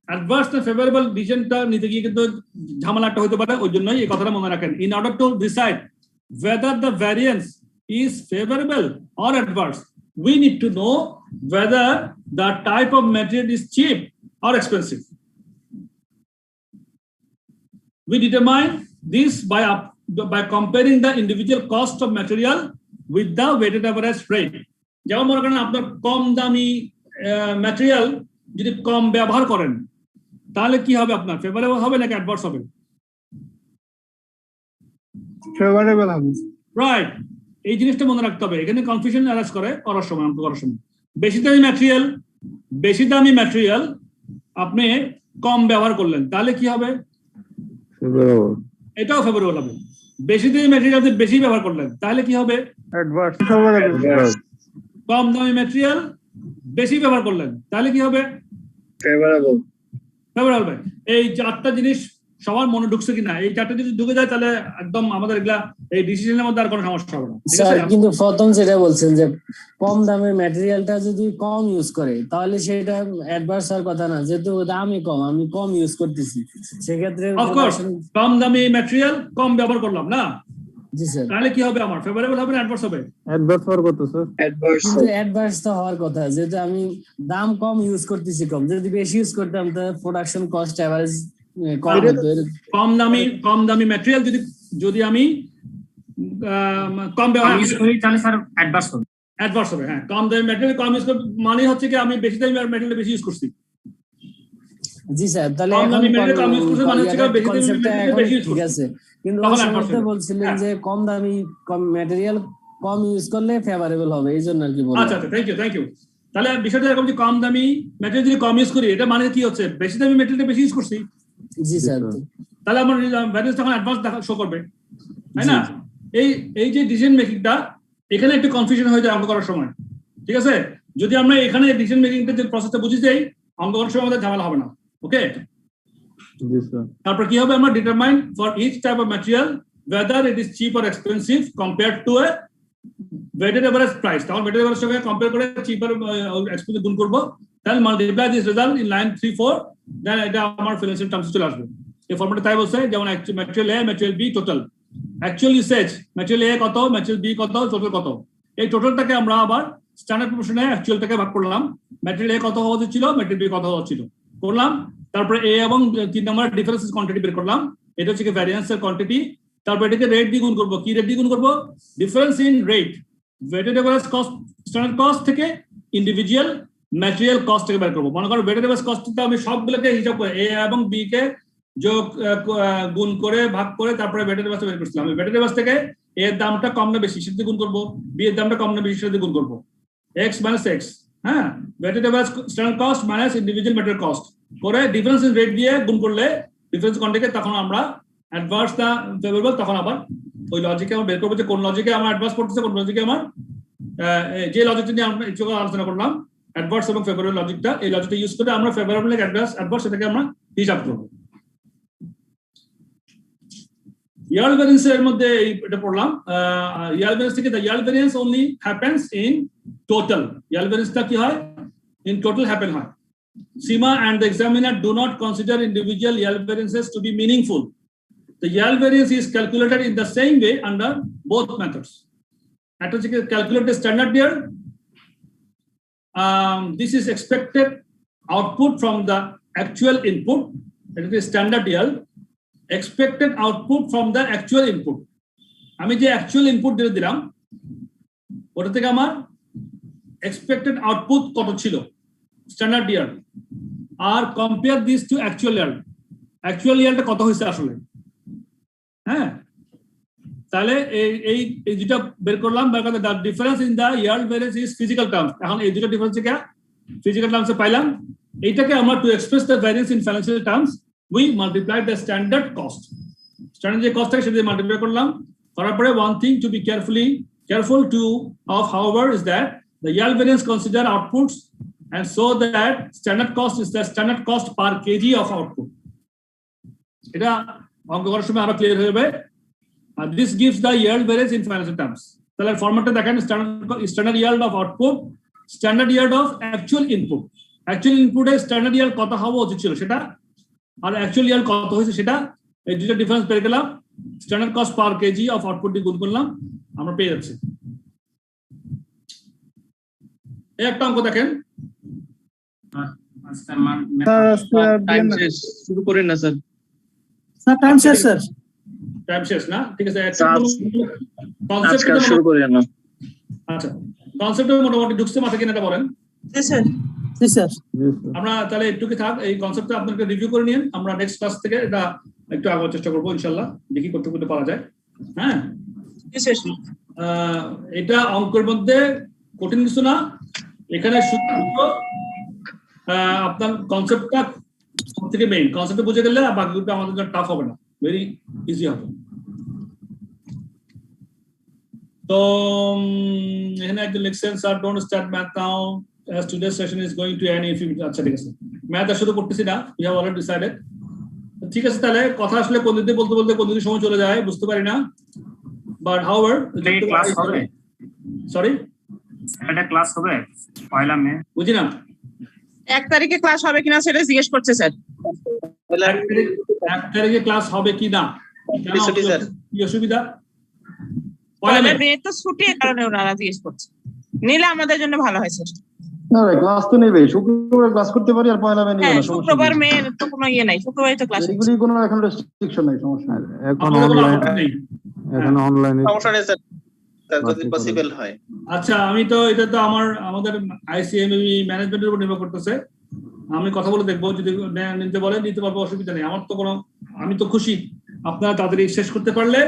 adverse না favourable ডিসিশনটা নিতে গিয়ে কিন্তু ঝামেলাটা হতে পারে, ওই জন্যই এই কথাটা মনে রাখেন। in order to decide whether the variance is favorable or adverse, we need to know whether the type of material is cheap or expensive. We determine this by comparing the individual cost of material with the weighted average rate. যেমন মনে করেন আপনার কম দামি material যদি কম ব্যবহার করেন তাহলে কি হবে, আপনার ফেভারেবল হবে নাকি অ্যাডভার্স হবে? ফেভারেবল হবে। রাইট, এই জিনিসটা মনে রাখতে হবে। এখানে কনফিউশন অ্যারাইজ করার সময় বেশি দামি ম্যাটেরিয়াল আপনি কম ব্যবহার করলেন তাহলে কি হবে? ফেভারেবল। এটাও ফেভারেবল হবে। বেশি দামি ম্যাটেরিয়াল বেশি ব্যবহার করলেন তাহলে কি হবে? অ্যাডভার্স। ফেভারেবল। কম দামি ম্যাটেরিয়াল বেশি ব্যবহার করলেন তাহলে কি হবে? ফেভারেবল। ফেভারেবল। এই 4টা জিনিস সবার মনে ঢুকছে কিনা? এই 4টা জিনিস ঢুকে যায় তাহলে একদম আমাদের এগুলা এই ডিসিশনের মধ্যে আর কোনো সমস্যা হবে না। স্যার কিন্তু প্রথম যেটা বলছেন যে কম দামের ম্যাটেরিয়ালটা যদি কম ইউজ করে তাহলে সেটা অ্যাডভার্স হওয়ার কথা না, যেহেতু দামই কম, আমি কম ইউজ করতেছি, সেক্ষেত্রে অফকোর্স কম দামি ম্যাটেরিয়াল কম ব্যবহার করলাম না, জি স্যার, তাহলে কি হবে? আমার ফেভারেবল হবে না অ্যাডভার্স হবে? অ্যাডভার্স হওয়ার কথা স্যার। অ্যাডভার্স তো হওয়ার কথা, যেহেতু আমি দাম কম ইউজ করতেছি কম, যদি বেশি ইউজ করতাম তাহলে প্রোডাকশন কস্ট এভারেজ কম হতো। কম দামি ম্যাটেরিয়াল যদি আমি কম ব্যবহার করি তাহলে স্যার অ্যাডভার্স হবে। অ্যাডভার্স হবে, হ্যাঁ। কম দামি ম্যাটেরিয়াল কম ইউজ মানে হচ্ছে কি আমি বেশি দামি ম্যাটেরিয়াল বেশি ইউজ করছি। জি স্যার, তাহলে ঠিক আছে, কিন্তু বলছিলেন যে কম দামি ম্যাটেরিয়াল কম ইউজ করলে ফেভারেবল হবে, এই জন্য আর কি বললাম। আচ্ছা, থ্যাংক ইউ। তাহলে বিষয়টা এরকম যে কম দামি ম্যাটেরিয়াল যদি কম ইউজ করি এটা মানে কি হচ্ছে? বেশি দামি ম্যাটেরিয়াল বেশি ইউজ করছি। জি স্যার, তাহলে আমার ভ্যারিয়েন্স তখন অ্যাডভান্স শো করবে, তাই না? এই যে ডিসিশন মেকিংটা এখানে একটু কনফিউশন হয়ে যায় অঙ্ক করার সময়, ঠিক আছে? যদি আমরা এখানে ডিসিশন মেকিংটা যে প্রসেসটা বুঝি যাই, অঙ্ক করার সময় আমাদের ঝামেলা হবে না। ওকে, তারপর কি হবে? আমরা determine for each type of material whether it is cheap or expensive compared to a weighted average price. তখন weighted average সঙ্গে কম্পেয়ার করে চিপ আর এক্সপেন্সিভ গুণ করব, তাহলে multiply this result in line 3-4, দেন এটা আমার ফিনান্সিয়াল টার্মসে চলে আসবে। এই ফর্মেটে তাই বলছে, যেমন material A, material B, total actual usage, material A কত, ম্যাটেরিয়াল বি কত, টোটাল কত। এই টোটালটাকে আমরা আবার স্ট্যান্ডার্ড প্রপোর্শনে অ্যাকচুয়ালটাকে ভাগ করলাম। ম্যাটেরিয়াল এ কত হওয়া উচিত ছিল, ম্যাটেরিয়াল বি কত হওয়া উচিত করলাম। তারপরে এ এবং 3 নম্বর ডিফারেন্স কোয়ান্টিটি বের করলাম, এটা হচ্ছে কি ভ্যারিয়েন্সের কোয়ান্টিটি। তারপর এটাকে রেট দিয়ে গুণ করবো। কি রেট দিয়ে গুণ করবো? Difference in rate, weighted average cost, standard cost থেকে ইন্ডিভিজুয়াল ম্যাটেরিয়াল কস্ট থেকে বের করবো। মনে করো ওয়েটেড এভারেজ কস্টটা আমি সবগুলোকে হিসাব করে এ এবং বি কে যোগ গুণ করে ভাগ করে তারপরে ভেটের বাস বের করছিলাম। ভেটের বাস থেকে এ এর দামটা কম না বেশি সেটা গুণ করব, বি এর দামটা কম না বেশি সেটা গুণ করব, x মাইনাস x, হ্যাঁ, ভেটের বাস standard cost minus individual material cost করে ডিফারেন্স ইন রেট দিয়ে গুণ করলে ডিফারেন্স কন্টেকে তখন আমরা অ্যাডভান্স না ফেভারেবল, তখন আবার ওই লজিকে আমরা বের করবো যে কোন লজিকে আমার অ্যাডভান্স পড়তেছে, কোন লজিকে আমার যে লজিকটা নিয়ে আমরা একটু আলোচনা করলাম অ্যাডভার্স এবং ফেভারেবল লজিকটা, এই লজিকটা ইউজ করে আমরা ফেভারেবল এবং অ্যাডভার্স সেটাকে আমরা হিসাব করব। ইয়ার্ড ভ্যারিয়েন্স এর মধ্যে এটা পড়লাম, ইয়ার্ড ভ্যারিয়েন্স থেকে the yield variance only happens in total. Yield ভ্যারিয়েন্সটা কি হয়? ইন টোটাল হ্যাপেন হয়। SEMA and the examiner do not consider individual yield variances to be meaningful. The yield variance is calculated in the same way under both methods. At calculate the standard yield. This is expected output from the actual input. That is the standard yield. Expected output from the actual input. আমি যে actual input দিয়ে দিলাম ওটা থেকে আমার expected output কত ছিল standard yield, আর compare this to actual yield। Actual yieldটা কত হয়েছে আসলে, হ্যাঁ, তাহলে এই যেটা বের করলাম the difference in the yield variance is physical terms. এখন এই দুটো ডিফারেন্স থেকে ফিজিক্যাল টার্মসে পাইলাম, এইটাকে আমরা to express the variance in financial terms we multiplied the standard cost. Standard যে cost থাকে সেটা মাল্টিপ্লাই করলাম, করার পরে one thing to be careful to of however is that the yield variance consider outputs and so that standard cost is the standard cost per kg of output. এটা অঙ্ক করার সময় আরো ক্লিয়ার হয়ে যাবে। This gives the yield variance in financial terms. তাহলে ফরম্যাটটা দেখেন, standard yield of output, standard yield of actual input. Actual input এর standard yield কত হওয়া উচিত ছিল সেটা, আর অ্যাকচুয়াল yield কত হয়েছে সেটা, এই দুটো ডিফারেন্স পেয়ে গেলাম, standard cost per KG of output দিয়ে গুণ করলাম, আমরা পেয়ে যাচ্ছি। এই একটা অঙ্ক দেখেন, শুরু করেন না স্যার। টাইম শেষ স্যার। টাইম শেষ না, ঠিক আছে, শুরু করেন না। আচ্ছা, কনসেপ্ট মোটামুটি ঢুকছে মাথায় কিনা এটা বলেন। আমরা তাহলে একটুকি থাক, এই কনসেপ্টটা আপনাকে রিভিউ করে নিন, আমরা নেক্সট ক্লাস থেকে এটা একটু আগানোর চেষ্টা করবো ইনশাল্লাহ, দেখি করতে করতে পারা যায়। হ্যাঁ, এটা অঙ্কের মধ্যে কঠিন কিছু না, এখানে শুধু আপনার কনসেপ্টটা সব থেকে মেইন, কনসেপ্ট বুঝে গেলে বাকিগুলো আমাদের জন্য টাফ হবে না, ভেরি ইজি হবে। তো এখানে একজন লিখছেন sir don't start math now as today's session is going to end if you আচ্ছা ঠিক আছে, ম্যাথ আর শুরু করতেছি না, we have already decided। ঠিক আছে, তাহলে কথা আসলে কোন দিকে বলতে বলতে কোন দিকে সময় চলে যায় বুঝতে পারি না, বাট however ক্লাস হবে, সরি এটা ক্লাস হবে পয়লা মে, বুঝি না 1 তারিখে ক্লাস হবে কিনা সেটা জিজ্ঞেস করছে স্যার। 1 তারিখে ক্লাস হবে কিনা, কি অসুবিধা? পয়লা মে তো ছুটির কারণে ওনারা জিজ্ঞেস করছে, নিলে আমাদের জন্য ভালো হয় স্যার। না ভাই, ক্লাস তো নেবে, শুক্রবার ক্লাস করতে পারি আর পয়লা মে নিবে না, শুক্রবার মে তো কোনো ইয়ে নাই, শুক্রবারই তো ক্লাস, এগুলি কোনো এখন রেস্ট্রিকশন নাই, সমস্যা নাই, এখন অনলাইনে সমস্যা নেই স্যার, যদি পসিবল হয়। আচ্ছা, আমি তো এটা তো আমাদের আইসিএমবি ম্যানেজমেন্টের উপর নির্ভর করতেছে, আমি কথা বলে দেখবো, যদি নিতে বলে নিতে পারবো, অসুবিধা নেই, আমার তো কোনো, আমি তো খুশি আপনারা তাড়াতাড়ি শেষ করতে পারলে।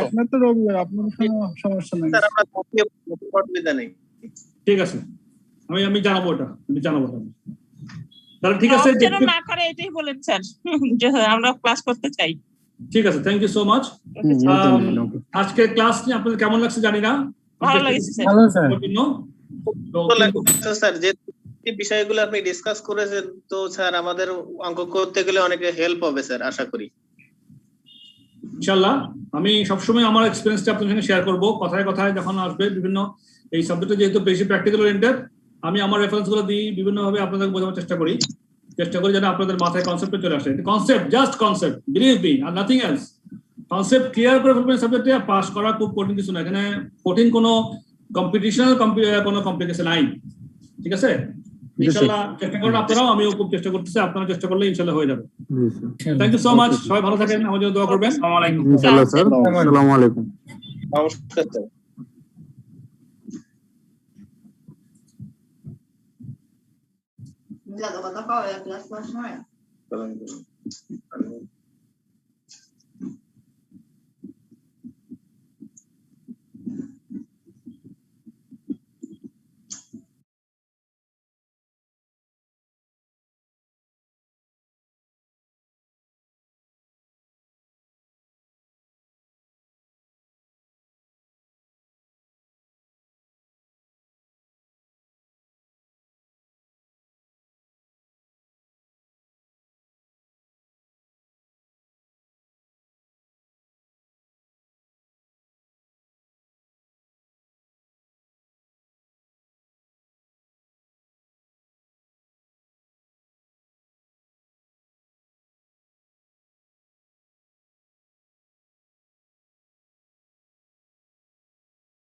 আপনার তো রবিবার, আপনার সমস্যা নাই, ঠিক আছে, আমি জানাবো ওটা, তাহলে ঠিক আছে, না করে এটাই বলেন স্যার যে আমরা ক্লাস করতে চাই। ঠিক আছে, থ্যাংক ইউ সো মাচ। আজকের ক্লাস নিয়ে আপনাদের কেমন লাগছে জানি না, ভালো লাগছে স্যার। স্যার যে বিষয়গুলো আপনি ডিসকাস করেছেন, তো স্যার আমাদের অঙ্ক করতে গেলে অনেক হেল্প হবে স্যার, আশা করি ইনশাআল্লাহ। আমি সবসময় আমার এক্সপেরিয়েন্সটা আপনাদের সঙ্গে শেয়ার করবো, কথায় কথায় যখন আসবে বিভিন্ন এই সাবজেক্টে, যেহেতু বেশি প্র্যাকটিক্যাল ওরিয়েন্টেড, আমি আমার রেফারেন্স গুলো দিই, বিভিন্নভাবে আপনাদের বোঝানোর চেষ্টা করি যেন আপনাদের মাথায় কনসেপ্টে চলে আসে। Concept, just concept, believe me, আর নাথিং এলস। কনসেপ্ট ক্লিয়ার করে ফেলবেন সাবজেক্টে, পাস করা খুব কঠিন কিছু না, এখানে কঠিন কোনো কম্পিটিশনাল কোনো কমপ্লিকেশন নাই, ঠিক আছে? ইনশাআল্লাহ চেষ্টা করুন আপনারাও, আমিও খুব চেষ্টা করতেছি, আপনারা চেষ্টা করলে ইনশাআল্লাহ হয়ে যাবে। থ্যাংক ইউ সো মাচ, সবাই ভালো থাকেন, আমার জন্য দোয়া করবেন। আসসালামু আলাইকুম। আসসালামু আলাইকুম। নমস্কার স্যার। যাদবতা পাওয়া ক্লাস করার সময়